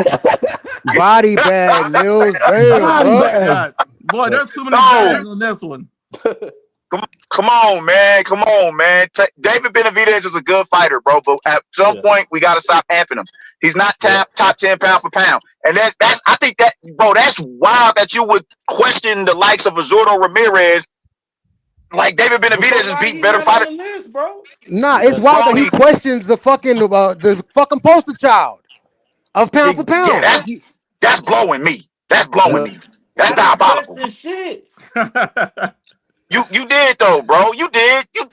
body bag, Mills. Damn, Body Oh bro. my bag. God, boy, there's too many No. bags on this one. Come on, man. Come on, man. David Benavidez is a good fighter, bro. But at some point, we got to stop amping him. He's not top 10 pound for pound. And that's I think that, bro, that's wild that you would question the likes of Azurdo Ramirez. Like David Benavidez is beating better fighters. List, bro. Nah, it's wild that he questions the fucking poster child of pound for pound. Yeah, that's blowing me. That's blowing me. That's diabolical. Shit. You did though, bro. You did. You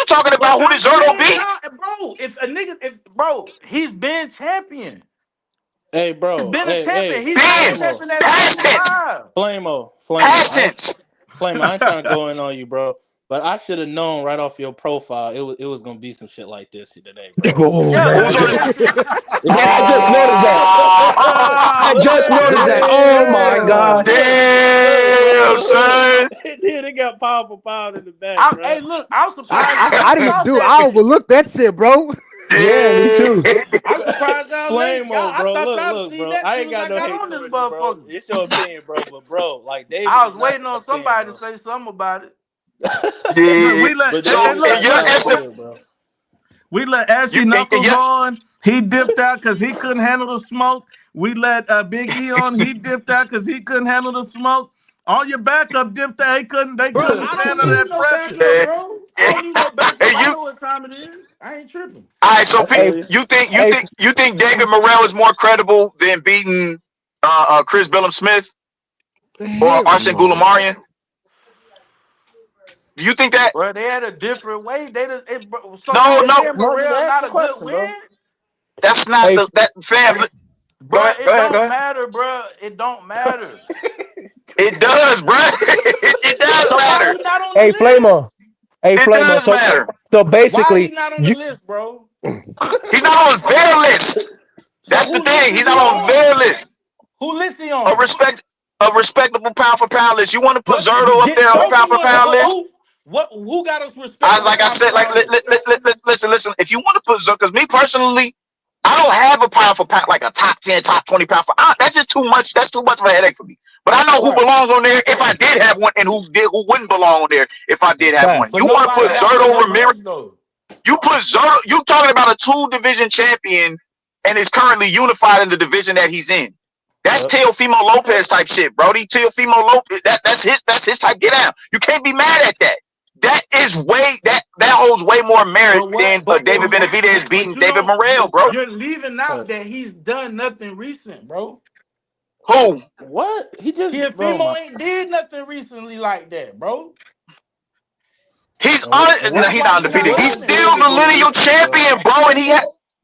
talking about who did Zerto beat? Bro, he's been champion. Hey, bro. He's been a champion. Hey, He's been champion past tense. Flamo. Past tense. Flamo, I ain't trying to go in on you, bro. But I should have known right off your profile it was gonna be some shit like this today, bro. I just noticed that. Oh my god. Damn, son. Dude, they got pound for pound in the back. Hey, look, I'm surprised. I overlooked that shit, bro. Yeah, me too. I'm surprised y'all Flamo, bro. Look, bro. I ain't got no hate on this for you, motherfucker. bro. It's your opinion, bro. But bro, like David, I was waiting on somebody to say something about it. We let Ashley Knuckles on. He dipped out because he couldn't handle the smoke. We let Big E on. He dipped out because he couldn't handle the smoke. All your backup dipped out. They couldn't handle that pressure. Bro. I don't need no backup. I know what time it is. I ain't tripping. All right, so you think David Morell is more credible than beating Chris Billum-Smith or Arsene Goulamarian? Do you think that? Bro, they had a different way. No. Morell not a good win. That's not that fam. Bro, it don't matter, bro. It don't matter. It does, bro. It does matter. Hey, Flamo. Hey, Flamo. So basically, why he not on the list, bro? He's not on their list. That's the thing. He's not on their list. Who list he on? A respectable pound for pound list. You want to put Zerto up there on the pound for pound list? Who got us respect? Like I said, listen. If you want to put Zerto, because me personally, I don't have a pound for pound like a top 10, top 20 pound for. That's just too much. That's too much of a headache for me. But I know who belongs on there if I did have one, and who wouldn't belong on there if I did have one. You want to put Zerto Ramirez? You put Zerto. You talking about a 2-division champion, and is currently unified in the division that he's in. That's Teofimo Lopez type shit, Brody. Teofimo Lopez. That's his type. Get out. You can't be mad at that. That holds way more merit than David Benavidez beating David Morell, bro. You're leaving out that he's done nothing recent, bro. Who? What? Teofimo ain't did nothing recently like that, bro. He's not undefeated. He's still the lineal champion, bro, and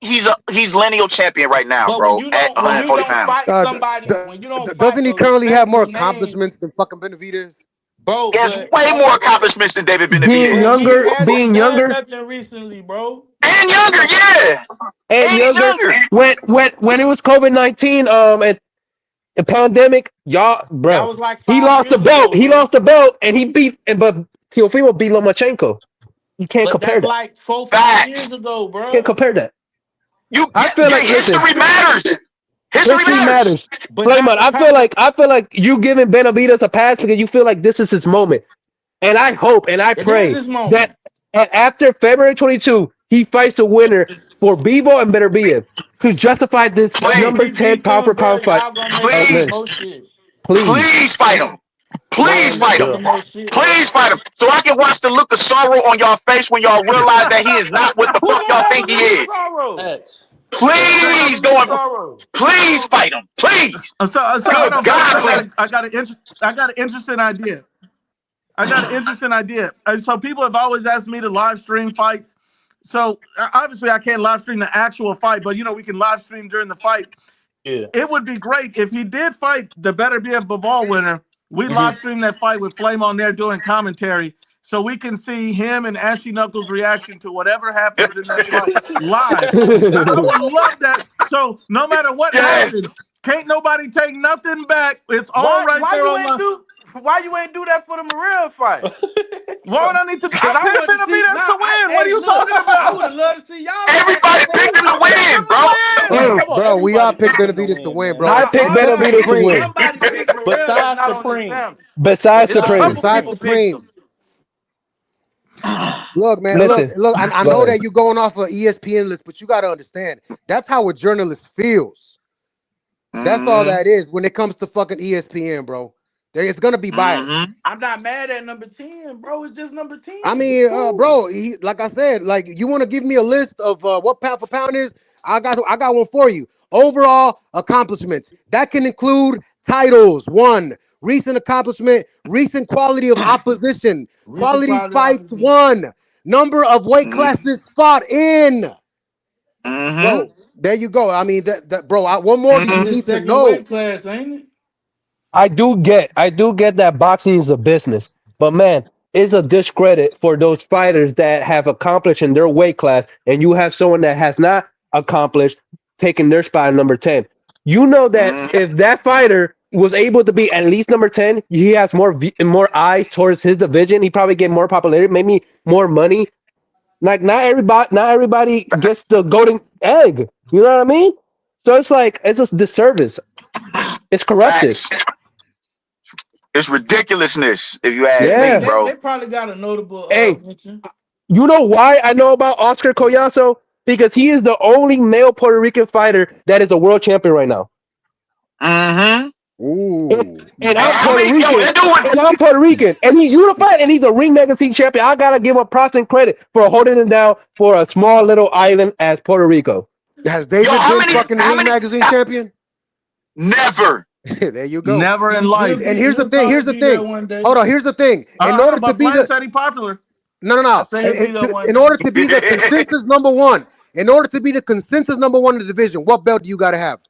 he's lineal champion right now, bro. At 140 pounds. Doesn't he currently have more accomplishments than fucking Benavidez? Bro, he has way more accomplishments than David Benavidez. Being younger. Nothing recently, bro. And younger, yeah. And younger. When it was COVID-19, and the pandemic, y'all, bro. Like he lost the belt. He lost the belt, and but Teofimo beat Lomachenko. You can't compare that. Like 4-5 years ago, bro. You can't compare that. I feel like history matters. History matters. Flamon, I feel like you giving Benavidez a pass because you feel like this is his moment. And I hope and I pray that after February 22, he fights the winner for Bivol and Benavidez to justify this number 10 pound for pound fight. Please fight him. Please fight him. Please fight him. So I can watch the look of sorrow on y'all face when y'all realize that he is not what the fuck y'all think he is. Please please fight him. Please. I got an interesting idea. So people have always asked me to live stream fights. So obviously I can't live stream the actual fight, but we can live stream during the fight. Yeah. It would be great if he did fight the Better Be a Bivol winner. We live stream that fight with Flame on there doing commentary, so we can see him and Ashley Knuckles' reaction to whatever happens in that fight live. I would love that. So no matter what happens, can't nobody take nothing back. It's all right there on my. Why you ain't do that for the Morell fight? Why would I need to? I picked Benavidez to win. What are you talking about? I would love to see y'all. Everybody picked him to win, bro. Bro, we all picked Benavidez to win, bro. I picked Benavidez to win. Somebody picked Morell. Besides Supreme. Besides Supreme. Besides Supreme. People Look, man, Listen, look. I go know ahead. that you're going off of ESPN list, but you got to understand that's how a journalist feels. That's all Mm-hmm. that is when it comes to fucking ESPN, bro. It's gonna be biased. Mm-hmm. I'm not mad at number 10, bro. It's just number 10. I It's mean, cool. bro, like I said, like you want to give me a list of what pound for pound is? I got one for you. Overall accomplishments that can include titles, one, recent accomplishment, recent quality of opposition, Recent quality quality fights, opposition. one, number of weight classes fought in. Mm-hmm. Bro, there you go. I mean, bro. What more do It's you Mm-hmm. his need to second know? weight class, ain't it? I do get that boxing is a business, but man, it's a discredit for those fighters that have accomplished in their weight class, and you have someone that has not accomplished taking their spot at number 10. You know that Mm-hmm. if that fighter was able to be at least number 10, he has more eyes towards his division. He probably get more popularity, maybe more money. Like not everybody gets the golden egg. You know what I mean? So it's like it's a disservice. It's corrupted. Facts. It's ridiculousness, if you ask They, me, they, Yeah. they, bro. they probably got a notable Hey, mention. you know why I know about Oscar Collazo? Because he is the only male Puerto Rican fighter that is a world champion right now. Mm-hmm. And, Ooh, and And I'm how Puerto many? Yo, Rican. that dude. And I'm Puerto Rican. And he's unified and he's a ring magazine champion. I gotta give him props and credit for holding it down for a small little island as Puerto Rico. has Yo, David how been many? fucking How Ring many? Magazine champion? Never. There you go. Never in He'll life. And be. here's the He'll thing. probably Here's the be there thing. one day. Hold on. Here's the thing. In Hold order on, to but be Flame the said he popular. I no. say he'll be there one In day. order to be the consensus number one, in order to be the consensus number one in the division, what belt do you got to have?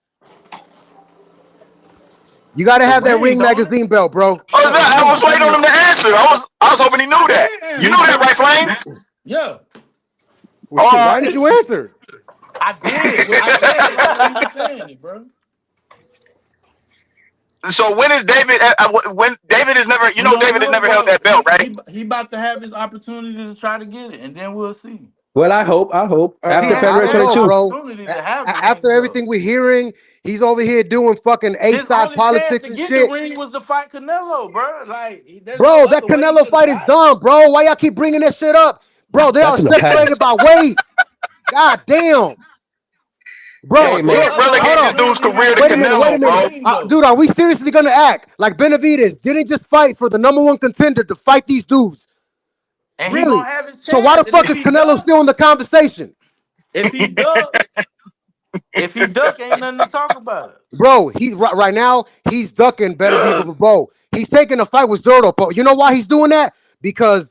You got to The have that ring, Ring don't it? Magazine belt, bro. Oh, Yeah, the I was ring. waiting on him to answer. I was hoping he knew I that. did You answer. knew Me that, too. right, Flame? Yeah, Well, shit. Why didn't you answer? I did. Well, I said it right when he was saying it, bro. So when is David? When David has never, We don't David has know, never held bro. that belt, right? He about to have his opportunity to try to get it, and then we'll see. Well, I hope. He After ain't I February don't had no know, 22. bro. opportunity to have the ring After though. everything we're hearing, he's over here doing fucking A His side only chance politics to and get the shit. ring was to fight Canelo, bro. Like, there's no Bro, that other way he Canelo could have fight is got it. dumb, bro. Why y'all keep bringing that shit up? Bro, they are That's in the past. separated by weight. God damn. Bro, Hey What man, What would other relegate hold this on. dude's opportunity career have to Wait a he minute, had wait a Canelo, for the minute. bro? ring though? Dude, are we seriously gonna act like Benavidez didn't just fight for the number one contender to fight these dudes? And he Really? gonna have his So why the chance. And fuck is Canelo still in the conversation? if he duck, ain't nothing to talk about it. Bro, he right now, he's ducking better be bro. He's taking a fight with Zurdo. But you know why he's doing that? Because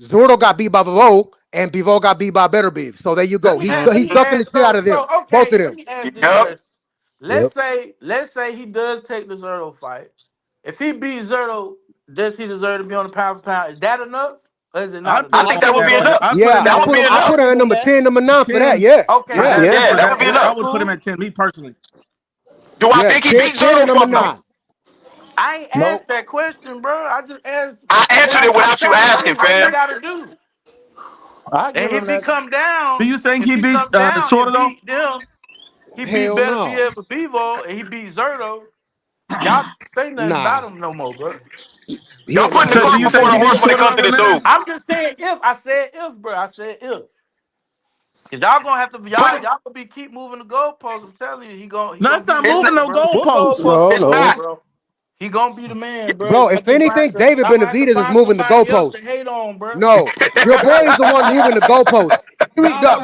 Zurdo got beat by Bivol and Bivol got beat by Better Beef. So there you go. Let He's me ducking the ask. shit out of So them. Both okay, of let them. me ask this Yep. question. yep. Let's say he does take the Zerto fight. If he beats Zerto, does he deserve to be on the pound for pound? Is that enough? Or is it not I'd I put enough? him think at that would be that. enough. I'd put Yeah, him That at would be I enough. put her in number 10, number 9 for that. 10. Yeah. Okay, I Yeah. had 10 Yeah, for that that. would be I enough. would put him at 10, me personally. Do I Yeah. think he 10, beat 10 and Zerto? number Fuck no. 9. I ain't No. asked that question, bro. I just asked I answered it I'm without you trying to see asking, what he fam. gotta do. I give And him if he that. come Do down, you think he beats and Sordo? beat them, he beat Hell Better no. BF Bevo, and he beat Zerto. Y'all can't say nothing Nah. about him no more, bro. Y'all putting the So Hell do cart you before think no. the he horse beats when it Sordo comes to over this dude. Nunes? I'm just saying if. I said if, bro. I said if. Cause y'all gonna have to Put y'all gonna be keep moving the goalposts. I'm telling you, he No, gonna it's be not the it's not. moving man, no bro. What goalposts. goalpost No, It's you moving, no. not. bro? He gonna be the man, bro. Bro, if anything, David Y'all gonna have to Benavidez is find moving the somebody else goalpost. to hate on, bro. No, your boy is the one moving the goalpost.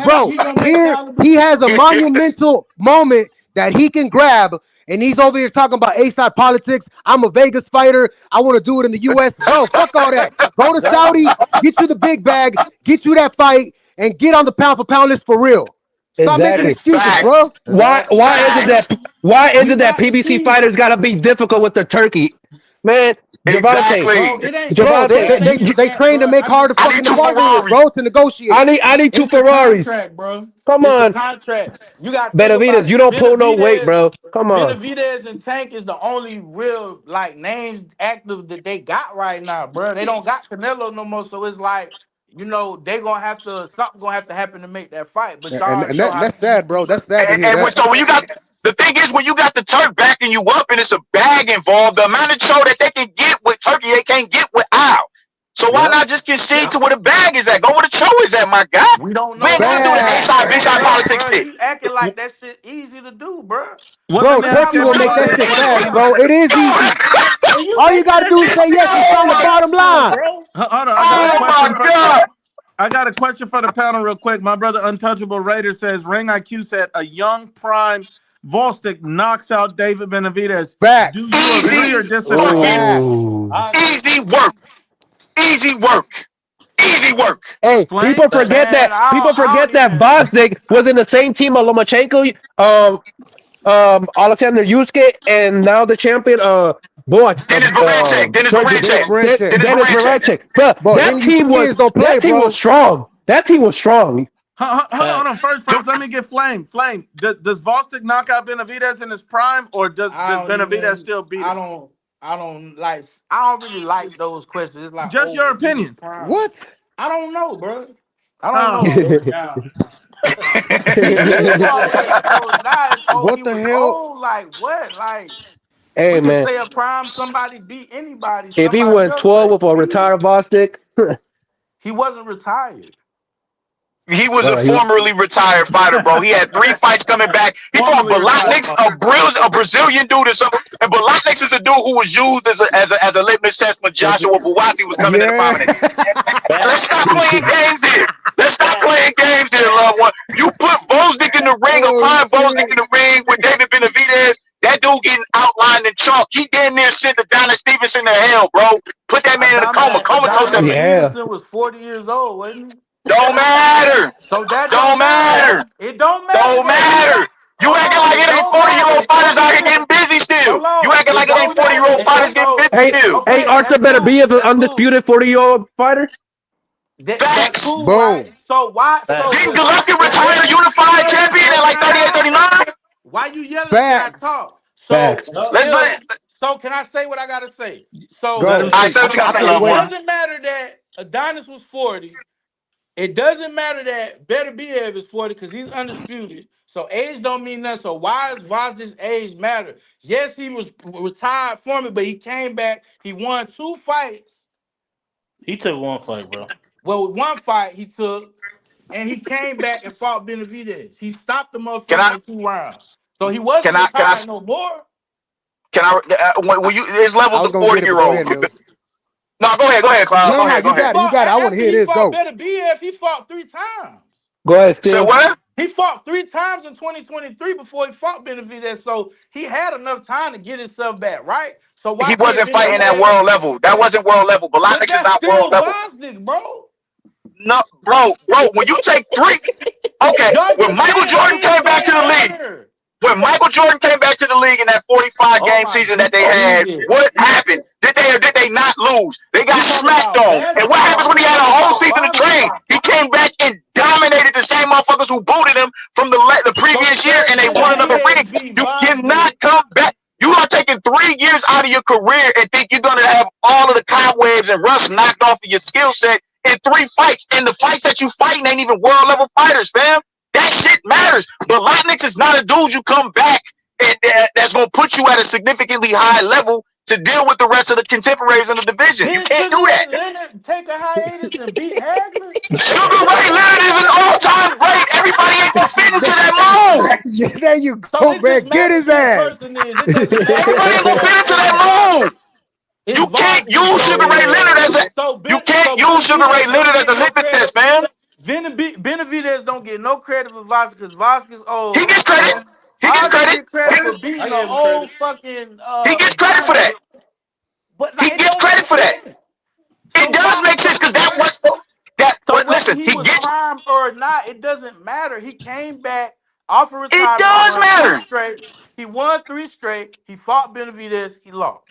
Bro, He gonna make here y'all he has a decision. monumental moment that he can grab, and he's over here talking about A-side politics. I'm a Vegas fighter. I want to do it in the U.S. Bro, fuck all that. Go to Exactly. Saudi, get you the big bag, get you that fight, and get on the pound for pound list for real. Stop making Exactly. excuses, Facts. bro. Why Exactly. why is it Facts. that We about to PBC see, fighters gotta be difficult with their turkey? Man, Javante, bro. Exactly. It ain't. Bro, Javante, It ain't even they that, train to bro. make harder I need fucking to two bargain with, Ferraris. bro, to negotiate. I need two It's the Ferraris. contract, bro. Come It's the on. contract. You gotta think about Benavidez, you it. don't pull no weight, bro. Come on. Benavidez and Tank is the only real like names active that they got right now, bro. They don't got Canelo no more, so it's like they gonna have to something gonna have to happen to make that fight. But y'all And, already know how that's sad, bro. PBC That's work. sad to hear And that. so when you got the thing is when you got the Turk backing you up and it's a bag involved, the amount of show that they can get with Turkey they can't get with Al. So why not just concede to where the bag is at? Go where the show is at, my guy. We don't We know ain't got to that, do this A bro. Facts. side, B side politics Bro, shit. you acting like that shit easy to do, bro. Well, let Bro, me That's ask not 30 will what make it that everybody a shit is, fast, question. bro. bro. It is easy. And you All you making gotta a do is say yes and sign the bottom disrespectful, line. bro. Hold on, I got a Oh What? question my for. God. I got a question for the panel real quick. My brother Untouchable Raider says Ring IQ said a young prime Volstick knocks out David Benavidez. Do Facts. you agree Easy or disagree? fucking, Facts. Ooh. I agree. easy work. Easy work. Easy work. Hey, Flame? people forget Man, that. People I forget don't that even. Bostic was in the same team of Lomachenko, Alexander Yusuke, and now the champion. Boy, Dennis Baranchek. Dennis Dennis Baranchek. Brinchek. Dennis Dennis Baranchek. Verechek. But Bro, NUPNs don't play, that team was bro. strong. That team was strong. Hold on. First, let me get Flame. Flame, does Volstick knock out Benavidez in his prime, or does I don't Benavidez even. still beat I him? don't. I don't like. I don't really like those questions. It's like, Just oh, your is he his opinion. prime? What? I don't know, bro. I don't Oh, know. Now, you always so nice. Oh, What he the was hell? old. Like what? Like Hey we can man, say a prime somebody beat anybody, if he somebody went else, 12 but with he a beat him. retired Bostic, He wasn't retired. He was a no, he was. formerly retired fighter, bro. He had 3 fights coming back. He fought formerly retired. Bolotniks, a Brazilian dude or something. And Bolotniks is a dude who was used as a litmus test when Joshua Buatsi was coming into Yeah. prominence. Let's Facts. stop playing games here. Let's stop Facts. playing games here, loved one. You put Vosnik in the ring, or Oh prime Vosnik in shit. the ring with David Benavidez. That dude getting outlined in chalk. He damn near sent Adonis Stevenson to hell, bro. Put that man in a coma. Comatose that man. Yeah. Stevenson was 40 years old, wasn't he? Don't matter. So that don't Don't matter. matter. It don't matter Don't that he matter. You hold acting on. like It it ain't don't 40-year-old matter. fighters out here getting busy still. Hold You on. acting It like it ain't don't matter. 40-year-old fighters getting So busy still. Hey, okay, Arthur that's better be cool. an That's cool. undisputed 40-year-old fighter. That's Facts. cool, right? Boom. So why? So, Facts. Didn't but Golovkin but retire wait. unified So champion at so like can I 38, talk? 39? Why you yelling? Can I Facts. talk? So Facts. Let's let. so can I say what I gotta say? Let So him Go. All right, speak. say what you got I to say, can't loved it wait. one. doesn't matter that Adonis was 40. It doesn't matter that Benavidez is 40 because he's undisputed. So age don't mean nothing. So why is Vos's age matter? Yes, he was retired for me, but he came back. He won 2 fights. He took one fight, bro. Well, one fight he took, and he came back and fought Benavidez. He stopped the Can motherfucker I? in 2 rounds. So he wasn't Can I? Can I? retired no more. Can I? When you, there's I levels was of gonna get it, but go 40-year-old. ahead, Mills. No, go ahead, Cloud. No, Go no, no. ahead, go You ahead. got it. You got it. I want to After hear he this. fought Go. Benavidez, he fought 3 times. Go ahead, Say Steel. what? He fought 3 times in 2023 before he fought Benavidez, so he had enough time to get himself back, right? So He why can't wasn't fighting at Benavidez? world level. That wasn't world level. But Bolotniks is that's not world still level. Vosnik, bro. No, bro. When you take three, okay. Y'all When just Michael saying Jordan age came back to don't the league, matter. when Michael Jordan came back to the league in that 45 Oh game my season that they had, Jesus. what happened? Did they or did they not lose? They We got talking smacked about on. And what happens basketball. when We he had a talking whole about season to train? boxing. He came back and dominated the same motherfuckers who booted him from the So previous year, and can they won another ring. Benavidez beat You Vosnik? cannot come back. You are taking 3 years out of your career and think you're gonna have all of the cobwebs and rust knocked off of your skill set in 3 fights. And the fights that you fighting ain't even world level fighters, fam. That shit matters. But Lotnix is not a dude you come back and that's gonna put you at a significantly high level to deal with the rest of the contemporaries in the division. You Did can't Sugar do that. Ray Leonard take a hiatus and beat Hagler? Sugar Ray Leonard is an all-time great. Everybody ain't gonna fit into that mold. Yeah, there you So go, it just man. Get matters his who the ass. person is. It doesn't matter Everybody ain't gonna fit into is that mold. Vosnik. It's You can't Vosnik. use Sugar Ray Leonard as a you can't use Sugar Ray Benavidez Leonard don't as get a no litmus credit. test, man. Benavidez don't get no credit for Vosnik because Vosnik's He old. gets credit. He gets Vosnik credit. get credit for beating I an gave him credit. old fucking He gets credit for Adonis. that. But He like it gets don't credit make for that. sense. It So does why make sense because that was that. so But whether listen, he he was gets. prime or not, it doesn't matter. He came back off of It retirement, does won three matter, straight. He won 3 straight. He fought Benavidez. He lost.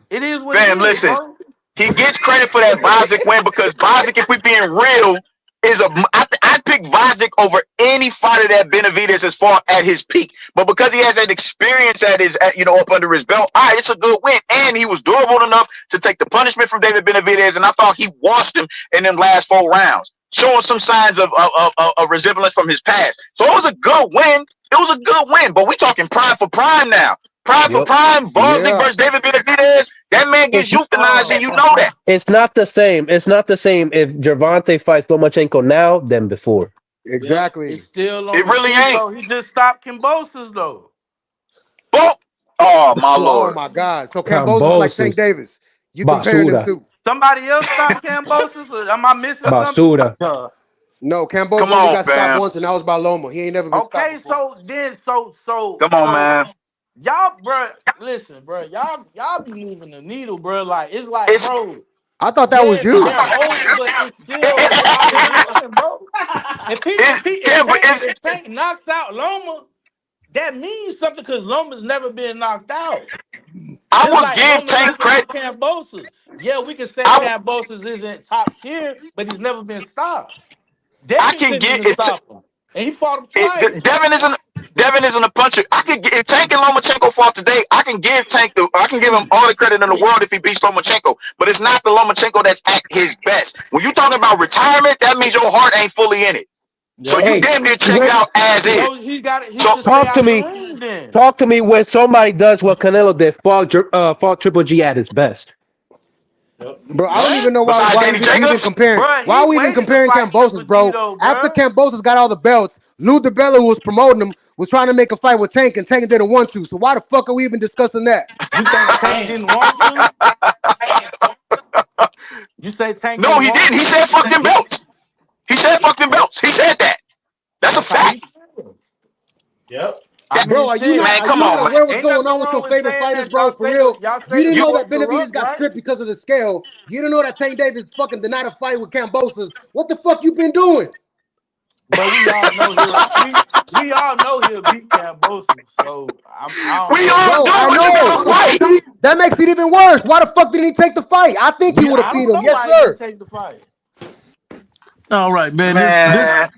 It is what it fam. is, Listen, bro. he gets credit for that Bosnick win because Bosnick, if we being real, is I'd pick Bosnick over any fighter that Benavidez has fought at his peak. But because he has that experience up under his belt, all right, it's a good win. And he was durable enough to take the punishment from David Benavidez, and I thought he washed him in them last 4 rounds, showing some signs of resemblance from his past. So it was a good win. It was a good win, but we talking prime for prime now. Prime for Yep. prime, Bosnick Yeah, versus David Benavidez. That man gets It's euthanized, and you know that. it's not the same. It's not the same if Gervonta fights Lomachenko now than before. Yep. It's exactly. still on It the really case ain't. though. He just stopped Kimbosis though. Boom. Oh my Oh lord. my God. So Cambosa's like Tank Cambosos, Davis. You comparing them basura, two? Somebody else stopped Cambosis? Or am I missing something? basura. No, Come Cambosa only on, got stopped fam. once, and that was by Loma. He ain't never been stopped Okay, before. so then so Come on, man. y'all, bro, listen, bro, y'all be moving the needle, bro. Like it's like, It's bro, I thought that was yes, you. they're over, but it's still a lot of women, bro. yeah, but it's If Tank knocks out Loma, that means something because Loma's never been knocked out. I Just would like give Loma Tank knocked out credit. Cambosis. Yeah, we can say I Cambosis isn't top tier, but he's never been stopped. I Devin can couldn't get even it. stop him, and he fought him twice. Devin isn't a puncher. I could if Tank and Lomachenko fought today, I can give him all the credit in the world if he beats Lomachenko. But it's not the Lomachenko that's at his best. When you talking about retirement, that means your heart ain't fully in it. So Yep. you Hey, damn near checked when out as is. So he got it. He So should stay talk to out the me, ring then. talk to me when somebody does what Canelo did, fought Triple G at his best. Yep. Bro, I don't Yep. even know why besides why Danny we even Jacobs, comparing. Bro, Why he are we even waited to comparing fight Triple Cambosos, G bro? though, After bro. Cambosos got all the belts, Lou DiBella, who was promoting him, was trying to make a fight with Tank, and Tank didn't want to. So why the fuck are we even discussing that? You think Tank didn't want to? You say Tank no, didn't he want didn't. He to? said fuck them belts. He said fuck them belts. He said that. That's a That's how he fact. feels. Yep. I Bro, mean, shit. Man, are come you not on, man. aware what's Ain't going nothing on with wrong your with favorite saying fighters, that bro? For real, y'all you say the didn't You know that boys Benavidez corrupt, got right? stripped because of the scale. You didn't know that Tank Davis fucking denied a fight with Cambosos. What the fuck you been doing? But we all know we all know he'll beat Cambosos. So I don't we know. all Bro, do, I but you know. gotta wait. That makes it even worse. Why the fuck didn't he take the fight? I think he would have I beat don't him. know Yes, why he didn't sir. take the fight. All right, man. This Man,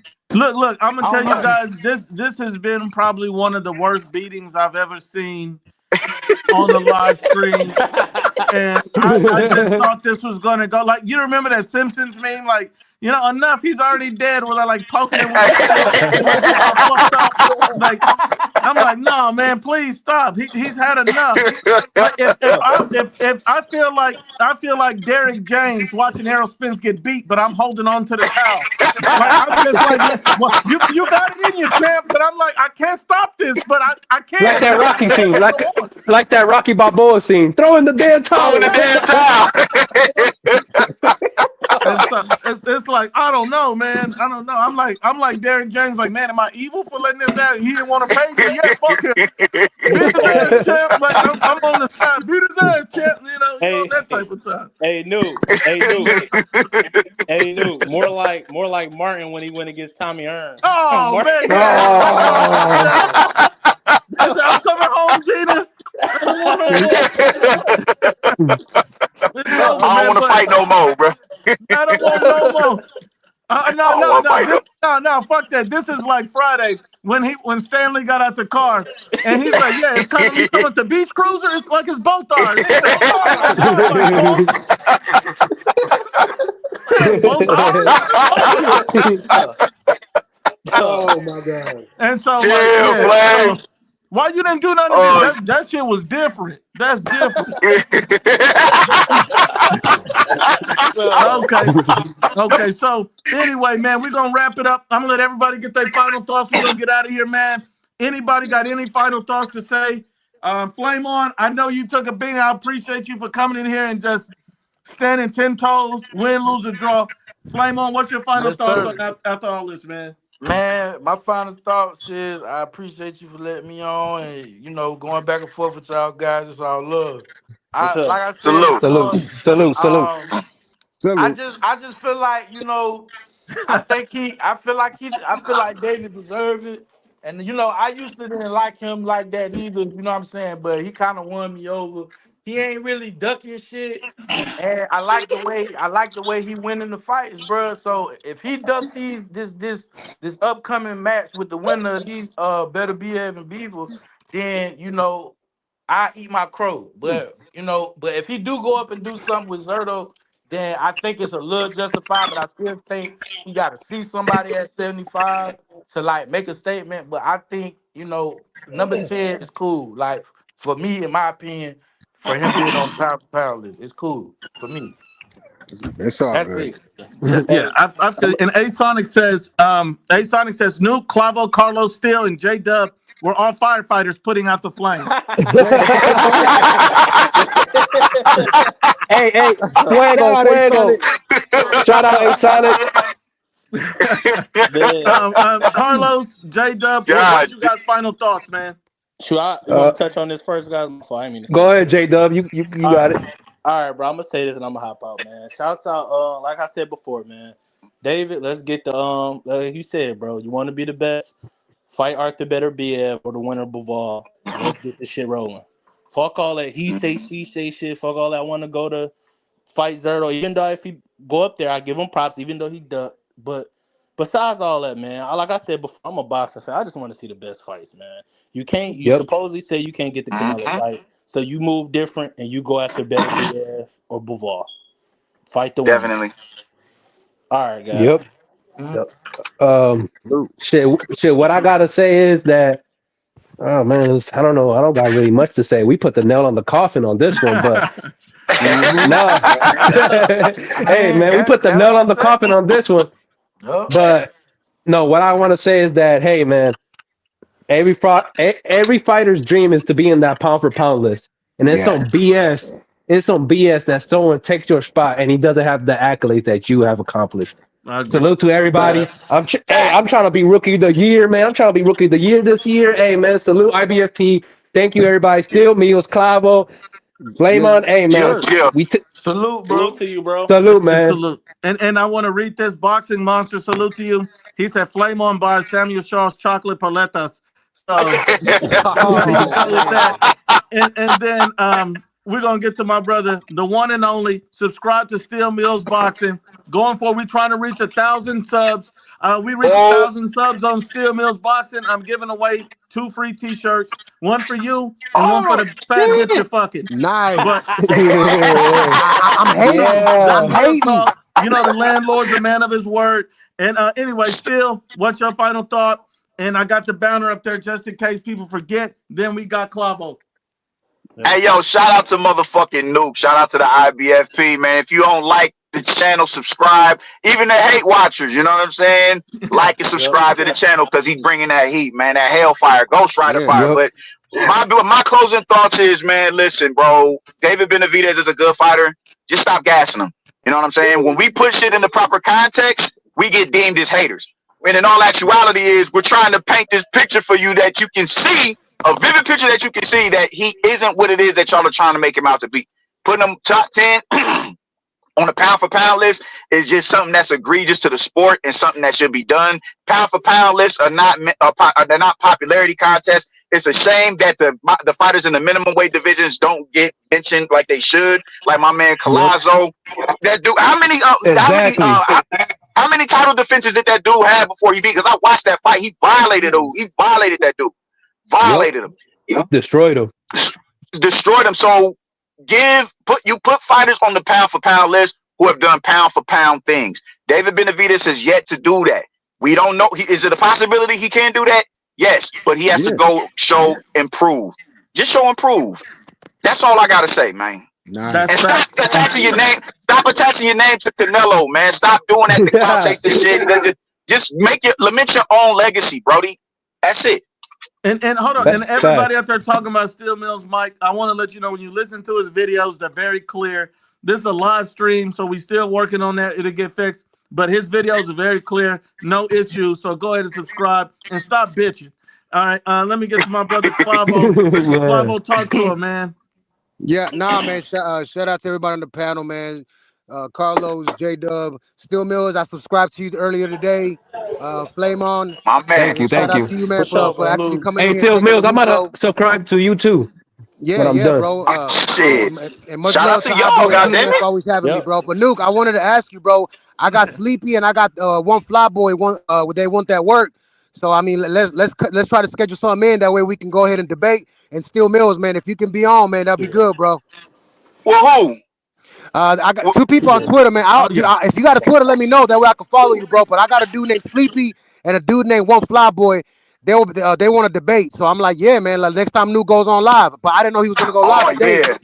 look. I'm gonna I tell don't you know. guys. This has been probably one of the worst beatings I've ever seen on the live stream. And I just thought this was gonna go like you remember that Simpsons meme, like, enough, he's already dead, where they're like poking him with the stick, like he's all fucked up. Like, I'm like, no, man, please stop. He's had enough. Like if I feel like Derek James watching Errol Spence get beat, but I'm holding on to the towel. Like I'm just like, well, you got it in you, champ. But I'm like, I can't stop this, but I Like can't. that So I Rocky can't scene, make no like more. like that Rocky Balboa scene. Throw in the damn throwing the towel. damn towel. And so it's like I don't know, man. I don't know. I'm like Derek James. Like, man, am I evil for letting this out? He didn't want to pay me. Yeah, fuck him. Beat his ass, champ. Like I'm on the side. Beat his ass, champ. Hey, That type of time. new. More like Martin when he went against Tommy Hearns. Oh Martin. man, yeah. Oh, I said I'm coming home, Gina. I don't want no more. It's over, I don't man. want to But fight no more, bro. I don't want no more. I No, don't no, want to no. fight no. No, fuck that. This is like Friday when Stanley got out the car and he's like, yeah, it's kind of me coming to Beach Cruiser. It's like it's both ours. He said, oh, I was like, Paul, man, both ours. Fuck you. Oh my god. And so like, Yeah, yeah. Flame. So why you didn't do nothing to me? Oh, That shit was different. That's different. Okay. Okay, so anyway, man, we're gonna wrap it up. I'm gonna let everybody get their final thoughts. We're gonna get out of here, man. Anybody got any final thoughts to say? Flame on. I know you took a beating. I appreciate you for coming in here and just standing 10 toes, win, lose, or draw. Flame on. What's your final Yes, thoughts sir. after all this, man? Man, my final thoughts is I appreciate you for letting me on and going back and forth with y'all guys. It's all love. What's I up? like I said salute. salute, before, salute, salute. um, Salute. I just feel like, I feel like David deserves it. And I used to didn't like him like that either, you know what I'm saying? But he kind of won me over. He ain't really ducking shit. And I like the way he win in the fights, bro. So if he duck this upcoming match with the winner of these better be Evan Beaver, then I eat my crow. But if he do go up and do something with Zerto, then I think it's a little justified. But I still think he got to see somebody at 75 to like make a statement. But I think number 10 is cool. Like for me, in my opinion, for him being on pound for pound list. It's cool for me. It's all That's good. it. Yeah, I feel. And A Sonic says, Nuke, Clavo, Carlos Steele, and J Dub were all firefighters putting out the flame. Hey, Shout fuego, out, fuego. A-Sonic. Shout out A Sonic. Man. Carlos, J Dub, God, what's you guys' final thoughts, man? You want me to touch on this first, guys? Before I didn't mean to say Go this. ahead, J-Dub. You All got right, it. all right, bro. I'm gonna say this and I'm gonna hop out, man. Shouts out, like I said before, man. David, let's get the like you said, bro. You want to be the best? Fight Arthur Better BF or the winner Bivol. Let's get this shit rolling. Fuck all that he say, she say shit. Fuck all that. Want to go to fight Zerto. Even though if he go up there, I give him props. Even though he ducked, but besides all that, man, like I said before, I'm a boxer fan. I just want to see the best fights, man. You can't. You Yep. supposedly say you can't get the Canelo fight, so you move different and you go after Better BF or Bivol. Fight the winner. definitely. All right, guys. Yep. Yep. Shit. What I gotta say is that, oh man, I don't know. I don't got really much to say. We put the nail on the coffin on this one, but no. Hey Man, man, we put the that's nail my on the coffin statement. on this one. Yup. But no, what I want to say is that, hey man, every fighter's dream is to be in that pound for pound list, and it's some Yes. BS. It's some BS that someone takes your spot and he doesn't have the accolades that you have accomplished. I agree. Salute to everybody. Facts. I'm trying to be rookie of the year, man. I'm trying to be rookie of the year this year. Hey man, salute IBFP. Thank you everybody. Still Meals, Clavo, Flame Yes, on. Hey Chill, man, sir. chill. Salute, Salute bro. to you, bro. salute And man. salute. And I want to read this boxing monster salute to you. He said, "Flame on by Samuel Shaw's chocolate paletas." So you Oh go with that. man. And then we're gonna get to my brother, the one and only. Subscribe to Steel Mills Boxing. Going for we trying to reach 1,000 subs. We reach a Oh, thousand subs on Steel Mills Boxing. I'm giving away 2 free T-shirts, one for you and one for oh, the fat bitch you're shit. fucking. But Nice. I'm hating. that's I'm Yeah. real hating. talk. You know, the landlord's a man of his word. And anyway, still, what's your final thought? And I got the banner up there just in case people forget. Then we got Clavo. Hey, yo, shout out to motherfucking Nuke. Shout out to the IBFP, man. If you don't like the channel, subscribe. Even the hate watchers, you know what I'm saying? Like and Yep. subscribe to the channel because he bringing that heat, man. That hellfire, Ghost Rider Yeah. fire. Yep. But my closing thoughts is, man, listen, bro. David Benavidez is a good fighter. Just stop gassing him. You know what I'm saying? When we put shit in the proper context, we get deemed as haters. And in all actuality is we're trying to paint this picture for you that you can see, a vivid picture that you can see that he isn't what it is that y'all are trying to make him out to be. Putting him top 10 on the pound for pound list is just something that's egregious to the sport and something that should be done. Pound for pound lists are not they're not popularity contests. It's a shame that the fighters in the minimum weight divisions don't get mentioned like they should. Like my man Yep. Collazo, that dude. Exactly. How many title defenses did that dude have before he beat? Because I watched that fight. He violated that dude. Yep. Violated him. Destroyed him. Destroyed him. So put fighters on the pound for pound list who have done pound for pound things. David Benavidez has yet to do that. We don't know. Is it a possibility he can do that? Yes, but he has to Yeah. go show improve. Just show improve. That's all I gotta say, man. That's And Nice. stop fact. attaching your name. Stop attaching your name to Canelo, man. Stop doing that. The clout chase this shit. Just lament your own legacy, Brody. That's it. And hold on, and everybody Facts. out there talking about Steel Mills Mike, I want to let you know when you listen to his videos, they're very clear. This is a live stream, so we still working on that. It'll get fixed. But his videos are very clear, no issues. So go ahead and subscribe and stop bitching. All right, let me get to my brother Clavo. Man. Clavo, talk to him, man. Yeah, nah, man. Shout out to everybody on the panel, man. Carlos, J Dub, Still Mills. I subscribed to you earlier today. Flame on. My man. Thank you. Shout Thank out you. to you, man, For sure. for actually Salute. coming in Hey, here and Still taking the Mills, I'm heat, gonna bro. subscribe to you too Yeah, when I'm yeah, done. bro. Shit. And much Shout out love to to y'all, IBFP, man, goddammit. for always having me, Yep. bro. But Nuke, I wanted to ask you, bro. I got Sleepy and I got one Fly Boy. They want that work. So I mean, let's try to schedule something in that way we can go ahead and debate. And Still Mills, man, if you can be on, man, that'd be good, bro. Well, who? I got Well, 2 people on Twitter, man. Oh yeah. If you got a Twitter, let me know. That way I can follow you, bro. But I got a dude named Sleepy and a dude named One Fly Boy. they want to debate. So I'm like, yeah, man. Like next time New goes on live, but I didn't know he was gonna go live Oh today. yeah.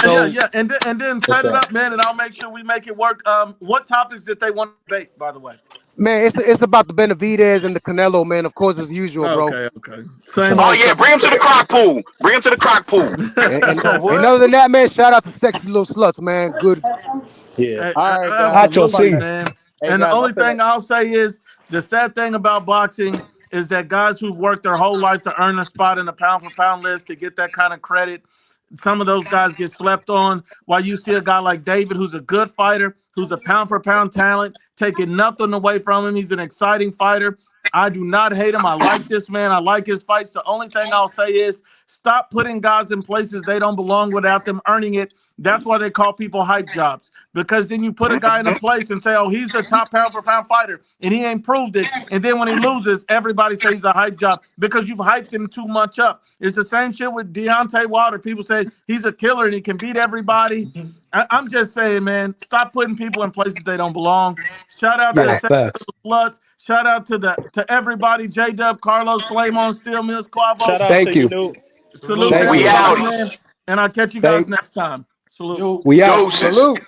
So Yeah, and then set it up, man, and I'll make sure we make it work. What topics did they want to debate, by the way? man, it's about the Benavidez and the Canelo, man. Of course, as usual, bro. Okay. Same Oh old yeah, stuff. bring him to the crock pool. Bring him to the crock pool. And other than that, man, shout out to sexy little sluts, man. Good. Yeah. Hey, All right, guys. Hacho absolutely, sing. man. Hey And the guys, only thing I'll say is the sad thing about boxing is that guys who've worked their whole life to earn a spot in the pound for pound list to get that kind of credit, some of those guys get slept on. While you see a guy like David, who's a good fighter, who's a pound for pound talent, taking nothing away from him. He's an exciting fighter. I do not hate him. I like this man. I like his fights. The only thing I'll say is stop putting guys in places they don't belong without them earning it. That's why they call people hype jobs, because then you put a guy in a place and say, oh, he's a top pound for pound fighter, and he ain't proved it. And then when he loses, everybody says he's a hype job because you've hyped him too much up. It's the same shit with Deontay Wilder. People say he's a killer and he can beat everybody. I'm just saying, man, stop putting people in places they don't belong. Shout out to the Facts. Floods. Shout out to everybody, J-Dub, Carlos, Flamon, Steel Mills, Quavo. shout out Thank to you. New. Salute Thank We you. everybody, out. man. And I'll catch you guys Thank next time. Salute. Yo. we out. Doses. Salute.